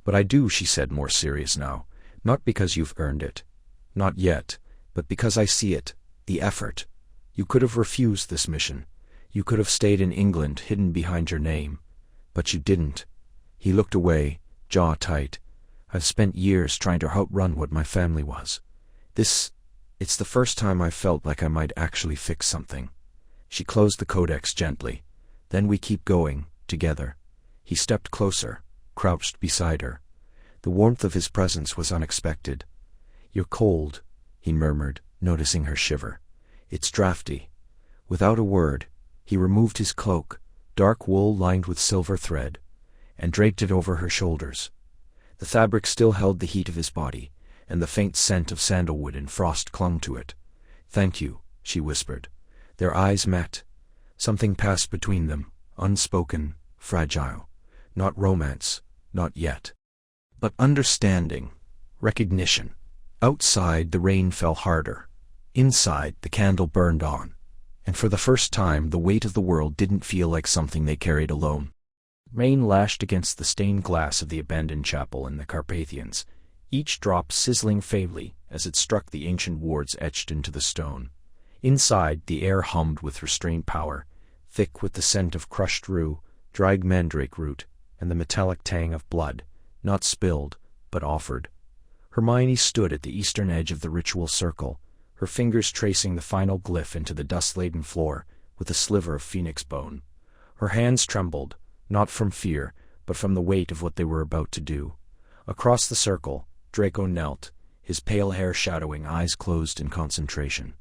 But I do, she said, more serious now. Not because you've earned it. Not yet. But because I see it. The effort. You could have refused this mission. You could have stayed in England, hidden behind your name. But you didn't. He looked away, jaw tight. I've spent years trying to outrun what my family was. It's the first time I felt like I might actually fix something. She closed the codex gently. Then we keep going, together. He stepped closer, crouched beside her. The warmth of his presence was unexpected. You're cold, he murmured, noticing her shiver. It's drafty. Without a word, he removed his cloak, dark wool lined with silver thread, and draped it over her shoulders. The fabric still held the heat of his body, and the faint scent of sandalwood and frost clung to it. Thank you, she whispered. Their eyes met. Something passed between them, unspoken, fragile. Not romance, not yet. But understanding, recognition. Outside, the rain fell harder. Inside, the candle burned on. And for the first time, the weight of the world didn't feel like something they carried alone. Rain lashed against the stained glass of the abandoned chapel in the Carpathians, each drop sizzling faintly as it struck the ancient wards etched into the stone. Inside, the air hummed with restrained power, thick with the scent of crushed rue, dried mandrake root, and the metallic tang of blood, not spilled, but offered. Hermione stood at the eastern edge of the ritual circle, her fingers tracing the final glyph into the dust-laden floor with a sliver of phoenix bone. Her hands trembled, not from fear, but from the weight of what they were about to do. Across the circle, Draco knelt, his pale hair shadowing, eyes closed in concentration.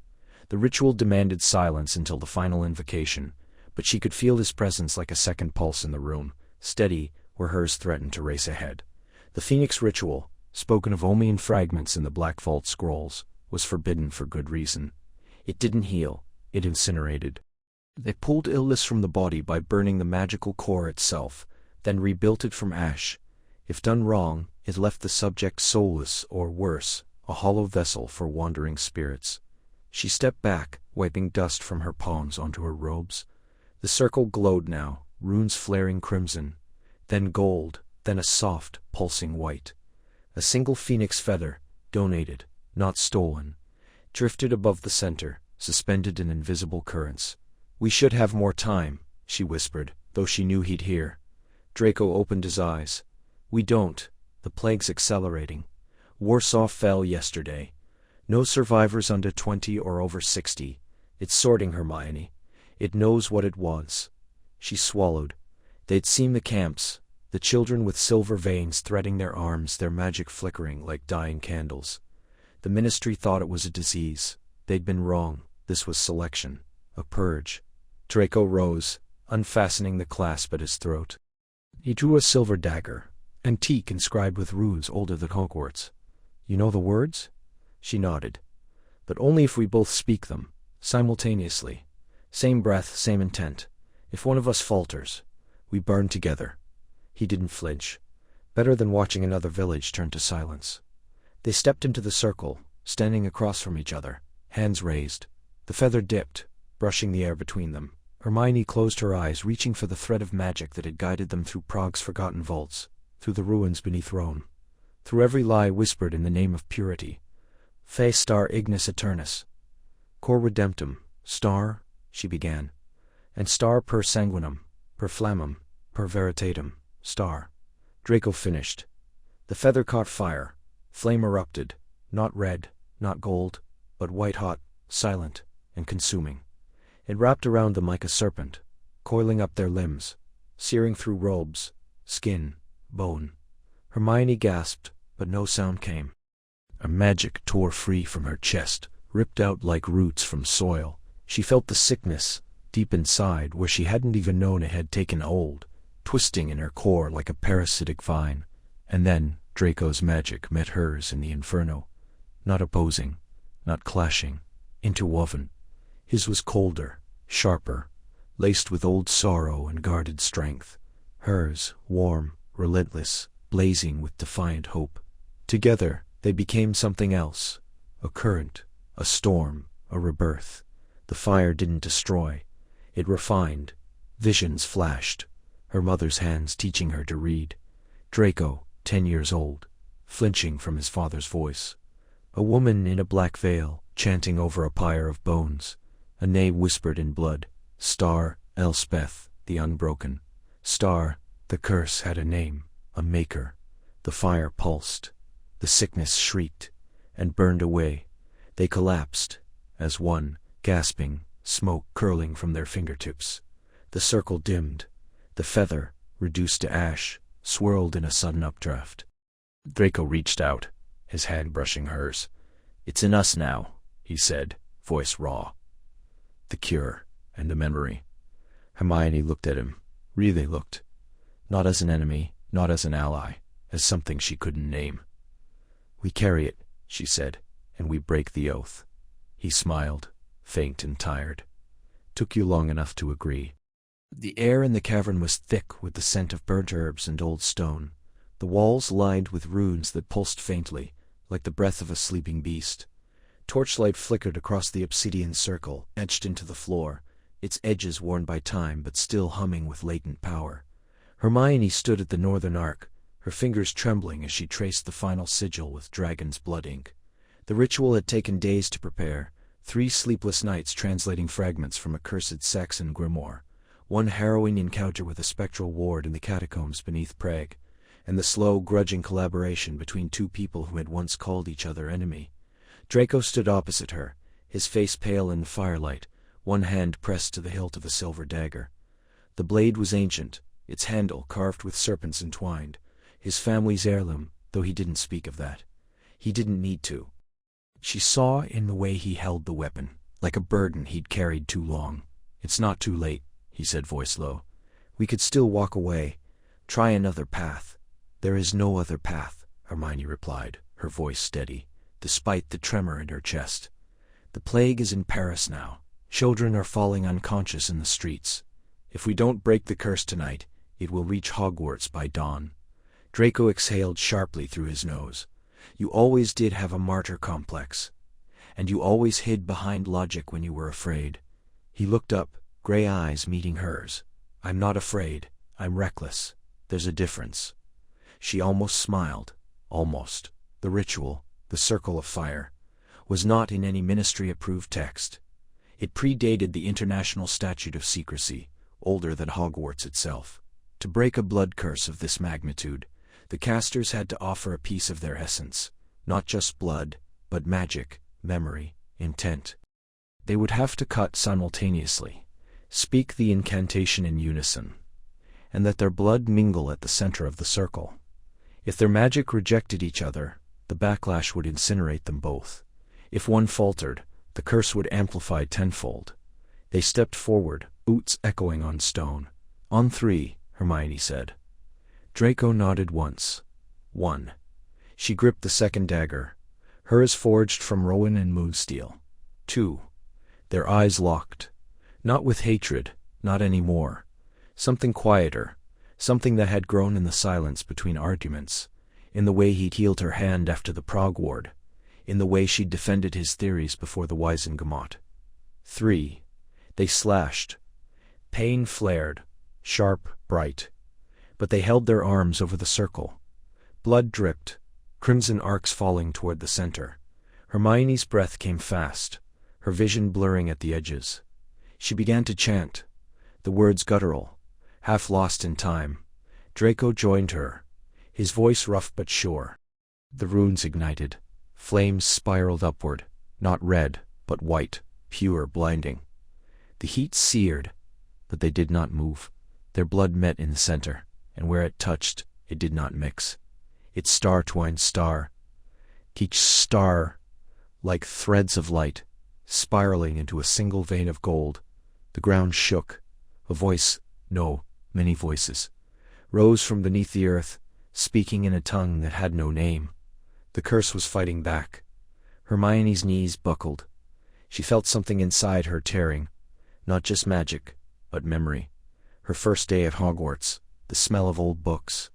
The ritual demanded silence until the final invocation, but she could feel his presence like a second pulse in the room, steady where hers threatened to race ahead. The Phoenix ritual, spoken of only in fragments in the Black Vault scrolls, was forbidden for good reason. It didn't heal, it incinerated. They pulled illness from the body by burning the magical core itself, then rebuilt it from ash. If done wrong, it left the subject soulless or worse, a hollow vessel for wandering spirits. She stepped back, wiping dust from her palms onto her robes. The circle glowed now, runes flaring crimson, then gold, then a soft, pulsing white. A single phoenix feather, donated, not stolen, drifted above the center, suspended in invisible currents. We should have more time, she whispered, though she knew he'd hear. Draco opened his eyes. We don't. The plague's accelerating. Warsaw fell yesterday. No survivors under 20 or over 60. It's sorting, Hermione. It knows what it was. She swallowed. They'd seen the camps, the children with silver veins threading their arms, their magic flickering like dying candles. The ministry thought it was a disease. They'd been wrong. This was selection. A purge. Draco rose, unfastening the clasp at his throat. He drew a silver dagger, antique inscribed with runes older than Hogwarts. You know the words? She nodded. But only if we both speak them, simultaneously. Same breath, same intent. If one of us falters, we burn together. He didn't flinch. Better than watching another village turn to silence. They stepped into the circle, standing across from each other, hands raised. The feather dipped, brushing the air between them. Hermione closed her eyes, reaching for the thread of magic that had guided them through Prague's forgotten vaults, through the ruins beneath Rome, through every lie whispered in the name of purity. Fe star ignis eternus. Cor redemptum, star, she began, and star per sanguinum, per flammum, per veritatem, star. Draco finished. The feather caught fire. Flame erupted, not red, not gold, but white-hot, silent, and consuming. It wrapped around them like a serpent, coiling up their limbs, searing through robes, skin, bone. Hermione gasped, but no sound came. A magic tore free from her chest, ripped out like roots from soil. She felt the sickness, deep inside, where she hadn't even known it had taken hold, twisting in her core like a parasitic vine. And then Draco's magic met hers in the inferno, not opposing, not clashing, interwoven. His was colder, sharper, laced with old sorrow and guarded strength. Hers, warm, relentless, blazing with defiant hope. Together, they became something else, a current, a storm, a rebirth. The fire didn't destroy, it refined. Visions flashed, her mother's hands teaching her to read. Draco, 10 years old, flinching from his father's voice. A woman in a black veil, chanting over a pyre of bones. A name whispered in blood. Star, Elspeth, the unbroken. Star, the curse had a name, a maker. The fire pulsed. The sickness shrieked, and burned away. They collapsed, as one, gasping, smoke curling from their fingertips. The circle dimmed. The feather, reduced to ash, swirled in a sudden updraft. Draco reached out, his hand brushing hers. "It's in us now," he said, voice raw. The cure, and the memory. Hermione looked at him, really looked. Not as an enemy, not as an ally, as something she couldn't name. "We carry it," she said, "and we break the oath." He smiled, faint and tired. "Took you long enough to agree." The air in the cavern was thick with the scent of burnt herbs and old stone, the walls lined with runes that pulsed faintly, like the breath of a sleeping beast. Torchlight flickered across the obsidian circle, etched into the floor, its edges worn by time but still humming with latent power. Hermione stood at the northern arc, her fingers trembling as she traced the final sigil with dragon's blood ink. The ritual had taken days to prepare, 3 sleepless nights translating fragments from a cursed Saxon grimoire, one harrowing encounter with a spectral ward in the catacombs beneath Prague, and the slow, grudging collaboration between 2 people who had once called each other enemy. Draco stood opposite her, his face pale in the firelight, one hand pressed to the hilt of a silver dagger. The blade was ancient, its handle carved with serpents entwined, his family's heirloom, though he didn't speak of that. He didn't need to. She saw in the way he held the weapon, like a burden he'd carried too long. "It's not too late," he said, voice low. "We could still walk away, try another path." "There is no other path," Hermione replied, her voice steady, despite the tremor in her chest. "The plague is in Paris now. Children are falling unconscious in the streets. If we don't break the curse tonight, it will reach Hogwarts by dawn." Draco exhaled sharply through his nose. "You always did have a martyr complex. And you always hid behind logic when you were afraid." He looked up, gray eyes meeting hers. "I'm not afraid. I'm reckless. There's a difference." She almost smiled. Almost. The ritual, the circle of fire, was not in any ministry-approved text. It predated the international statute of secrecy, older than Hogwarts itself. To break a blood curse of this magnitude, the casters had to offer a piece of their essence, not just blood, but magic, memory, intent. They would have to cut simultaneously, speak the incantation in unison, and let their blood mingle at the center of the circle. If their magic rejected each other, the backlash would incinerate them both. If one faltered, the curse would amplify tenfold. They stepped forward, boots echoing on stone. "On 3, Hermione said. Draco nodded once. 1. She gripped the second dagger, hers forged from rowan and moonsteel. 2. Their eyes locked. Not with hatred, not any more. Something quieter, something that had grown in the silence between arguments, in the way he'd healed her hand after the Prague ward, in the way she'd defended his theories before the Weisengamot. 3. They slashed. Pain flared, sharp, bright. But they held their arms over the circle. Blood dripped, crimson arcs falling toward the center. Hermione's breath came fast, her vision blurring at the edges. She began to chant, the words guttural, half lost in time. Draco joined her, his voice rough but sure. The runes ignited. Flames spiraled upward, not red, but white, pure, blinding. The heat seared, but they did not move. Their blood met in the center, and where it touched, it did not mix. It star-twined star, each star like threads of light, spiraling into a single vein of gold. The ground shook. A voice, no, many voices, rose from beneath the earth, speaking in a tongue that had no name. The curse was fighting back. Hermione's knees buckled. She felt something inside her tearing, not just magic, but memory. Her first day at Hogwarts, the smell of old books,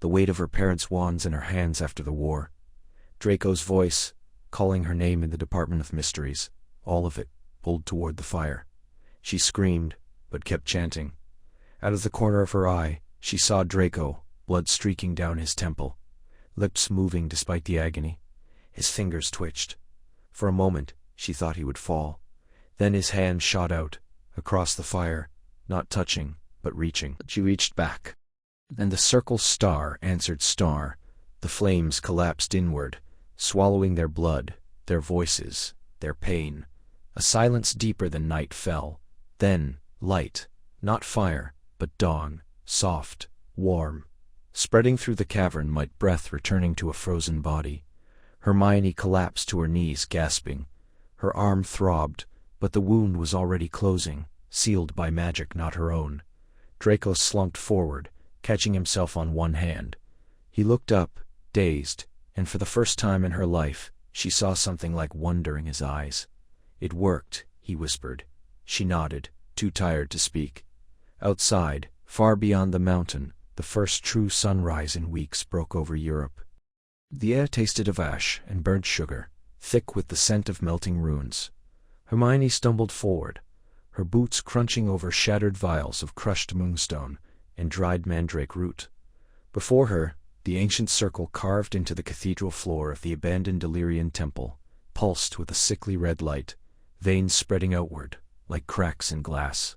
the weight of her parents' wands in her hands after the war. Draco's voice, calling her name in the Department of Mysteries, all of it, pulled toward the fire. She screamed, but kept chanting. Out of the corner of her eye, she saw Draco, blood streaking down his temple, lips moving despite the agony. His fingers twitched. For a moment, she thought he would fall. Then his hand shot out, across the fire, not touching, but reaching. She reached back. And the circle star answered star. The flames collapsed inward, swallowing their blood, their voices, their pain. A silence deeper than night fell. Then, light, not fire, but dawn, soft, warm, spreading through the cavern like breath returning to a frozen body. Hermione collapsed to her knees, gasping. Her arm throbbed, but the wound was already closing, sealed by magic not her own. Draco slumped forward, catching himself on one hand. He looked up, dazed, and for the first time in her life, she saw something like wonder in his eyes. "It worked," he whispered. She nodded, too tired to speak. Outside, far beyond the mountain, the first true sunrise in weeks broke over Europe. The air tasted of ash and burnt sugar, thick with the scent of melting runes. Hermione stumbled forward, her boots crunching over shattered vials of crushed moonstone and dried mandrake root. Before her, the ancient circle carved into the cathedral floor of the abandoned Illyrian temple, pulsed with a sickly red light, veins spreading outward, like cracks in glass.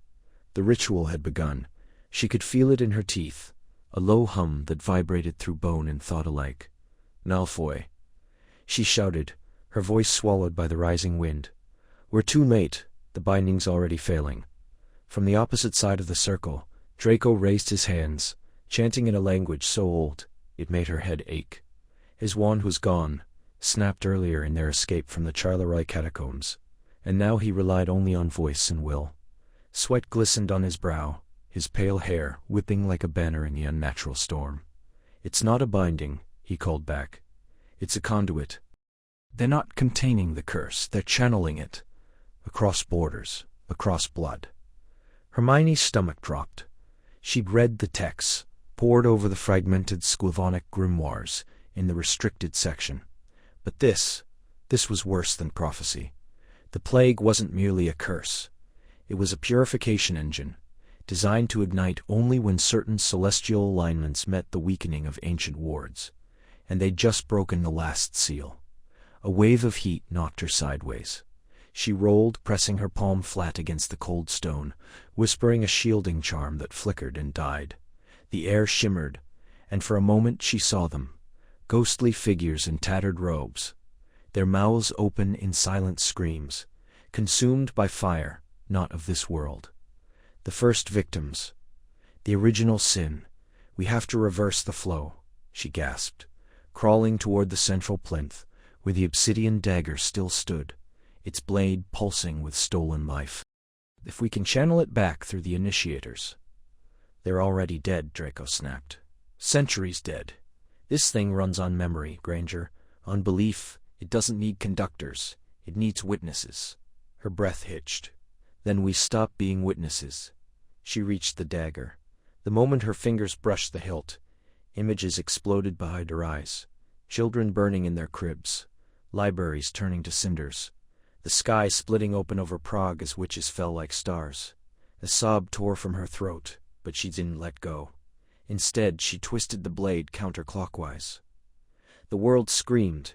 The ritual had begun. She could feel it in her teeth, a low hum that vibrated through bone and thought alike. "Malfoy," she shouted, her voice swallowed by the rising wind. "We're too late, the binding's already failing." From the opposite side of the circle, Draco raised his hands, chanting in a language so old, it made her head ache. His wand was gone, snapped earlier in their escape from the Charleroi catacombs, and now he relied only on voice and will. Sweat glistened on his brow, his pale hair whipping like a banner in the unnatural storm. "It's not a binding," he called back. "It's a conduit. They're not containing the curse, they're channeling it. Across borders, across blood." Hermione's stomach dropped. She'd read the texts, pored over the fragmented Slavonic grimoires in the restricted section. But this was worse than prophecy. The plague wasn't merely a curse. It was a purification engine, designed to ignite only when certain celestial alignments met the weakening of ancient wards. And they'd just broken the last seal. A wave of heat knocked her sideways. She rolled, pressing her palm flat against the cold stone, whispering a shielding charm that flickered and died. The air shimmered, and for a moment she saw them, ghostly figures in tattered robes, their mouths open in silent screams, consumed by fire, not of this world. The first victims. The original sin. "We have to reverse the flow," she gasped, crawling toward the central plinth, where the obsidian dagger still stood, its blade pulsing with stolen life. "If we can channel it back through the initiators." "They're already dead," Draco snapped. Centuries dead. This thing runs on memory, Granger. On belief. It doesn't need conductors. It needs witnesses. Her breath hitched. Then we stop being witnesses. She reached the dagger. The moment her fingers brushed the hilt, images exploded behind her eyes. Children burning in their cribs. Libraries turning to cinders. The sky splitting open over Prague as witches fell like stars. A sob tore from her throat, but she didn't let go. Instead, she twisted the blade counterclockwise. The world screamed.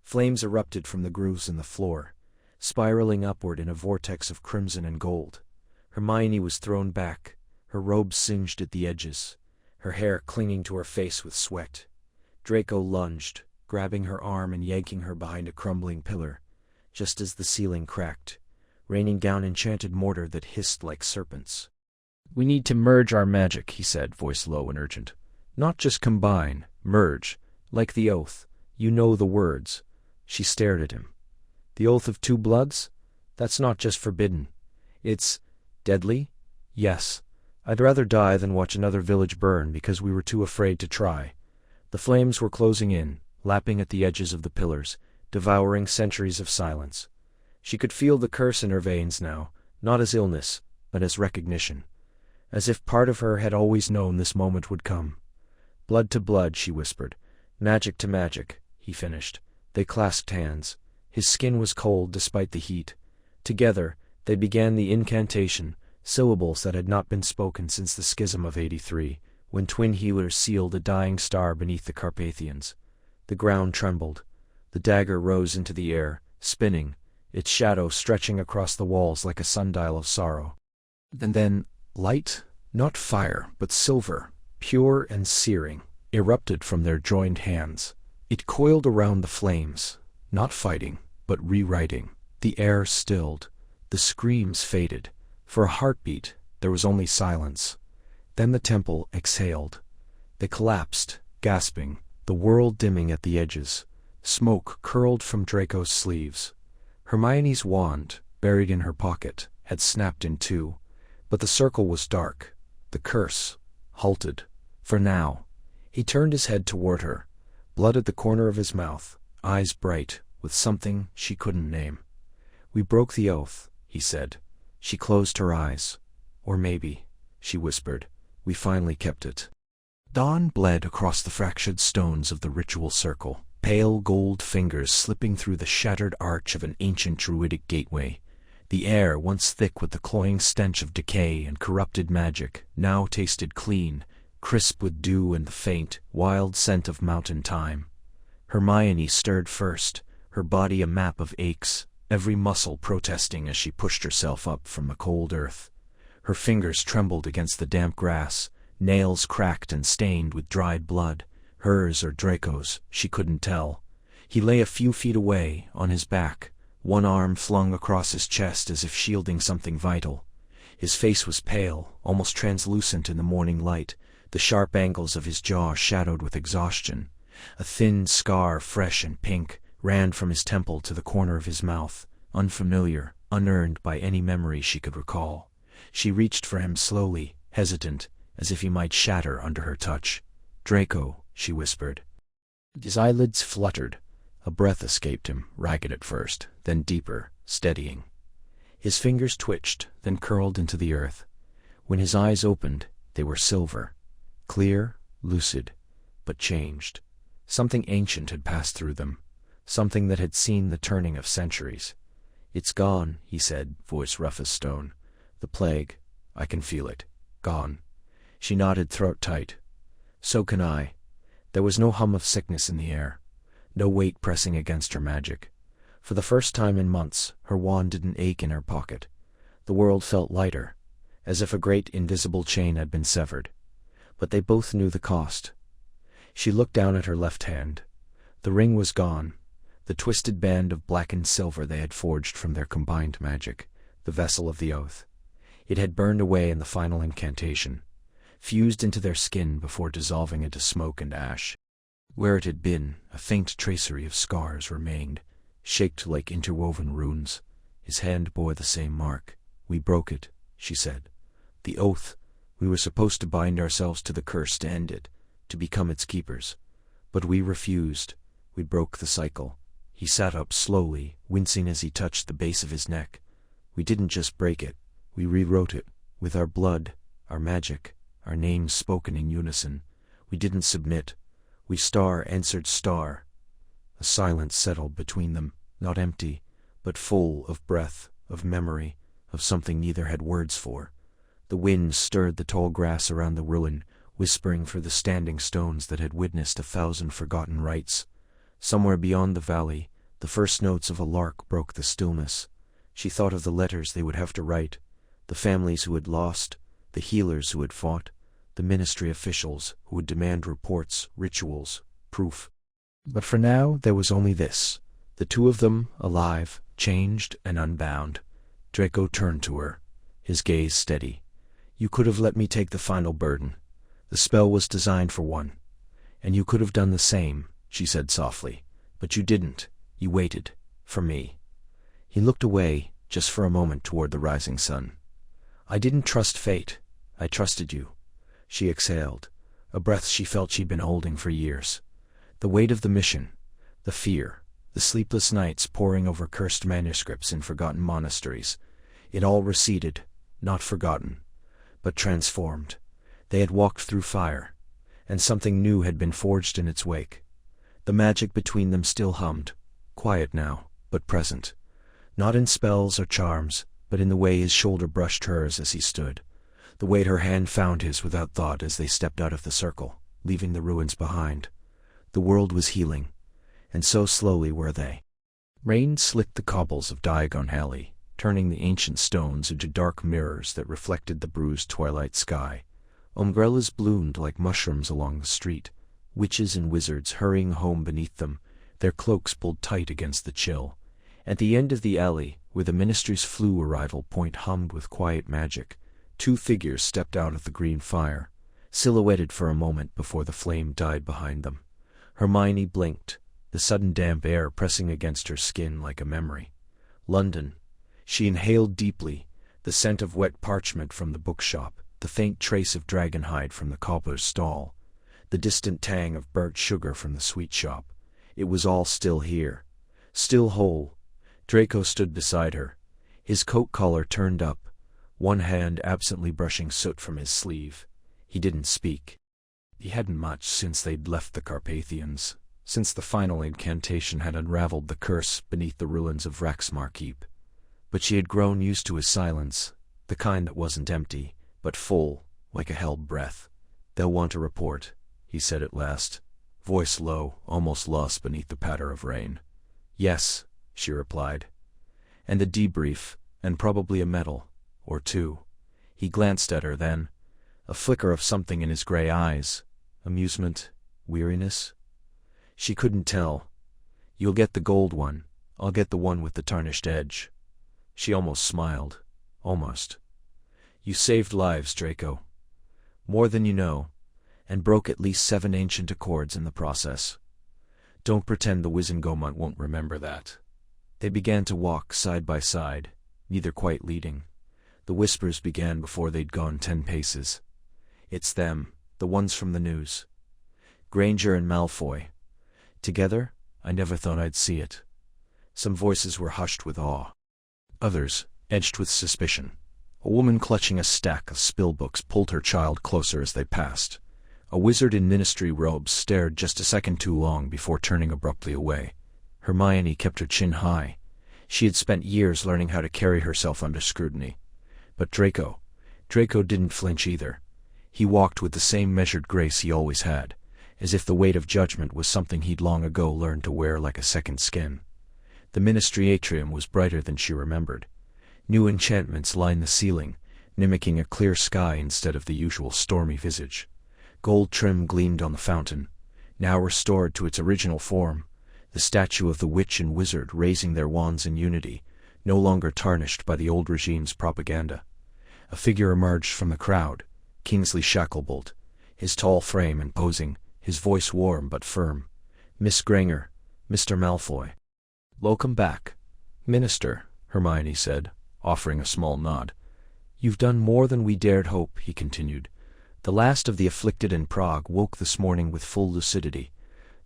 Flames erupted from the grooves in the floor, spiraling upward in a vortex of crimson and gold. Hermione was thrown back, her robe singed at the edges, her hair clinging to her face with sweat. Draco lunged, grabbing her arm and yanking her behind a crumbling pillar, just as the ceiling cracked, raining down enchanted mortar that hissed like serpents. "We need to merge our magic," he said, voice low and urgent. "Not just combine, merge, like the oath. You know the words." She stared at him. "The oath of two bloods? That's not just forbidden. It's deadly? Yes. I'd rather die than watch another village burn because we were too afraid to try." The flames were closing in, lapping at the edges of the pillars, devouring centuries of silence. She could feel the curse in her veins now, not as illness, but as recognition. As if part of her had always known this moment would come. "Blood to blood," she whispered. "Magic to magic," he finished. They clasped hands. His skin was cold despite the heat. Together, they began the incantation, syllables that had not been spoken since the schism of '83, when twin healers sealed a dying star beneath the Carpathians. The ground trembled. The dagger rose into the air, spinning, its shadow stretching across the walls like a sundial of sorrow. And then, light, not fire, but silver, pure and searing, erupted from their joined hands. It coiled around the flames, not fighting, but rewriting. The air stilled. The screams faded. For a heartbeat, there was only silence. Then the temple exhaled. They collapsed, gasping, the world dimming at the edges. Smoke curled from Draco's sleeves. Hermione's wand, buried in her pocket, had snapped in two, but the circle was dark. The curse halted. For now. He turned his head toward her, blood at the corner of his mouth, eyes bright, with something she couldn't name. "We broke the oath," he said. She closed her eyes. "Or maybe," she whispered, "we finally kept it." Dawn bled across the fractured stones of the ritual circle, pale gold fingers slipping through the shattered arch of an ancient druidic gateway. The air, once thick with the cloying stench of decay and corrupted magic, now tasted clean, crisp with dew and the faint, wild scent of mountain thyme. Hermione stirred first, her body a map of aches, every muscle protesting as she pushed herself up from the cold earth. Her fingers trembled against the damp grass, nails cracked and stained with dried blood, hers or Draco's, she couldn't tell. He lay a few feet away, on his back, one arm flung across his chest as if shielding something vital. His face was pale, almost translucent in the morning light, the sharp angles of his jaw shadowed with exhaustion. A thin scar, fresh and pink, ran from his temple to the corner of his mouth, unfamiliar, unearned by any memory she could recall. She reached for him slowly, hesitant, as if he might shatter under her touch. "Draco," she whispered. His eyelids fluttered. A breath escaped him, ragged at first, then deeper, steadying. His fingers twitched, then curled into the earth. When his eyes opened, they were silver, clear, lucid, but changed. Something ancient had passed through them, something that had seen the turning of centuries. "It's gone," he said, voice rough as stone. "The plague. I can feel it. Gone." She nodded, throat tight. "So can I." There was no hum of sickness in the air, no weight pressing against her magic. For the first time in months, her wand didn't ache in her pocket. The world felt lighter, as if a great invisible chain had been severed. But they both knew the cost. She looked down at her left hand. The ring was gone, the twisted band of blackened silver they had forged from their combined magic, the vessel of the oath. It had burned away in the final incantation, fused into their skin before dissolving into smoke and ash. Where it had been, a faint tracery of scars remained, shaped like interwoven runes. His hand bore the same mark. "We broke it," she said. "The oath. We were supposed to bind ourselves to the curse to end it, to become its keepers. But we refused. We broke the cycle. He sat up slowly, wincing as he touched the base of his neck. We didn't just break it, we rewrote it, with our blood, our magic, our names spoken in unison. We didn't submit. We star answered star. A silence settled between them, not empty, but full of breath, of memory, of something neither had words for. The wind stirred the tall grass around the ruin, whispering for the standing stones that had witnessed 1,000 forgotten rites. Somewhere beyond the valley, the first notes of a lark broke the stillness. She thought of the letters they would have to write, the families who had lost, the healers who had fought, the ministry officials who would demand reports, rituals, proof. But for now there was only this, the two of them, alive, changed and unbound. Draco turned to her, his gaze steady. "You could have let me take the final burden. The spell was designed for one. And you could have done the same," she said softly. "But you didn't. You waited. For me." He looked away, just for a moment, toward the rising sun. "I didn't trust fate. I trusted you." She exhaled, a breath she felt she'd been holding for years. The weight of the mission, the fear, the sleepless nights poring over cursed manuscripts in forgotten monasteries, it all receded, not forgotten, but transformed. They had walked through fire, and something new had been forged in its wake. The magic between them still hummed, quiet now, but present. Not in spells or charms, but in the way his shoulder brushed hers as he stood, the way her hand found his without thought as they stepped out of the circle, leaving the ruins behind. The world was healing, and so slowly were they. Rain slicked the cobbles of Diagon Alley, turning the ancient stones into dark mirrors that reflected the bruised twilight sky. Umbrellas bloomed like mushrooms along the street, witches and wizards hurrying home beneath them, their cloaks pulled tight against the chill. At the end of the alley, where the ministry's flu arrival point hummed with quiet magic, two figures stepped out of the green fire, silhouetted for a moment before the flame died behind them. Hermione blinked, the sudden damp air pressing against her skin like a memory. London. She inhaled deeply, the scent of wet parchment from the bookshop, the faint trace of dragonhide from the cobbler's stall, the distant tang of burnt sugar from the sweet shop. It was all still here, still whole. Draco stood beside her, his coat collar turned up, one hand absently brushing soot from his sleeve. He didn't speak. He hadn't much since they'd left the Carpathians, since the final incantation had unraveled the curse beneath the ruins of Raxmar Keep. But she had grown used to his silence, the kind that wasn't empty, but full, like a held breath. "They'll want a report," he said at last, voice low, almost lost beneath the patter of rain. "Yes," she replied. "And a debrief, and probably a medal, or two." He glanced at her then, a flicker of something in his gray eyes, amusement, weariness. She couldn't tell. "You'll get the gold one, I'll get the one with the tarnished edge." She almost smiled, almost. "You saved lives, Draco. More than you know, and broke at least 7 ancient accords in the process. Don't pretend the Wizengamot won't remember that." They began to walk side by side, neither quite leading. The whispers began before they'd gone 10 paces. "It's them, the ones from the news. Granger and Malfoy. Together? I never thought I'd see it." Some voices were hushed with awe. Others, edged with suspicion. A woman clutching a stack of spill books pulled her child closer as they passed. A wizard in ministry robes stared just a second too long before turning abruptly away. Hermione kept her chin high. She had spent years learning how to carry herself under scrutiny. But Draco didn't flinch either. He walked with the same measured grace he always had, as if the weight of judgment was something he'd long ago learned to wear like a second skin. The ministry atrium was brighter than she remembered. New enchantments lined the ceiling, mimicking a clear sky instead of the usual stormy visage. Gold trim gleamed on the fountain, now restored to its original form, the statue of the witch and wizard raising their wands in unity, no longer tarnished by the old regime's propaganda. A figure emerged from the crowd, Kingsley Shacklebolt, his tall frame imposing, his voice warm but firm. "Miss Granger, Mr. Malfoy." "Welcome back, Minister," Hermione said, offering a small nod. "You've done more than we dared hope," he continued, The last of the afflicted in Prague woke this morning with full lucidity.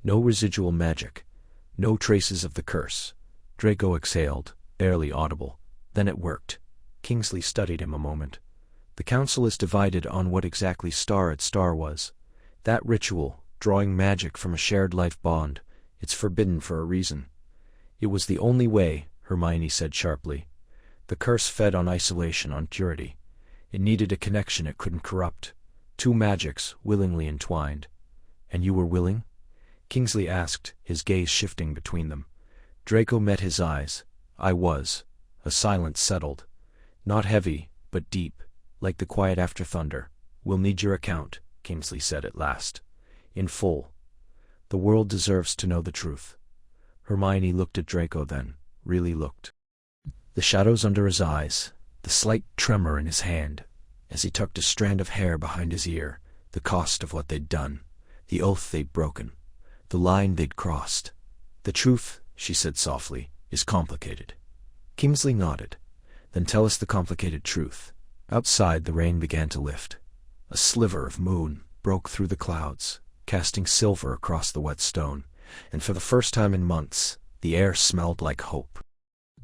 No residual magic. No traces of the curse. Draco exhaled, barely audible. Then it worked. Kingsley studied him a moment. The council is divided on what exactly Star at Star was. That ritual, drawing magic from a shared life bond, it's forbidden for a reason. It was the only way, Hermione said sharply. The curse fed on isolation, on purity. It needed a connection it couldn't corrupt. Two magics, willingly entwined. And you were willing? Kingsley asked, his gaze shifting between them. Draco met his eyes. I was. A silence settled. Not heavy, but deep, like the quiet after thunder. We'll need your account, Kingsley said at last. In full. The world deserves to know the truth. Hermione looked at Draco then, really looked. The shadows under his eyes, the slight tremor in his hand, as he tucked a strand of hair behind his ear, the cost of what they'd done, the oath they'd broken, the line they'd crossed. The truth, she said softly, is complicated. Kingsley nodded. Then tell us the complicated truth. Outside the rain began to lift. A sliver of moon broke through the clouds, casting silver across the wet stone, and for the first time in months, the air smelled like hope.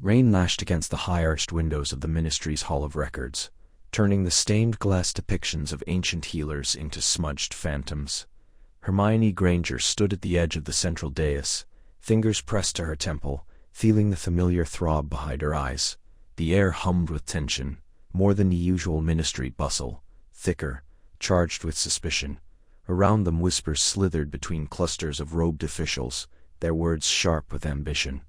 Rain lashed against the high-arched windows of the Ministry's Hall of Records, turning the stained glass depictions of ancient healers into smudged phantoms. Hermione Granger stood at the edge of the central dais, fingers pressed to her temple, feeling the familiar throb behind her eyes. The air hummed with tension, more than the usual ministry bustle, thicker, charged with suspicion. Around them whispers slithered between clusters of robed officials, their words sharp with ambition.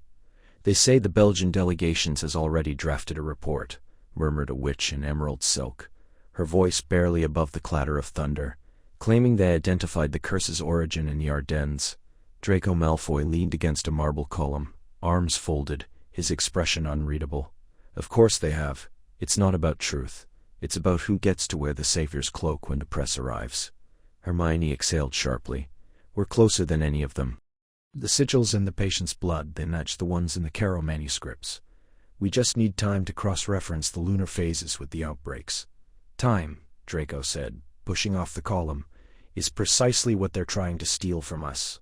They say the Belgian delegation has already drafted a report, murmured a witch in emerald silk, her voice barely above the clatter of thunder, claiming they identified the curse's origin in the Ardennes. Draco Malfoy leaned against a marble column, arms folded, his expression unreadable. Of course they have. It's not about truth. It's about who gets to wear the Savior's cloak when the press arrives. Hermione exhaled sharply. We're closer than any of them. The sigils in the patient's blood, they match the ones in the Caro manuscripts. We just need time to cross-reference the lunar phases with the outbreaks. Time, Draco said, pushing off the column, is precisely what they're trying to steal from us.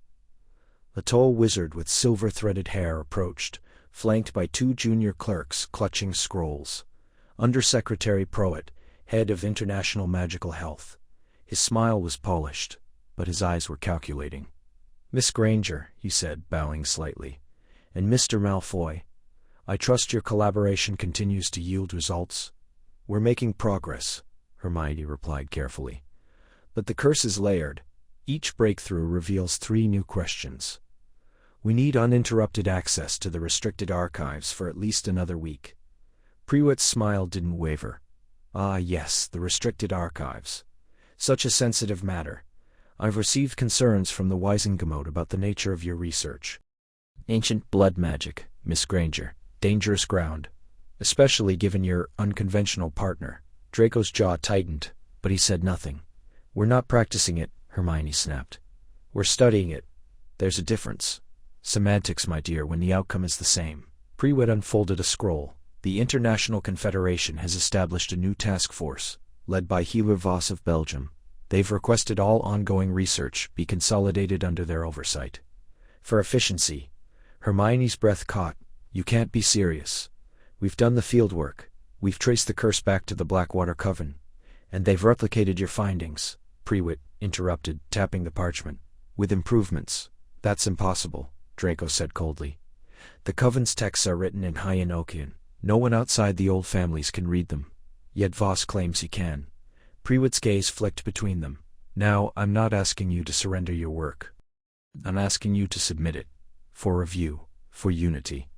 A tall wizard with silver-threaded hair approached, flanked by two junior clerks clutching scrolls. Undersecretary Proet, head of International Magical Health. His smile was polished, but his eyes were calculating. Miss Granger, he said, bowing slightly, and Mr. Malfoy, I trust your collaboration continues to yield results. We're making progress, Hermione replied carefully. But the curse is layered. Each breakthrough reveals 3 new questions. We need uninterrupted access to the restricted archives for at least another week. Prewitt's smile didn't waver. Ah yes, the restricted archives. Such a sensitive matter. I've received concerns from the Wiesengemot about the nature of your research. Ancient blood magic, Miss Granger. Dangerous ground. Especially given your unconventional partner. Draco's jaw tightened, but he said nothing. We're not practicing it, Hermione snapped. We're studying it. There's a difference. Semantics, my dear, when the outcome is the same. Prewitt unfolded a scroll. The International Confederation has established a new task force, led by Healer Voss of Belgium. They've requested all ongoing research be consolidated under their oversight. For efficiency. Hermione's breath caught. You can't be serious. We've done the field work. We've traced the curse back to the Blackwater Coven. And they've replicated your findings, Prewitt interrupted, tapping the parchment. With improvements. That's impossible, Draco said coldly. The Coven's texts are written in High Enochian. No one outside the old families can read them. Yet Voss claims he can. Prewitt's gaze flicked between them. Now, I'm not asking you to surrender your work. I'm asking you to submit it. For review. For unity.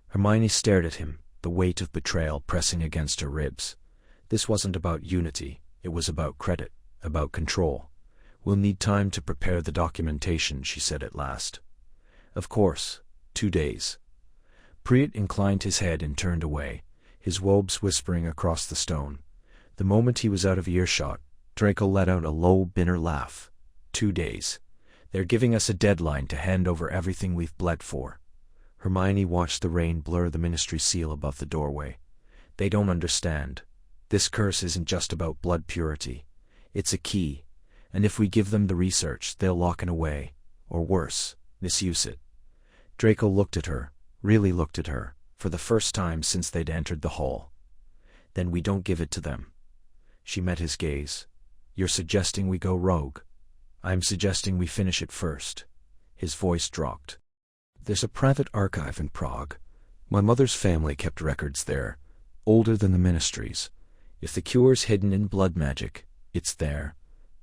Hermione stared at him, the weight of betrayal pressing against her ribs. This wasn't about unity. It was about credit. About control. We'll need time to prepare the documentation, she said at last. Of course. 2 days. Prewitt inclined his head and turned away, his robes whispering across the stone. The moment he was out of earshot, Draco let out a low, bitter laugh. 2 days. They're giving us a deadline to hand over everything we've bled for. Hermione watched the rain blur the ministry seal above the doorway. They don't understand. This curse isn't just about blood purity. It's a key, and if we give them the research, they'll lock it away, or worse, misuse it. Draco looked at her, really looked at her, for the first time since they'd entered the hall. Then we don't give it to them. She met his gaze. You're suggesting we go rogue? I'm suggesting we finish it first. His voice dropped. There's a private archive in Prague. My mother's family kept records there, older than the ministries. If the cure's hidden in blood magic, it's there.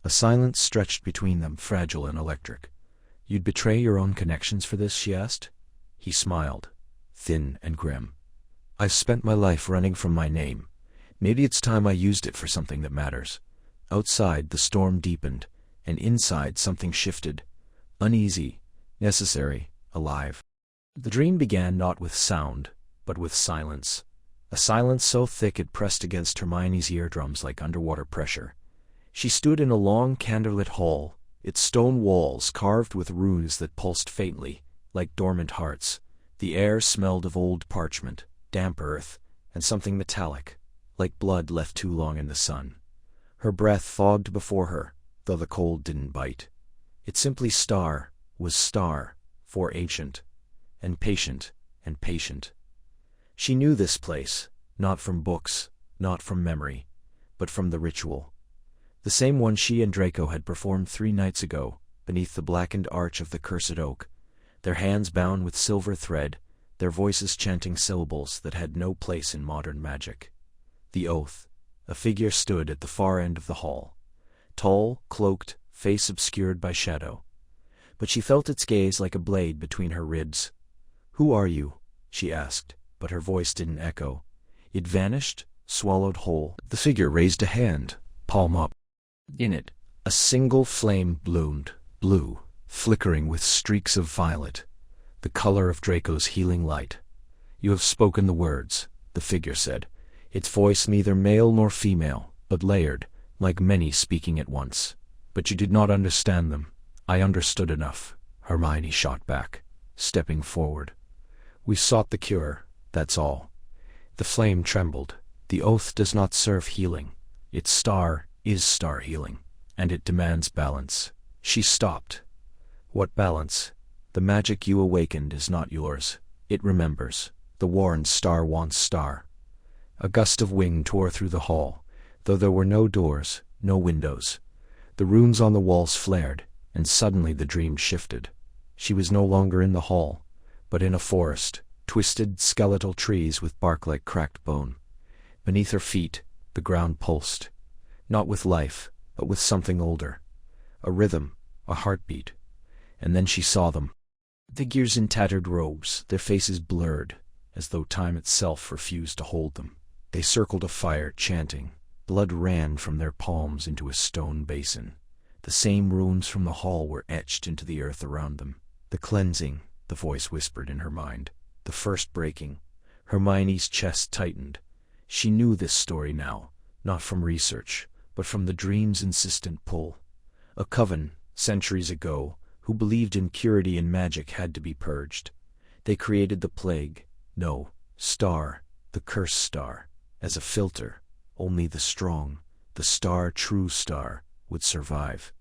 A silence stretched between them, fragile and electric. You'd betray your own connections for this, she asked. He smiled, thin and grim. I've spent my life running from my name. Maybe it's time I used it for something that matters. Outside, the storm deepened, and inside something shifted. Uneasy, necessary, alive. The dream began not with sound, but with silence. A silence so thick it pressed against Hermione's eardrums like underwater pressure. She stood in a long candlelit hall, its stone walls carved with runes that pulsed faintly, like dormant hearts. The air smelled of old parchment, damp earth, and something metallic, like blood left too long in the sun. Her breath fogged before her, though the cold didn't bite. It simply was star, for ancient, and patient, and patient. She knew this place, not from books, not from memory, but from the ritual. The same one she and Draco had performed 3 nights ago, beneath the blackened arch of the cursed oak, their hands bound with silver thread, their voices chanting syllables that had no place in modern magic. The oath. A figure stood at the far end of the hall. Tall, cloaked, face obscured by shadow. But she felt its gaze like a blade between her ribs. "Who are you?" she asked, but her voice didn't echo. It vanished, swallowed whole. The figure raised a hand, palm up. In it, a single flame bloomed, blue, flickering with streaks of violet, the color of Draco's healing light. "You have spoken the words," the figure said, its voice neither male nor female, but layered, like many speaking at once. "But you did not understand them." "I understood enough," Hermione shot back, stepping forward. "We sought the cure, that's all." The flame trembled. "The oath does not serve healing. Its star is star healing, and it demands balance." She stopped. "What balance? The magic you awakened is not yours. It remembers. The warned star wants star." A gust of wind tore through the hall, though there were no doors, no windows. The runes on the walls flared, and suddenly the dream shifted. She was no longer in the hall, but in a forest, twisted, skeletal trees with bark like cracked bone. Beneath her feet, the ground pulsed, not with life, but with something older. A rhythm, a heartbeat. And then she saw them. Figures in tattered robes, their faces blurred, as though time itself refused to hold them. They circled a fire, chanting. Blood ran from their palms into a stone basin. The same runes from the hall were etched into the earth around them. "The cleansing," the voice whispered in her mind. "The first breaking." Hermione's chest tightened. She knew this story now, not from research, but from the dream's insistent pull. A coven, centuries ago, who believed impurity in magic had to be purged. They created the plague. No, star, the cursed star, as a filter. Only the strong, the star, true star, would survive.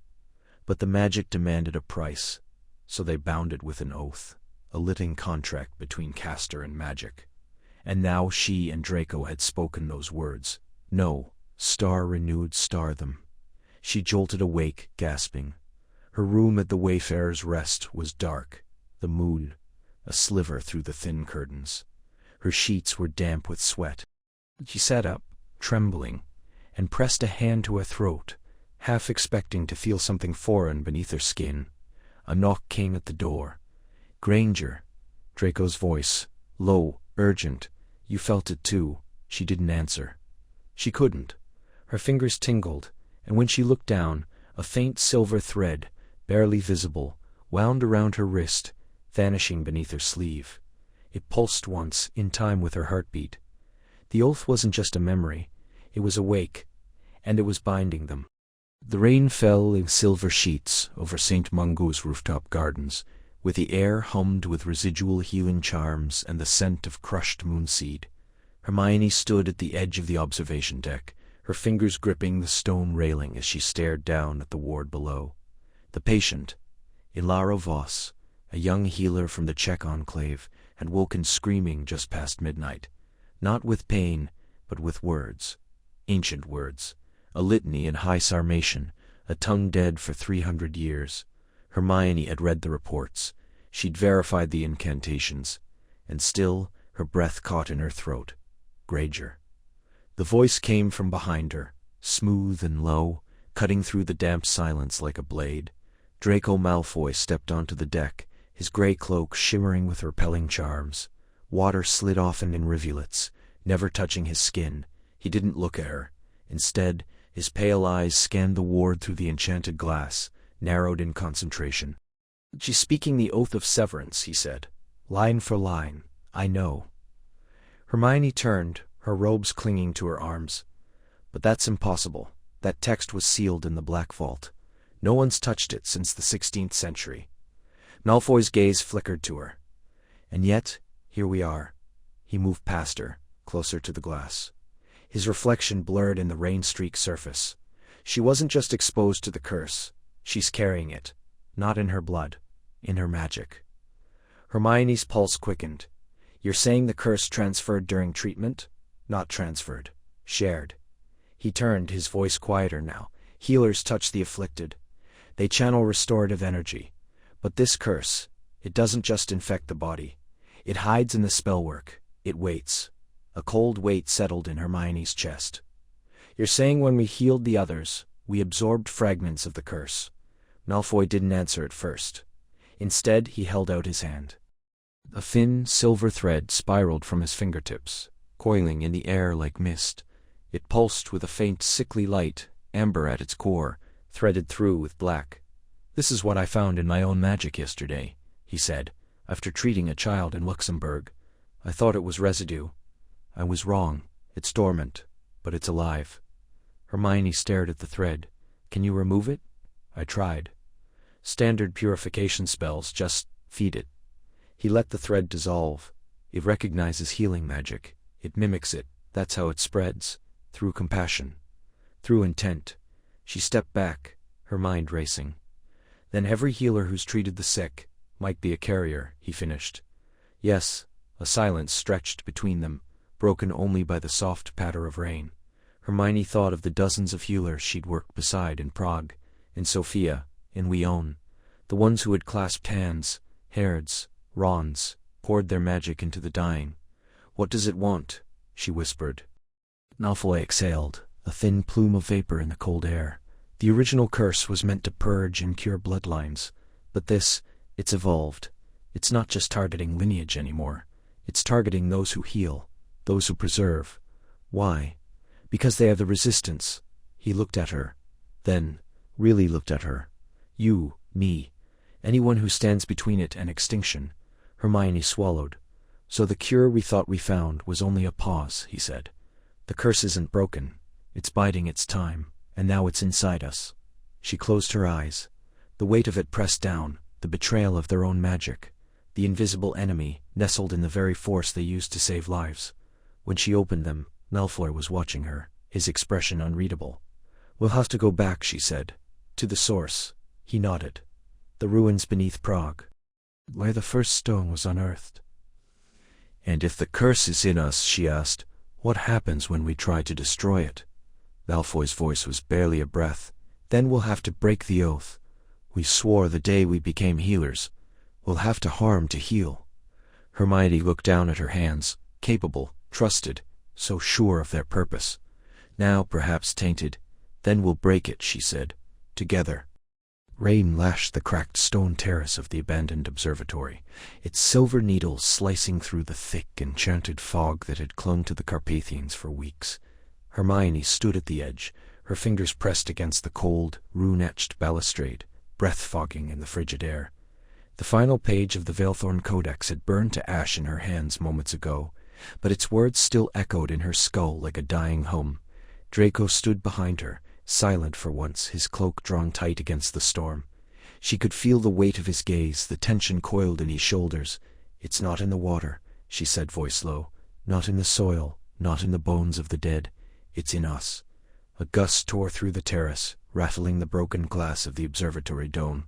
But the magic demanded a price, so they bound it with an oath, a living contract between caster and magic. And now she and Draco had spoken those words. No, star renewed star them. She jolted awake, gasping. Her room at the Wayfarer's Rest was dark, the moon, a sliver through the thin curtains. Her sheets were damp with sweat. She sat up, trembling, and pressed a hand to her throat, half expecting to feel something foreign beneath her skin. A knock came at the door. "Granger," Draco's voice, low, urgent. "You felt it too." She didn't answer. She couldn't. Her fingers tingled, and when she looked down, a faint silver thread, barely visible, wound around her wrist, vanishing beneath her sleeve. It pulsed once, in time with her heartbeat. The oath wasn't just a memory, it was awake, and it was binding them. The rain fell in silver sheets over St. Mungo's rooftop gardens, with the air hummed with residual healing charms and the scent of crushed moonseed. Hermione stood at the edge of the observation deck, her fingers gripping the stone railing as she stared down at the ward below. The patient, Ilaro Voss, a young healer from the Czech enclave, had woken screaming just past midnight, not with pain, but with words, ancient words, a litany in high Sarmatian, a tongue dead for 300 years. Hermione had read the reports. She'd verified the incantations, and still her breath caught in her throat. Granger. The voice came from behind her, smooth and low, cutting through the damp silence like a blade. Draco Malfoy stepped onto the deck, his grey cloak shimmering with repelling charms. Water slid often in rivulets, never touching his skin. He didn't look at her. Instead, his pale eyes scanned the ward through the enchanted glass, narrowed in concentration. "She's speaking the oath of severance," he said. "Line for line. I know." Hermione turned, her robes clinging to her arms. "But that's impossible. That text was sealed in the Black Vault. No one's touched it since the 16th century. Malfoy's gaze flickered to her. "And yet, here we are." He moved past her, closer to the glass. His reflection blurred in the rain-streaked surface. She wasn't just exposed to the curse. She's carrying it. Not in her blood. In her magic. Hermione's pulse quickened. "You're saying the curse transferred during treatment?" "Not transferred. Shared." He turned, his voice quieter now. "Healers touch the afflicted. They channel restorative energy. But this curse, it doesn't just infect the body. It hides in the spellwork. It waits." A cold weight settled in Hermione's chest. "You're saying when we healed the others, we absorbed fragments of the curse?" Malfoy didn't answer at first. Instead, he held out his hand. A thin, silver thread spiraled from his fingertips, coiling in the air like mist. It pulsed with a faint, sickly light, amber at its core, threaded through with black. "This is what I found in my own magic yesterday," he said, "after treating a child in Luxembourg. I thought it was residue. I was wrong. It's dormant, but it's alive." Hermione stared at the thread. "Can you remove it?" "I tried. Standard purification spells, just feed it." He let the thread dissolve. "It recognizes healing magic. It mimics it. That's how it spreads. Through compassion. Through intent." She stepped back, her mind racing. "Then every healer who's treated the sick might be a carrier," he finished. "Yes." A silence stretched between them, broken only by the soft patter of rain. Hermione thought of the dozens of healers she'd worked beside in Prague, in Sofia, in Lyon, the ones who had clasped hands, Herds, Rons, poured their magic into the dying. "What does it want?" she whispered. Malfoy exhaled, a thin plume of vapor in the cold air. "The original curse was meant to purge and cure bloodlines, but this, it's evolved. It's not just targeting lineage anymore. It's targeting those who heal, those who preserve. Why? Because they have the resistance." He looked at her, then really looked at her. "You, me, anyone who stands between it and extinction." Hermione swallowed. "So the cure we thought we found was only a pause," he said. "The curse isn't broken. It's biding its time, and now it's inside us." She closed her eyes. The weight of it pressed down, the betrayal of their own magic. The invisible enemy, nestled in the very force they used to save lives. When she opened them, Malfoy was watching her, his expression unreadable. "We'll have to go back," she said. "To the source." He nodded. "The ruins beneath Prague. Where the first stone was unearthed." "And if the curse is in us," she asked, "what happens when we try to destroy it?" Malfoy's voice was barely a breath. "Then we'll have to break the oath. We swore the day we became healers. We'll have to harm to heal." Hermione looked down at her hands, capable, trusted, so sure of their purpose. "Now perhaps tainted. Then we'll break it," she said. "Together." Rain lashed the cracked stone terrace of the abandoned observatory, its silver needles slicing through the thick, enchanted fog that had clung to the Carpathians for weeks. Hermione stood at the edge, her fingers pressed against the cold, rune-etched balustrade, breath-fogging in the frigid air. The final page of the Veilthorn Codex had burned to ash in her hands moments ago, but its words still echoed in her skull like a dying hum. Draco stood behind her, silent for once, his cloak drawn tight against the storm. She could feel the weight of his gaze, the tension coiled in his shoulders. "It's not in the water," she said, voice low. "Not in the soil, not in the bones of the dead. It's in us. A gust tore through the terrace, rattling the broken glass of the observatory dome.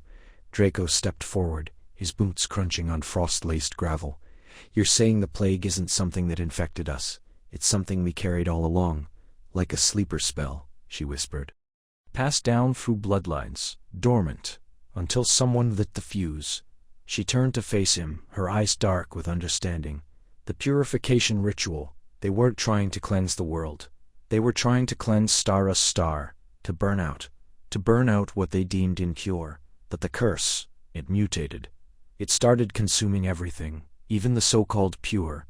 Draco stepped forward, his boots crunching on frost-laced gravel. "You're saying the plague isn't something that infected us. It's something we carried all along. Like a sleeper spell," she whispered. "Passed down through bloodlines, dormant, until someone lit the fuse." She turned to face him, her eyes dark with understanding. "The purification ritual. They weren't trying to cleanse the world. They were trying to cleanse Stara's star, to burn out what they deemed impure. But the curse, it mutated. It started consuming everything, even the so-called pure."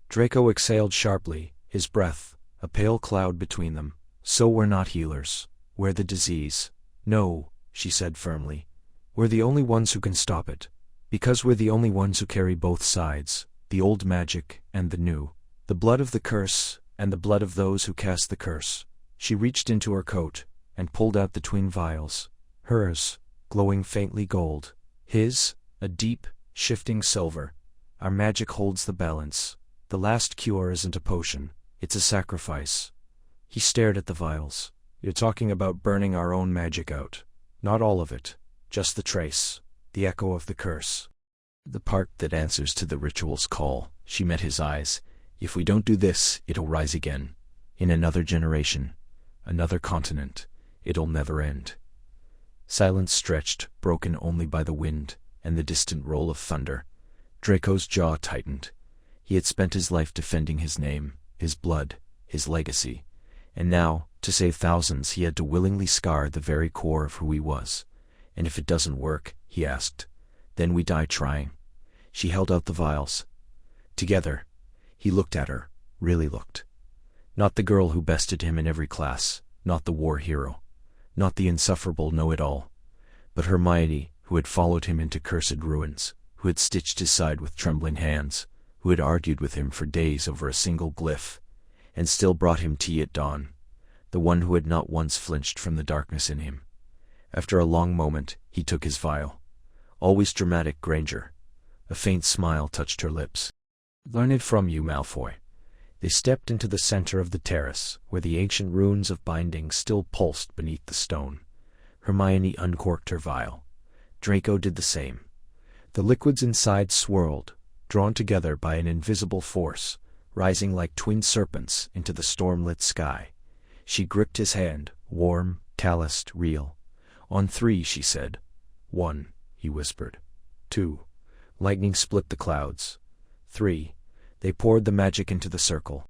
Draco exhaled sharply, his breath, a pale cloud between them. "So we're not healers. We're the disease." "No," she said firmly. "We're the only ones who can stop it. Because we're the only ones who carry both sides, the old magic and the new. The blood of the curse and the blood of those who cast the curse." She reached into her coat and pulled out the twin vials. Hers, glowing faintly gold. His, a deep, shifting silver. "Our magic holds the balance. The last cure isn't a potion, it's a sacrifice." He stared at the vials. "You're talking about burning our own magic out. Not all of it, just the trace, the echo of the curse. The part that answers to the ritual's call." She met his eyes. "If we don't do this, it'll rise again. In another generation, another continent. It'll never end." Silence stretched, broken only by the wind and the distant roll of thunder. Draco's jaw tightened. He had spent his life defending his name, his blood, his legacy. And now, to save thousands, he had to willingly scar the very core of who he was. "And if it doesn't work," he asked, "then we die trying." She held out the vials. Together, he looked at her, really looked. Not the girl who bested him in every class, not the war hero, not the insufferable know-it-all, but Hermione, who had followed him into cursed ruins, who had stitched his side with trembling hands, who had argued with him for days over a single glyph, and still brought him tea at dawn, the one who had not once flinched from the darkness in him. After a long moment, he took his vial. "Always dramatic, Granger." A faint smile touched her lips. "Learn it from you, Malfoy." They stepped into the center of the terrace, where the ancient runes of binding still pulsed beneath the stone. Hermione uncorked her vial. Draco did the same. The liquids inside swirled, drawn together by an invisible force, rising like twin serpents into the storm-lit sky. She gripped his hand, warm, calloused, real. "On 3, she said. 1, he whispered. 2. Lightning split the clouds. 3. They poured the magic into the circle.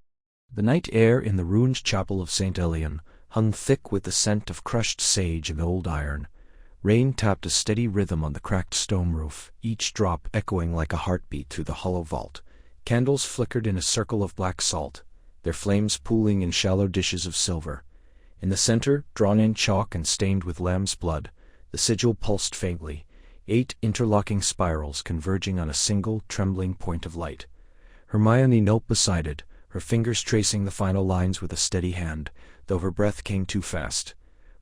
The night air in the ruined chapel of St. Elian hung thick with the scent of crushed sage and old iron. Rain tapped a steady rhythm on the cracked stone roof, each drop echoing like a heartbeat through the hollow vault. Candles flickered in a circle of black salt, their flames pooling in shallow dishes of silver. In the center, drawn in chalk and stained with lamb's blood, the sigil pulsed faintly, 8 interlocking spirals converging on a single, trembling point of light. Hermione knelt beside it, her fingers tracing the final lines with a steady hand, though her breath came too fast.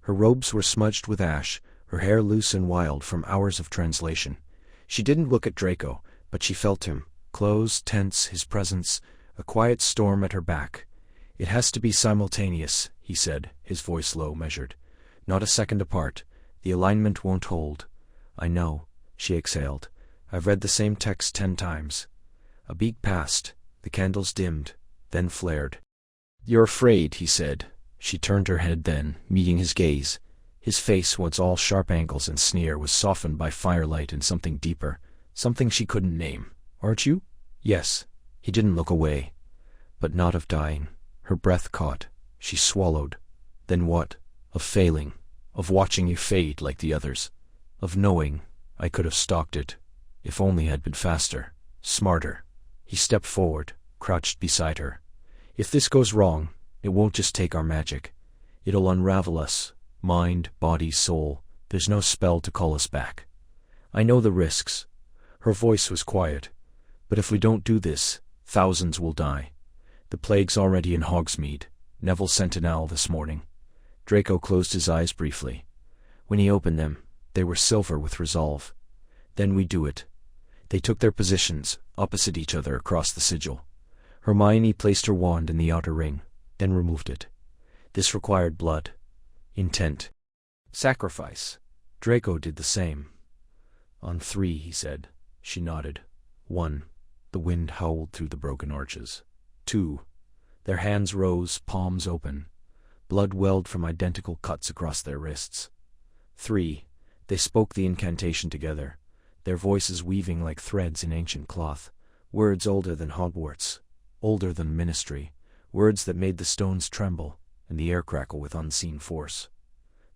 Her robes were smudged with ash, her hair loose and wild from hours of translation. She didn't look at Draco, but she felt him, close, tense, his presence, a quiet storm at her back. "It has to be simultaneous," he said, his voice low, measured. "Not a second apart. The alignment won't hold." "I know," she exhaled. "I've read the same text 10 times. A beat passed, the candles dimmed, then flared. "You're afraid," he said. She turned her head then, meeting his gaze. His face, once all sharp angles and sneer, was softened by firelight and something deeper, something she couldn't name. "Aren't you?" "Yes." He didn't look away. "But not of dying." Her breath caught. She swallowed. "Then what?" "Of failing. Of watching you fade like the others. Of knowing I could have stopped it, if only I'd been faster, smarter." He stepped forward, crouched beside her. "If this goes wrong, it won't just take our magic. It'll unravel us, mind, body, soul. There's no spell to call us back. I know the risks." Her voice was quiet. "But if we don't do this, thousands will die. The plague's already in Hogsmeade. Neville sent an owl this morning." Draco closed his eyes briefly. When he opened them, they were silver with resolve. "Then we do it." They took their positions, opposite each other across the sigil. Hermione placed her wand in the outer ring, then removed it. This required blood, intent, sacrifice. Draco did the same. On 3, he said. She nodded. 1. The wind howled through the broken arches. 2. Their hands rose, palms open. Blood welled from identical cuts across their wrists. 3. They spoke the incantation together, their voices weaving like threads in ancient cloth, words older than Hogwarts, older than ministry, words that made the stones tremble and the air crackle with unseen force.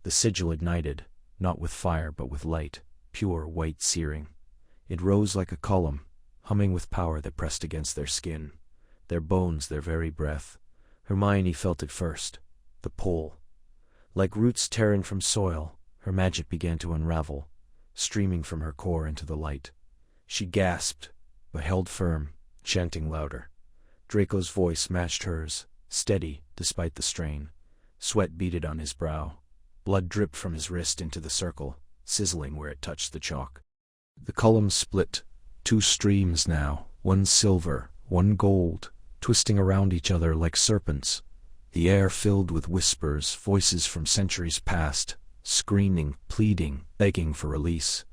The sigil ignited, not with fire but with light, pure white searing. It rose like a column, humming with power that pressed against their skin, their bones, their very breath. Hermione felt it first, the pull. Like roots tearing from soil, her magic began to unravel, streaming from her core into the light. She gasped, but held firm, chanting louder. Draco's voice matched hers, steady despite the strain. Sweat beaded on his brow. Blood dripped from his wrist into the circle, sizzling where it touched the chalk. The columns split, 2 streams now, one silver, one gold, twisting around each other like serpents. The air filled with whispers, voices from centuries past, screaming, pleading, begging for release.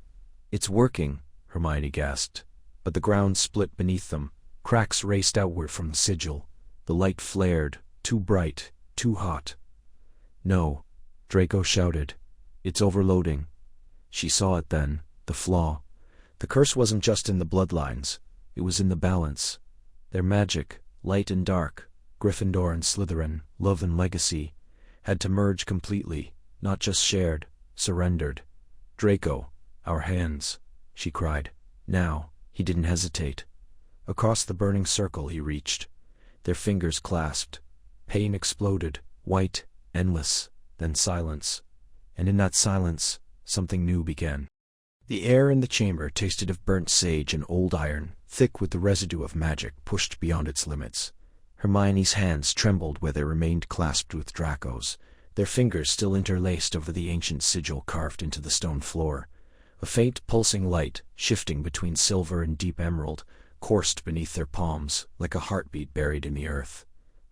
"It's working," Hermione gasped, but the ground split beneath them. Cracks raced outward from the sigil. The light flared, too bright, too hot. "No," Draco shouted. "It's overloading." She saw it then, the flaw. The curse wasn't just in the bloodlines, it was in the balance. Their magic, light and dark, Gryffindor and Slytherin, love and legacy, had to merge completely, not just shared, surrendered. "Draco, our hands," she cried. Now, he didn't hesitate. Across the burning circle he reached. Their fingers clasped. Pain exploded, white, endless, then silence. And in that silence, something new began. The air in the chamber tasted of burnt sage and old iron, thick with the residue of magic pushed beyond its limits. Hermione's hands trembled where they remained clasped with Draco's, their fingers still interlaced over the ancient sigil carved into the stone floor. A faint pulsing light, shifting between silver and deep emerald, coursed beneath their palms, like a heartbeat buried in the earth.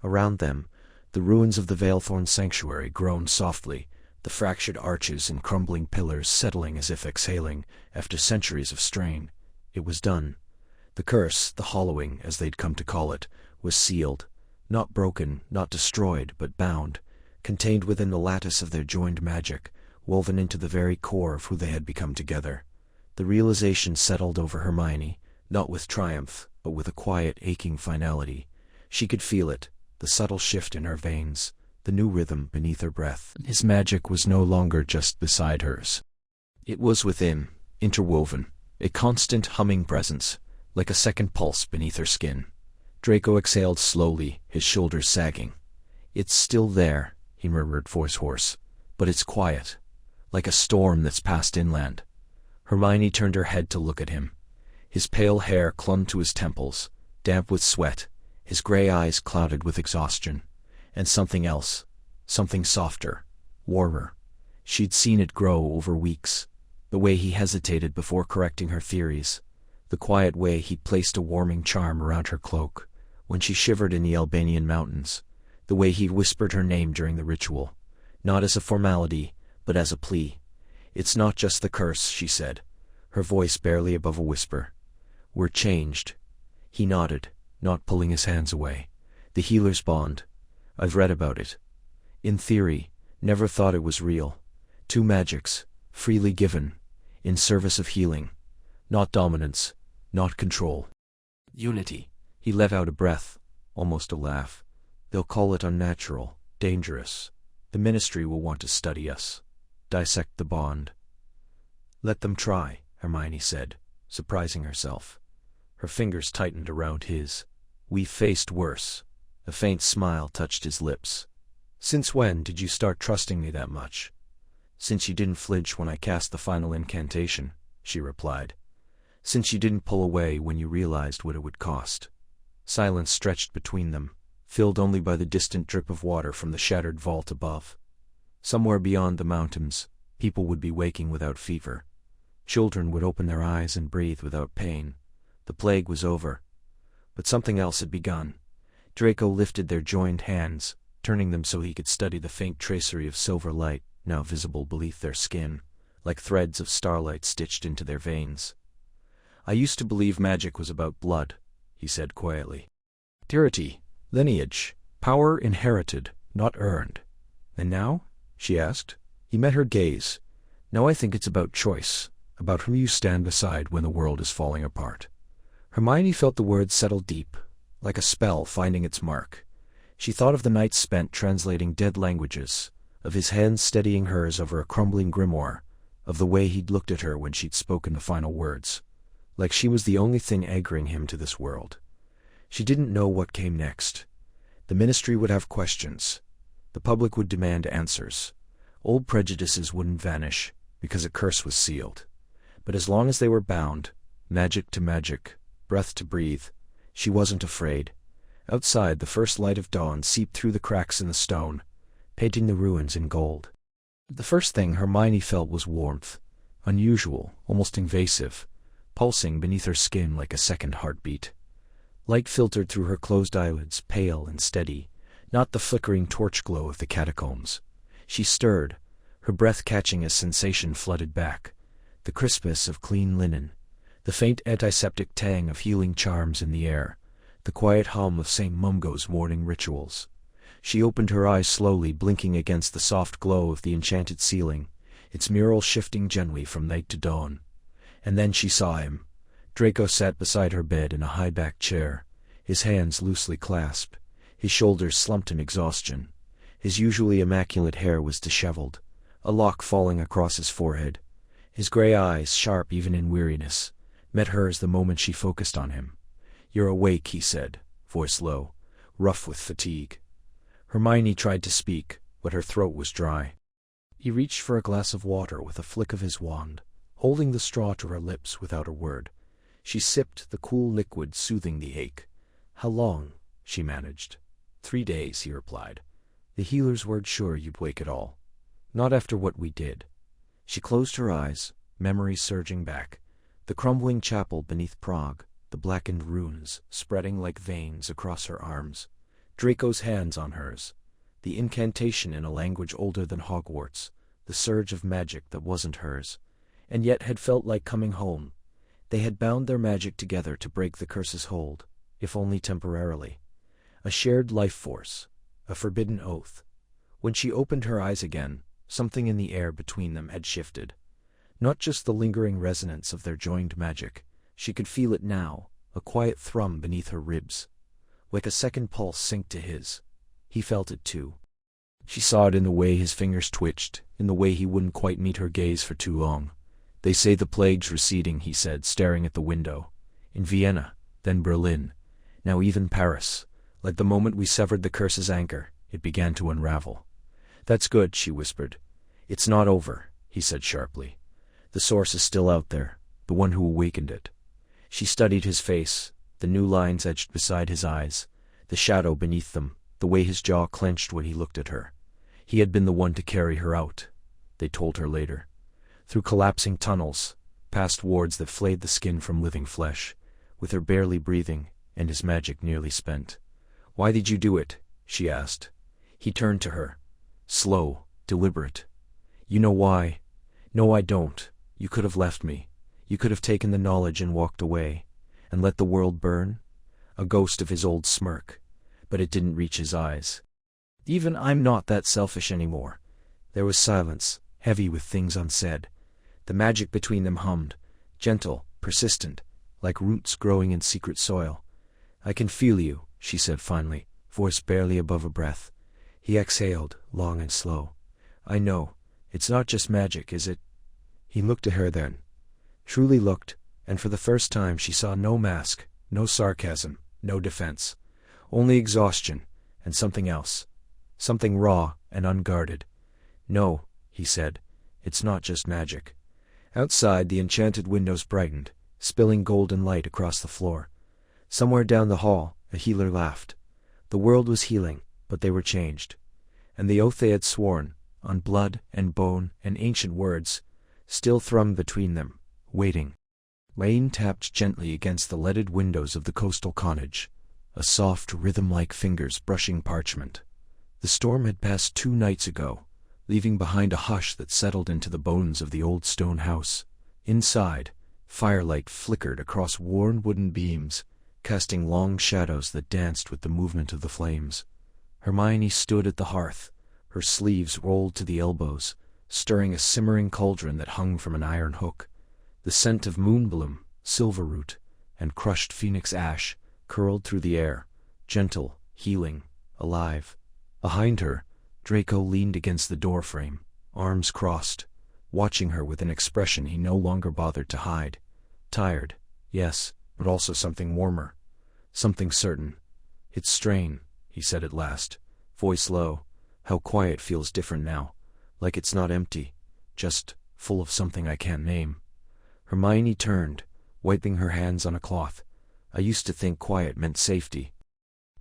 Around them, the ruins of the Veilthorn sanctuary groaned softly, the fractured arches and crumbling pillars settling as if exhaling, after centuries of strain. It was done. The curse, the hollowing, as they'd come to call it, was sealed, not broken, not destroyed, but bound, contained within the lattice of their joined magic, woven into the very core of who they had become together. The realization settled over Hermione, not with triumph, but with a quiet, aching finality. She could feel it, the subtle shift in her veins, the new rhythm beneath her breath. His magic was no longer just beside hers. It was within, interwoven, a constant humming presence, like a second pulse beneath her skin. Draco exhaled slowly, his shoulders sagging. "It's still there," he murmured, voice hoarse, "but it's quiet, like a storm that's passed inland." Hermione turned her head to look at him. His pale hair clung to his temples, damp with sweat, his gray eyes clouded with exhaustion. And something else, something softer, warmer. She'd seen it grow over weeks. The way he hesitated before correcting her theories, the quiet way he'd placed a warming charm around her cloak, when she shivered in the Albanian mountains, the way he'd whispered her name during the ritual, not as a formality, but as a plea. "It's not just the curse," she said, her voice barely above a whisper. "We're changed." He nodded, not pulling his hands away. "The healer's bond. I've read about it. In theory, never thought it was real. 2 magics, freely given, in service of healing. Not dominance, not control. Unity." He let out a breath, almost a laugh. "They'll call it unnatural, dangerous. The ministry will want to study us, dissect the bond." "Let them try," Hermione said, surprising herself. Her fingers tightened around his. "We've faced worse." A faint smile touched his lips. "Since when did you start trusting me that much?" "Since you didn't flinch when I cast the final incantation," she replied. "Since you didn't pull away when you realized what it would cost." Silence stretched between them, filled only by the distant drip of water from the shattered vault above. Somewhere beyond the mountains, people would be waking without fever. Children would open their eyes and breathe without pain. The plague was over. But something else had begun. Draco lifted their joined hands, turning them so he could study the faint tracery of silver light, now visible beneath their skin, like threads of starlight stitched into their veins. "I used to believe magic was about blood," he said quietly. "Purity, lineage, power inherited, not earned. And now?" she asked. He met her gaze. "Now I think it's about choice, about who you stand beside when the world is falling apart." Hermione felt the words settle deep, like a spell finding its mark. She thought of the nights spent translating dead languages, of his hands steadying hers over a crumbling grimoire, of the way he'd looked at her when she'd spoken the final words, like she was the only thing anchoring him to this world. She didn't know what came next. The Ministry would have questions. The public would demand answers. Old prejudices wouldn't vanish, because a curse was sealed. But as long as they were bound, magic to magic, breath to breathe, she wasn't afraid. Outside, the first light of dawn seeped through the cracks in the stone, painting the ruins in gold. The first thing Hermione felt was warmth, unusual, almost invasive, pulsing beneath her skin like a second heartbeat. Light filtered through her closed eyelids, pale and steady, not the flickering torch glow of the catacombs. She stirred, her breath catching as sensation flooded back, the crispness of clean linen, the faint antiseptic tang of healing charms in the air, the quiet hum of St. Mungo's morning rituals. She opened her eyes slowly, blinking against the soft glow of the enchanted ceiling, its mural shifting gently from night to dawn. And then she saw him. Draco sat beside her bed in a high-backed chair, his hands loosely clasped, his shoulders slumped in exhaustion. His usually immaculate hair was disheveled, a lock falling across his forehead. His gray eyes, sharp even in weariness, met hers the moment she focused on him. "You're awake," he said, voice low, rough with fatigue. Hermione tried to speak, but her throat was dry. He reached for a glass of water with a flick of his wand, holding the straw to her lips without a word. She sipped the cool liquid, soothing the ache. "How long?" she managed. 3 days, he replied. "The healers weren't sure you'd wake at all. Not after what we did." She closed her eyes, memories surging back. The crumbling chapel beneath Prague, the blackened runes spreading like veins across her arms, Draco's hands on hers, the incantation in a language older than Hogwarts, the surge of magic that wasn't hers, and yet had felt like coming home. They had bound their magic together to break the curse's hold, if only temporarily. A shared life force, a forbidden oath. When she opened her eyes again, something in the air between them had shifted. Not just the lingering resonance of their joined magic, she could feel it now, a quiet thrum beneath her ribs. Like a second pulse synced to his. He felt it too. She saw it in the way his fingers twitched, in the way he wouldn't quite meet her gaze for too long. "They say the plague's receding," he said, staring at the window. "In Vienna, then Berlin, now even Paris. Like the moment we severed the curse's anchor, it began to unravel." "That's good," she whispered. "It's not over," he said sharply. "The source is still out there, the one who awakened it." She studied his face, the new lines etched beside his eyes, the shadow beneath them, the way his jaw clenched when he looked at her. He had been the one to carry her out, they told her later. Through collapsing tunnels, past wards that flayed the skin from living flesh, with her barely breathing and his magic nearly spent. "Why did you do it?" she asked. He turned to her. Slow, deliberate. "You know why?" "No, I don't. You could have left me. You could have taken the knowledge and walked away, and let the world burn." A ghost of his old smirk, but it didn't reach his eyes. "Even I'm not that selfish anymore." There was silence, heavy with things unsaid. The magic between them hummed, gentle, persistent, like roots growing in secret soil. "I can feel you," she said finally, voice barely above a breath. He exhaled, long and slow. "I know. It's not just magic, is it?" He looked at her then. Truly looked, and for the first time she saw no mask, no sarcasm, no defense. Only exhaustion, and something else. Something raw and unguarded. "No," he said. "It's not just magic." Outside, the enchanted windows brightened, spilling golden light across the floor. Somewhere down the hall, a healer laughed. The world was healing, but they were changed. And the oath they had sworn, on blood and bone and ancient words, still thrummed between them, waiting. Rain tapped gently against the leaded windows of the coastal cottage, a soft, rhythm-like fingers brushing parchment. The The storm had passed 2 nights ago, leaving behind a hush that settled into the bones of the old stone house. Inside, firelight flickered across worn wooden beams, casting long shadows that danced with the movement of the flames. Hermione stood at the hearth, her sleeves rolled to the elbows, stirring a simmering cauldron that hung from an iron hook. The scent of moonbloom, silverroot, and crushed phoenix ash curled through the air, gentle, healing, alive. Behind her, Draco leaned against the doorframe, arms crossed, watching her with an expression he no longer bothered to hide. Tired, yes, but also something warmer, something certain. "It's strain," he said at last, voice low. "How quiet feels different now, like it's not empty, just full of something I can't name." Hermione turned, wiping her hands on a cloth. "I used to think quiet meant safety,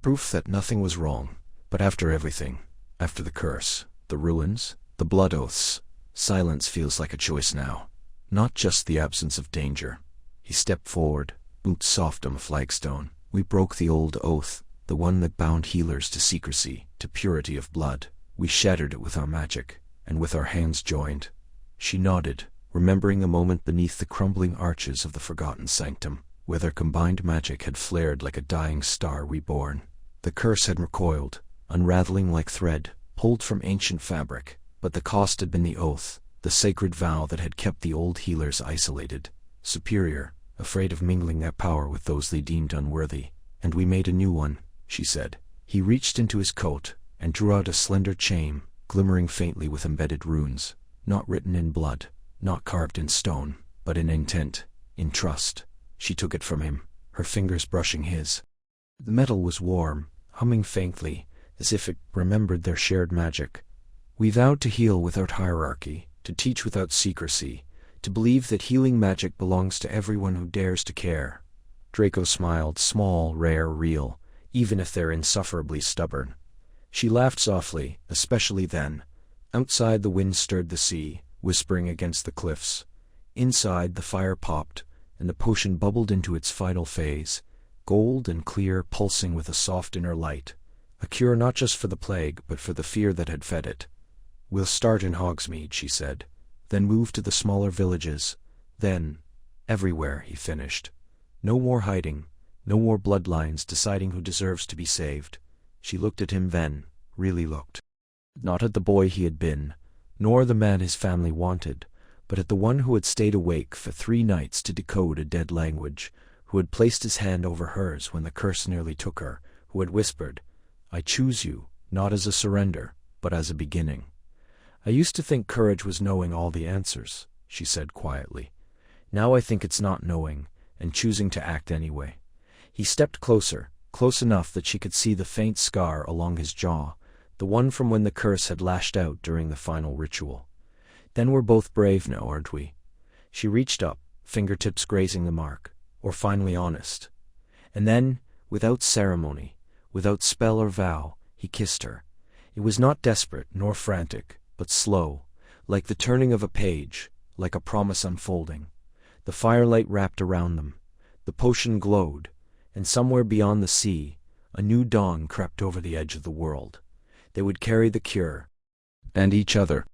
proof that nothing was wrong. But after everything, after the curse, the ruins, the blood oaths, silence feels like a choice now. Not just the absence of danger." He stepped forward, boots soft on the flagstone. "We broke the old oath, the one that bound healers to secrecy, to purity of blood. We shattered it with our magic, and with our hands joined." She nodded, remembering a moment beneath the crumbling arches of the forgotten sanctum, where their combined magic had flared like a dying star reborn. The curse had recoiled, unraveling like thread, pulled from ancient fabric, but the cost had been the oath, the sacred vow that had kept the old healers isolated, superior, afraid of mingling their power with those they deemed unworthy. "And we made a new one," she said. He reached into his coat and drew out a slender chain, glimmering faintly with embedded runes, not written in blood, not carved in stone, but in intent, in trust. She took it from him, her fingers brushing his. The metal was warm, humming faintly, as if it remembered their shared magic. "We vowed to heal without hierarchy, to teach without secrecy, to believe that healing magic belongs to everyone who dares to care." Draco smiled, small, rare, real, even if they're insufferably stubborn. She laughed softly, especially then. Outside, the wind stirred the sea, whispering against the cliffs. Inside, the fire popped, and the potion bubbled into its final phase, gold and clear, pulsing with a soft inner light. A cure not just for the plague, but for the fear that had fed it. "We'll start in Hogsmeade," she said, "then move to the smaller villages. Then, everywhere," he finished. "No more hiding, no more bloodlines deciding who deserves to be saved." She looked at him then, really looked. Not at the boy he had been, nor the man his family wanted, but at the one who had stayed awake for 3 nights to decode a dead language, who had placed his hand over hers when the curse nearly took her, who had whispered, "I choose you, not as a surrender, but as a beginning." "I used to think courage was knowing all the answers," she said quietly. "Now I think it's not knowing, and choosing to act anyway." He stepped closer, close enough that she could see the faint scar along his jaw, the one from when the curse had lashed out during the final ritual. "Then we're both brave now, aren't we?" She reached up, fingertips grazing the mark, or finally honest. And then, without ceremony, without spell or vow, he kissed her. It was not desperate nor frantic, but slow, like the turning of a page, like a promise unfolding. The firelight wrapped around them, the potion glowed, and somewhere beyond the sea, a new dawn crept over the edge of the world. They would carry the cure, and each other,